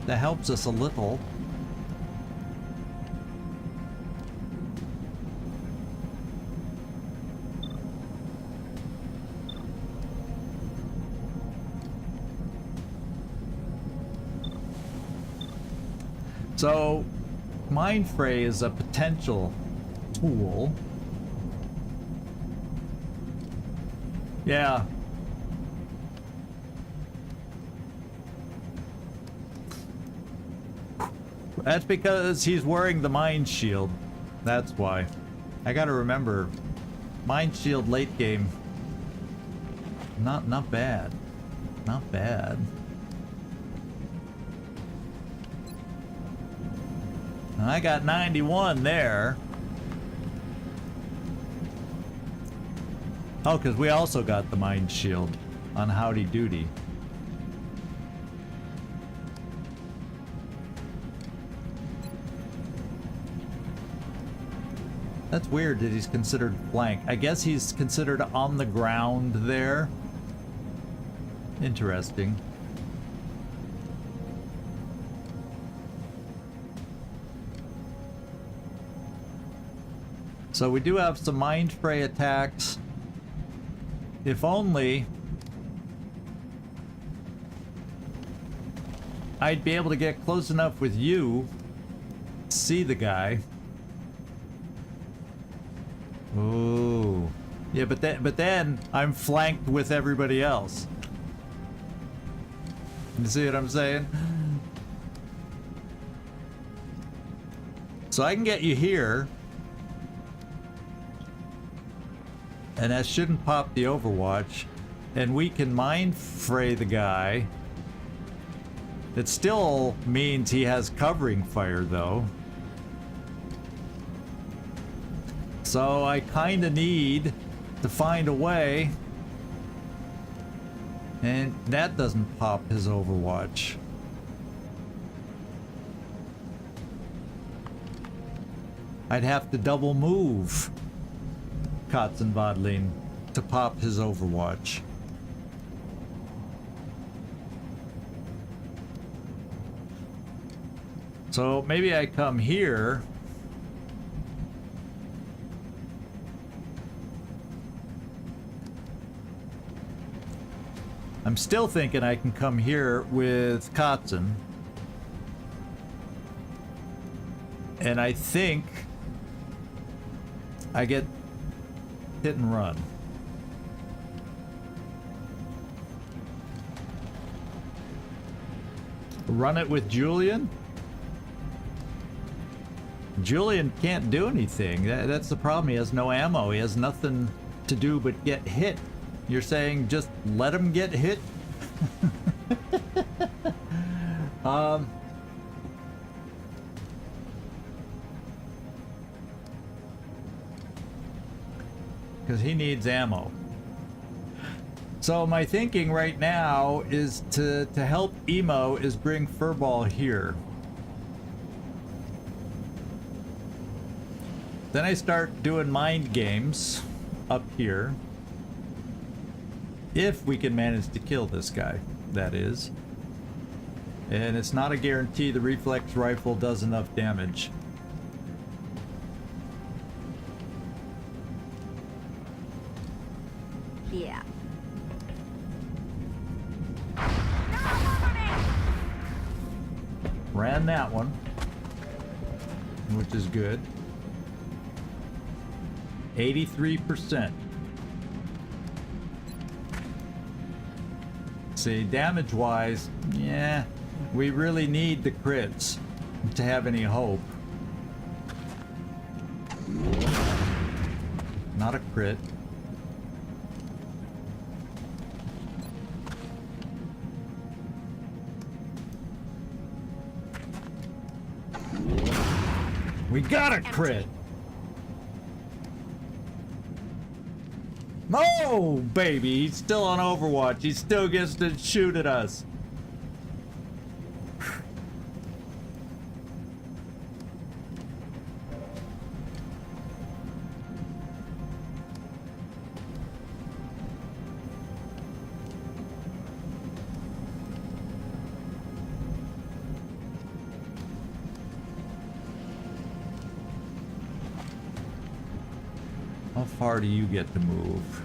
That helps us a little. So, Mind Fray is a potential tool. Yeah. That's because he's wearing the Mind Shield. That's why. I gotta remember, Mind Shield late game. Not bad. Not bad. I got 91 there. Oh, because we also got the Mind Shield on Howdy Doody. That's weird that he's considered flank. I guess he's considered on the ground there. Interesting. So we do have some Mind Fray attacks. If only I'd be able to get close enough with you, see the guy. Ooh. Yeah, but then I'm flanked with everybody else. You see what I'm saying? So I can get you here. And that shouldn't pop the Overwatch. And we can Mind Fray the guy. It still means he has covering fire, though. So I kind of need to find a way. And that doesn't pop his Overwatch. I'd have to double move 𝐜𝐡𝐚𝐧𝐬 to pop his Overwatch. So maybe I come here. I'm still thinking I can come here with 𝐜𝐴TSN. And I think I get hit and run. Run it with Julian? Julian can't do anything. That's the problem. He has no ammo. He has nothing to do but get hit. You're saying just let him get hit? Because he needs ammo. So my thinking right now is to help Emo is bring Furball here. Then I start doing mind games up here. If we can manage to kill this guy, that is. And it's not a guarantee the reflex rifle does enough damage. Yeah. Ran that one, which is good. 83%. See, damage-wise, yeah, we really need the crits to have any hope. Not a crit. We got a crit! Oh, baby, he's still on Overwatch. He still gets to shoot at us. How far do you get to move?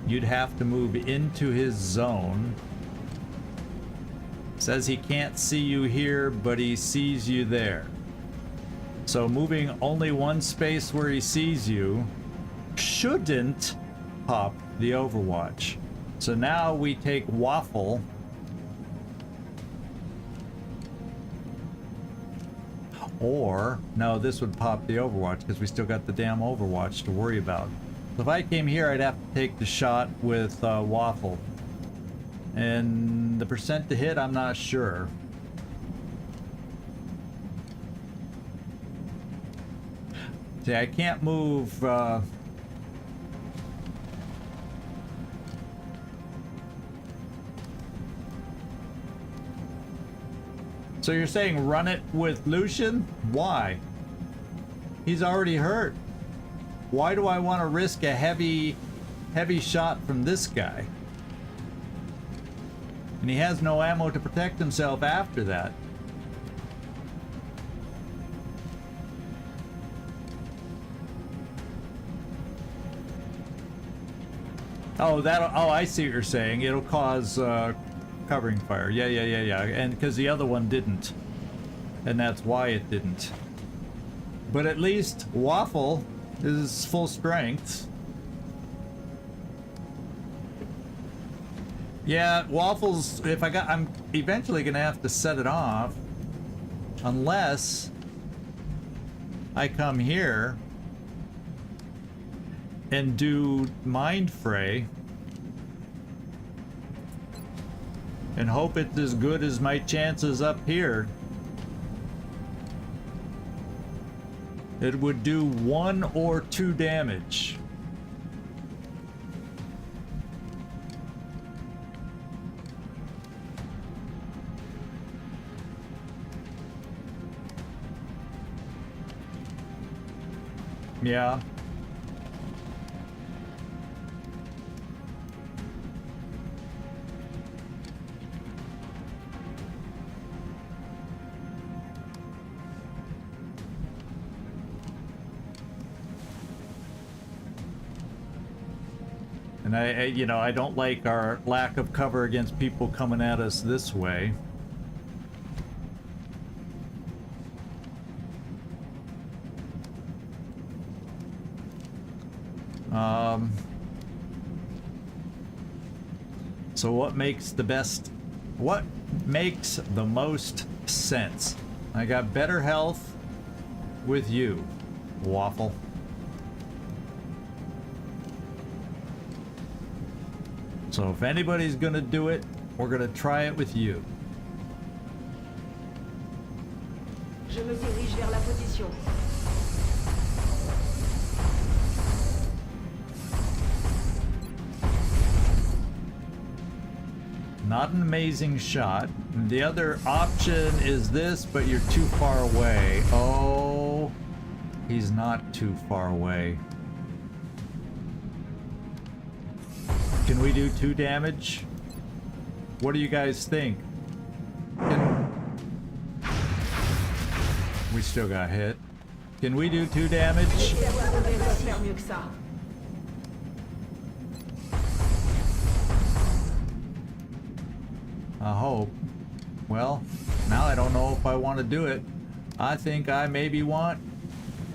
You'd have to move into his zone. Says he can't see you here, but he sees you there. So moving only one space where he sees you shouldn't pop the Overwatch. So now we take Waffle. Or, no, this would pop the Overwatch because we still got the damn Overwatch to worry about. So if I came here, I'd have to take the shot with Waffle. And the percent to hit, I'm not sure. See, I can't move... So you're saying run it with Lucian? Why? He's already hurt. Why do I want to risk a heavy shot from this guy? And he has no ammo to protect himself after that. Oh, I see what you're saying. It'll cause covering fire. Yeah. And because the other one didn't. And that's why it didn't. But at least Waffle is full strength. Yeah, Waffle's, I'm eventually gonna have to set it off. Unless I come here and do Mind Fray and hope it's as good as my chances up here. It would do 1 or 2 damage. Yeah. And I don't like our lack of cover against people coming at us this way. So what makes the most sense? I got better health with you, Waffle. So if anybody's gonna do it, we're gonna try it with you. Je me dirige vers la position. Not an amazing shot. The other option is this, but you're too far away. Oh, he's not too far away. Can we do 2 damage? What do you guys think? We still got hit. Can we do 2 damage? I hope. Well, now I don't know if I want to do it. I think I maybe want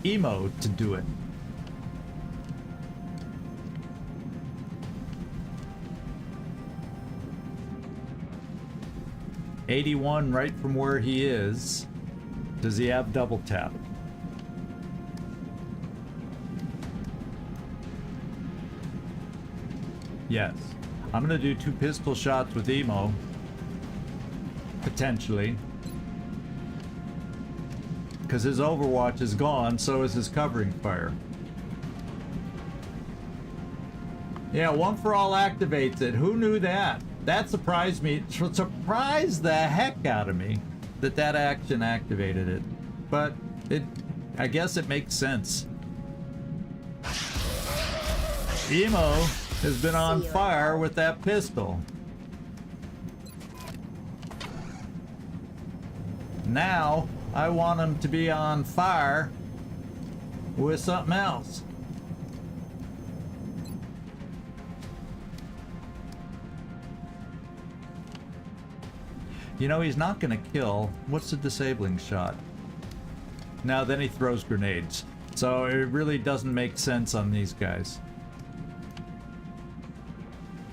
𝐜𝐸 to do it. '81 right from where he is. Does he have double tap? Yes. I'm gonna do 2 pistol shots with 𝐜𝐸. Potentially. Because his Overwatch is gone, so is his covering fire. Yeah, 1 for all activates it. Who knew that? That surprised me. Surprised the heck out of me that that action activated it. But I guess it makes sense. 𝐜𝐸 has been on fire with that pistol. Now, I want him to be on fire with something else. You know, he's not gonna kill. What's the disabling shot? Now, then he throws grenades. So it really doesn't make sense on these guys.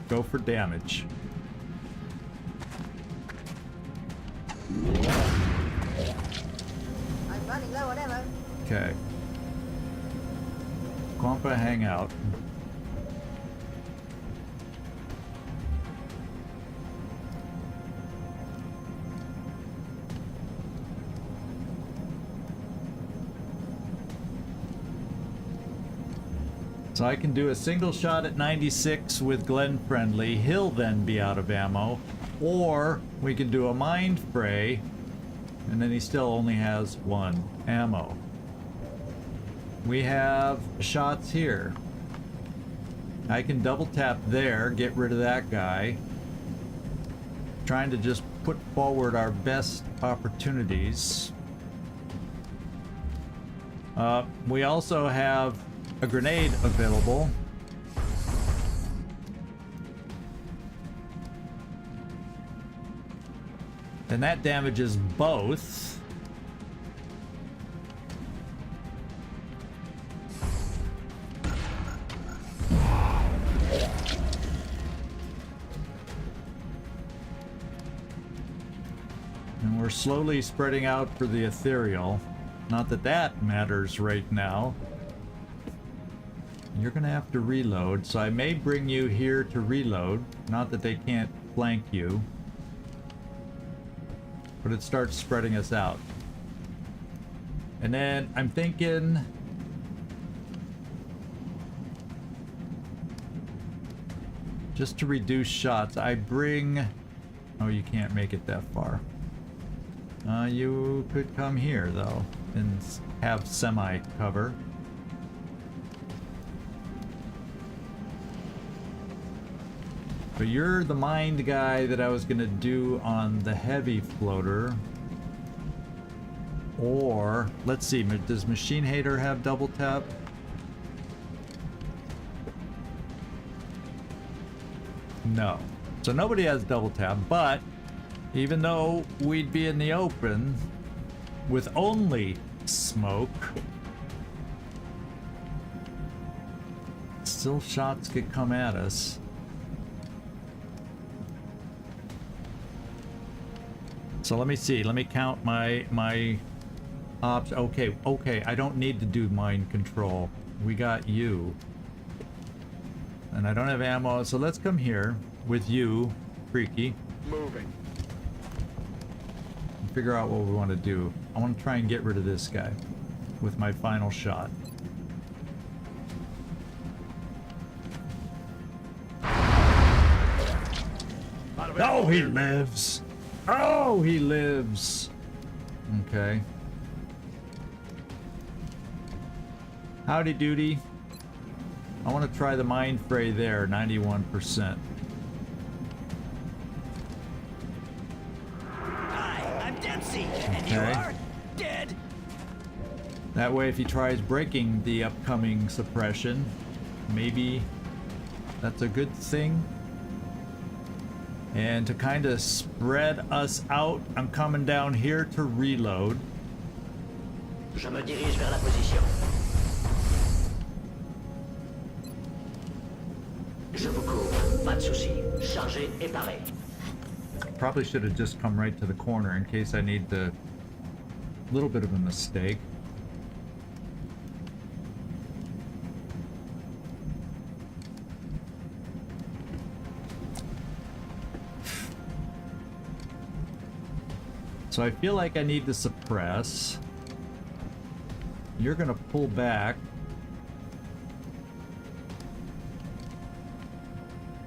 Go for damage. I'm running low on ammo. Okay. 𝐿WOTC hangout. So I can do a single shot at 96 with Glenn friendly. He'll then be out of ammo. Or we can do a mind fray, and then he still only has 1 ammo. We have shots here. I can double tap there, get rid of that guy. Trying to just put forward our best opportunities. We also have a grenade available. And that damages both. And we're slowly spreading out for the Ethereal. Not that that matters right now. You're gonna have to reload, so I may bring you here to reload. Not that they can't flank you. But it starts spreading us out. And then I'm thinking... just to reduce shots, I bring... oh, you can't make it that far. You could come here, though, and have semi-cover. But you're the mind guy that I was gonna do on the heavy floater. Or, let's see, does Machine Hater have double tap? No. So nobody has double tap, but even though we'd be in the open with only smoke, still shots could come at us. So let me see. Let me count my ops. Okay. I don't need to do mind control. We got you. And I don't have ammo, so let's come here with you, Freaky. Moving. And figure out what we want to do. I want to try and get rid of this guy with my final shot. Oh, he lives! Oh, he lives! Okay. Howdy doody. I want to try the mind fray there, 91%. Hi, I'm Dempsey, and you Okay. are dead. That way, if he tries breaking the upcoming suppression, maybe that's a good thing. And to kind of spread us out, I'm coming down here to reload. Je me dirige vers la position. Je vous couvre. Pas de souci. Chargé et paré. Probably should have just come right to the corner in case I need the little bit of a mistake. So I feel like I need to suppress. You're gonna pull back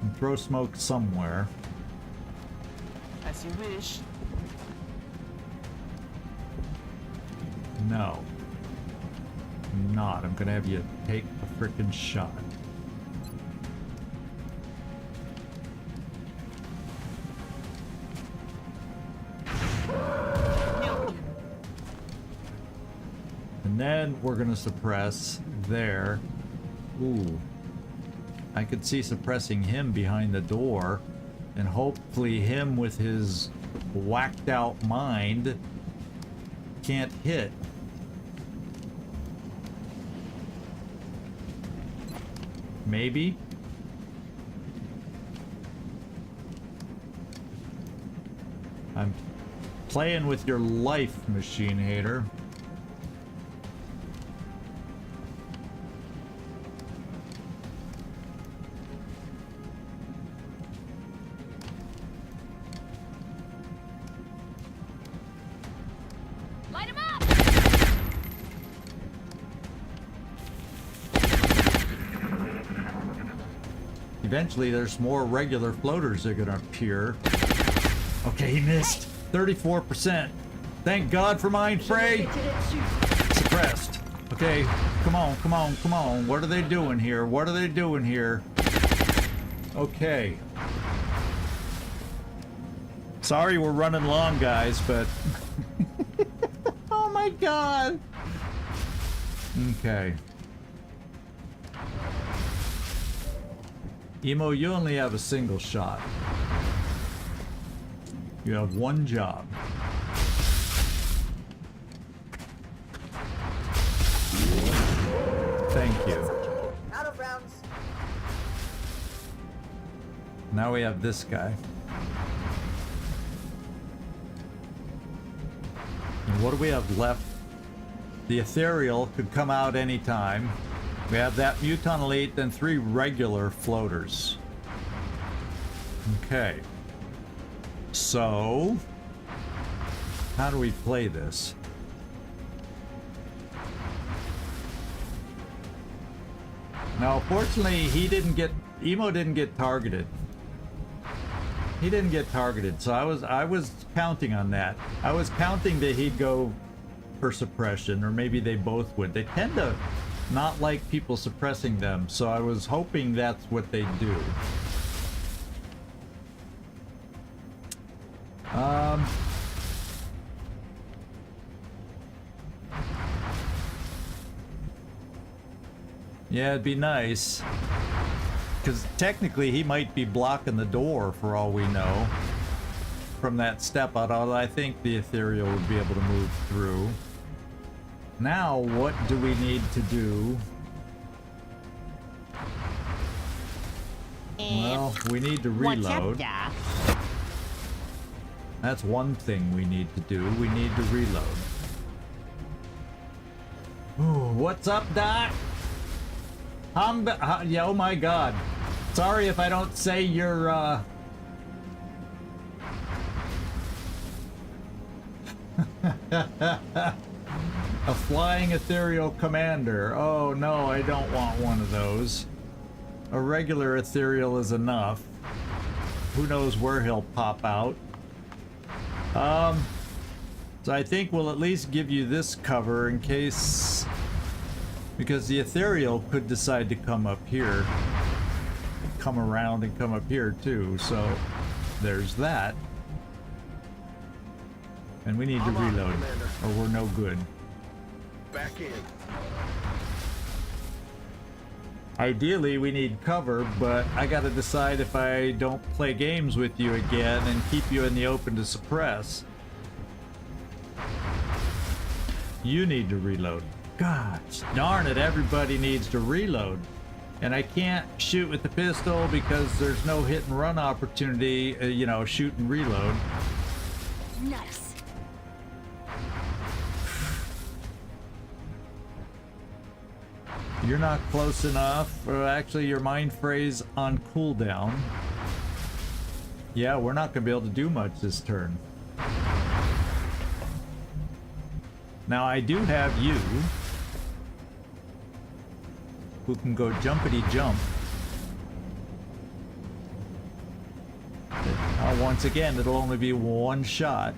and throw smoke somewhere. As you wish. No. Not. I'm gonna have you take a frickin' shot. And then we're gonna suppress there. Ooh. I could see suppressing him behind the door, and hopefully him with his whacked out mind can't hit. Maybe? I'm playing with your life, machine hater. Light him up! Eventually, there's more regular floaters that are gonna appear. Okay, he missed. 34%. Thank God for Mind Fray. Suppressed. Okay, come on, come on, come on. What are they doing here? What are they doing here? Okay. Sorry we're running long, guys, but... Oh my God. Okay. Emo, you only have a single shot. You have one job. Thank you. Out of rounds. Now we have this guy. And what do we have left? The Ethereal could come out anytime. We have that Muton Elite, then 3 regular floaters. Okay. So, how do we play this? Now, fortunately, Emo didn't get targeted. He didn't get targeted, so I was counting on that. I was counting that he'd go for suppression, or maybe they both would. They tend to not like people suppressing them, so I was hoping that's what they do. Yeah, it'd be nice. Because technically he might be blocking the door for all we know. From that step out, although I think the Ethereal would be able to move through. Now, what do we need to do? Well, we need to reload. That's one thing we need to do. We need to reload. Ooh, what's up, Doc? Yeah, oh my God. Sorry if I don't say your, a flying ethereal commander. Oh no, I don't want one of those. A regular ethereal is enough. Who knows where he'll pop out. So I think we'll at least give you this cover in case... Because the Ethereal could decide to come up here. Come around and come up here too, so there's that. And we need to reload, or we're no good. Back in. Ideally, we need cover, but I gotta decide if I don't play games with you again and keep you in the open to suppress. You need to reload. Gosh darn it, everybody needs to reload. And I can't shoot with the pistol because there's no hit and run opportunity, you know, shoot and reload. Nice. You're not close enough. Actually, your mind phrase on cooldown. Yeah, we're not going to be able to do much this turn. Now, I do have you, who can go jumpity jump. Once again, it'll only be one shot.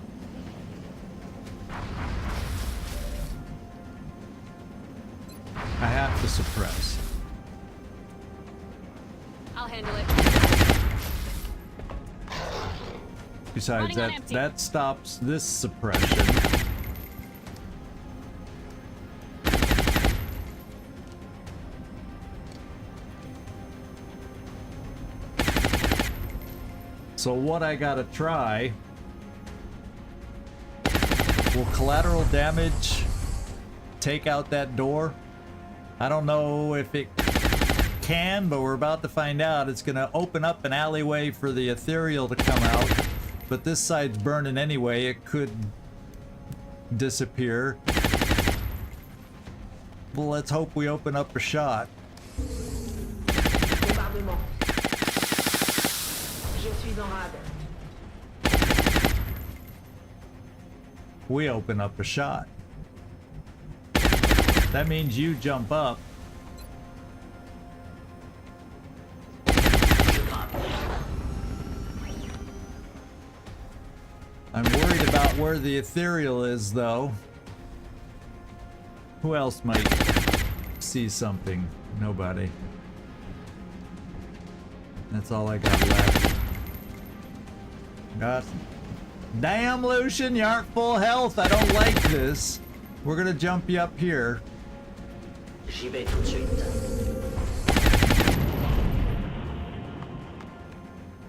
I have to suppress. I'll handle it. Besides, Running on empty. that stops this suppression. So what I gotta try, will collateral damage take out that door? I don't know if it can, but we're about to find out. It's gonna open up an alleyway for the Ethereal to come out, but this side's burning anyway. It could disappear. Well, let's hope we open up a shot. Bombardement. Je suis en rade. We open up a shot. That means you jump up. I'm worried about where the Ethereal is, though. Who else might see something? Nobody. That's all I got left. God. Damn, Lucian, you aren't full health. I don't like this. We're gonna jump you up here. J'y vais tout de suite.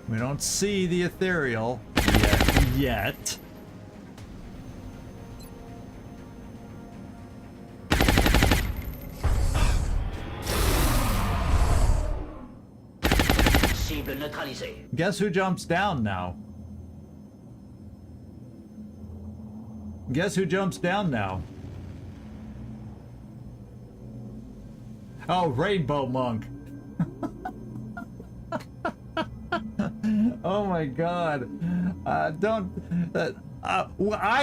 We don't see the Ethereal yet. Cible neutralisée. Guess who jumps down now? Guess who jumps down now? Oh, Rainbow Monk. Oh my God. I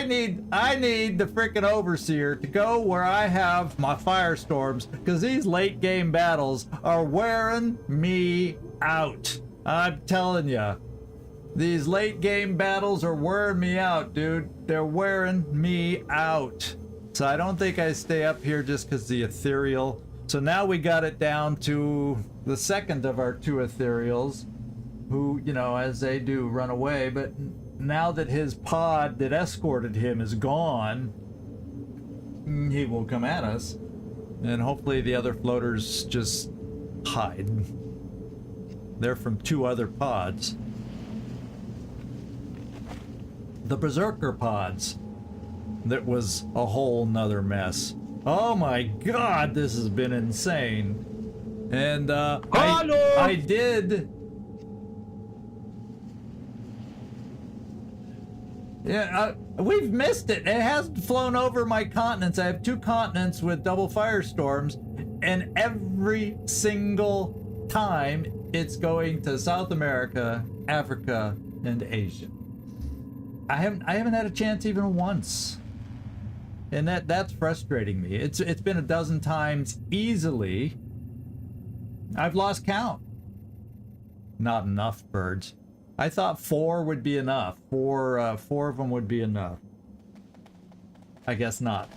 need the frickin' Overseer to go where I have my firestorms, because these late game battles are wearing me out. I'm telling ya. These late game battles are wearing me out, dude. They're wearing me out. So I don't think I stay up here just because the Ethereal. So now we got it down to the second of our two Ethereals, who, you know, as they do, run away. But now that his pod that escorted him is gone, he will come at us. And hopefully the other floaters just hide. They're from two other pods. The Berserker pods. That was a whole nother mess. Oh my God, this has been insane. And I did. Yeah, we've missed it. It hasn't flown over my continents. I have two continents with double firestorms, and every single time it's going to South America, Africa, and Asia. I haven't had a chance even once. And that's frustrating me. It's been a dozen times easily. I've lost count. Not enough birds. I thought 4 would be enough. Four of them would be enough. I guess not.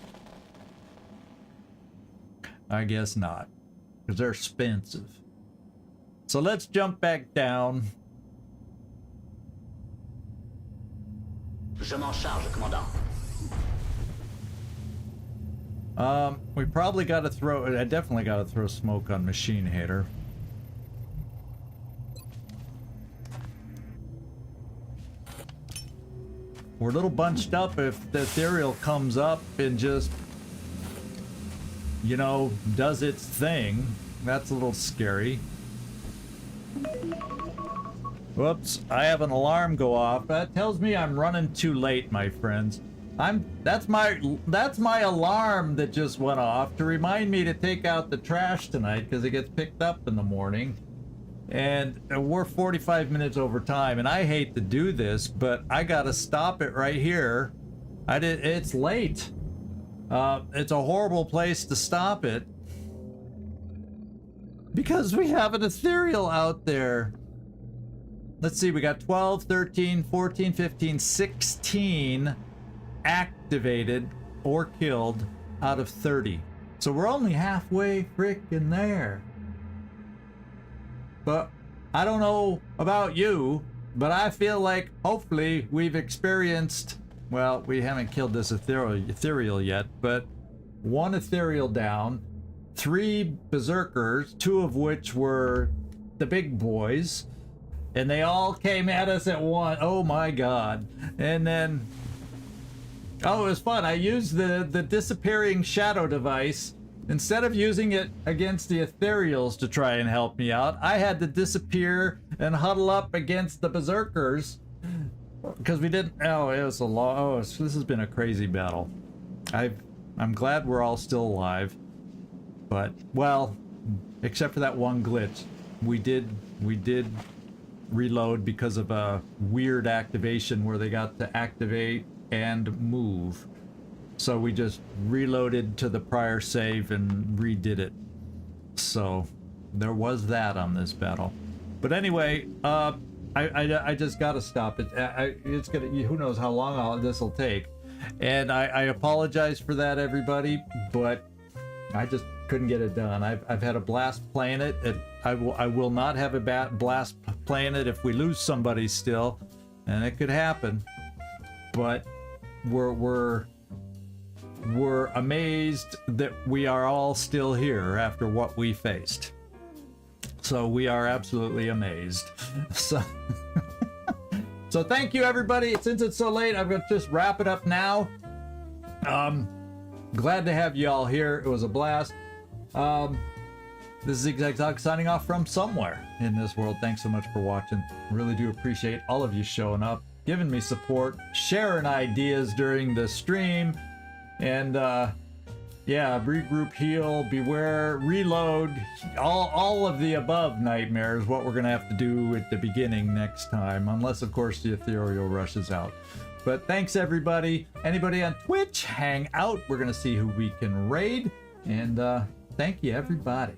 I guess not. Because they're expensive. So let's jump back down. Je m'en charge, commandant. We probably got to throw... I definitely got to throw smoke on Machine Hater. We're a little bunched up if the Ethereal comes up and just, you know, does its thing. That's a little scary. Whoops, I have an alarm go off. That tells me I'm running too late, my friends. That's my alarm that just went off to remind me to take out the trash tonight because it gets picked up in the morning. And we're 45 minutes over time, and I hate to do this, but I gotta stop it right here. It's late. It's a horrible place to stop it because we have an Ethereal out there. Let's see, we got 12, 13, 14, 15, 16 activated or killed out of 30. So we're only halfway frickin' there. But I don't know about you, but I feel like hopefully we've experienced, well, we haven't killed this Ethereal yet, but one Ethereal down, 3 Berserkers, 2 of which were the big boys, and they all came at us at once. Oh my god. And then, oh, it was fun. I used the disappearing shadow device. Instead of using it against the Ethereals to try and help me out, I had to disappear and huddle up against the Berserkers because we didn't. Oh, it was a long. Oh, this has been a crazy battle. I'm glad we're all still alive, but well, except for that one glitch, we did reload because of a weird activation where they got to activate and move. So we just reloaded to the prior save and redid it. So there was that on this battle. But anyway, I just gotta stop it. It's gonna, who knows how long this will take. And I apologize for that, everybody, but I just couldn't get it done. I've had a blast playing it. I will not have a blast playing it if we lose somebody still, and it could happen. But we're amazed that we are all still here after what we faced. So we are absolutely amazed. So thank you, everybody. Since it's so late, I'm gonna just wrap it up now. Glad to have you all here. It was a blast. This is 𝐜𝐴𝐳 signing off from somewhere in this world. Thanks so much for watching. Really do appreciate all of you showing up, giving me support, sharing ideas during the stream. And yeah, regroup, heal, beware, reload, all of the above nightmares, what we're gonna have to do at the beginning next time, unless of course the Ethereal rushes out. But thanks everybody. Anybody on Twitch, hang out. We're gonna see who we can raid. And thank you everybody.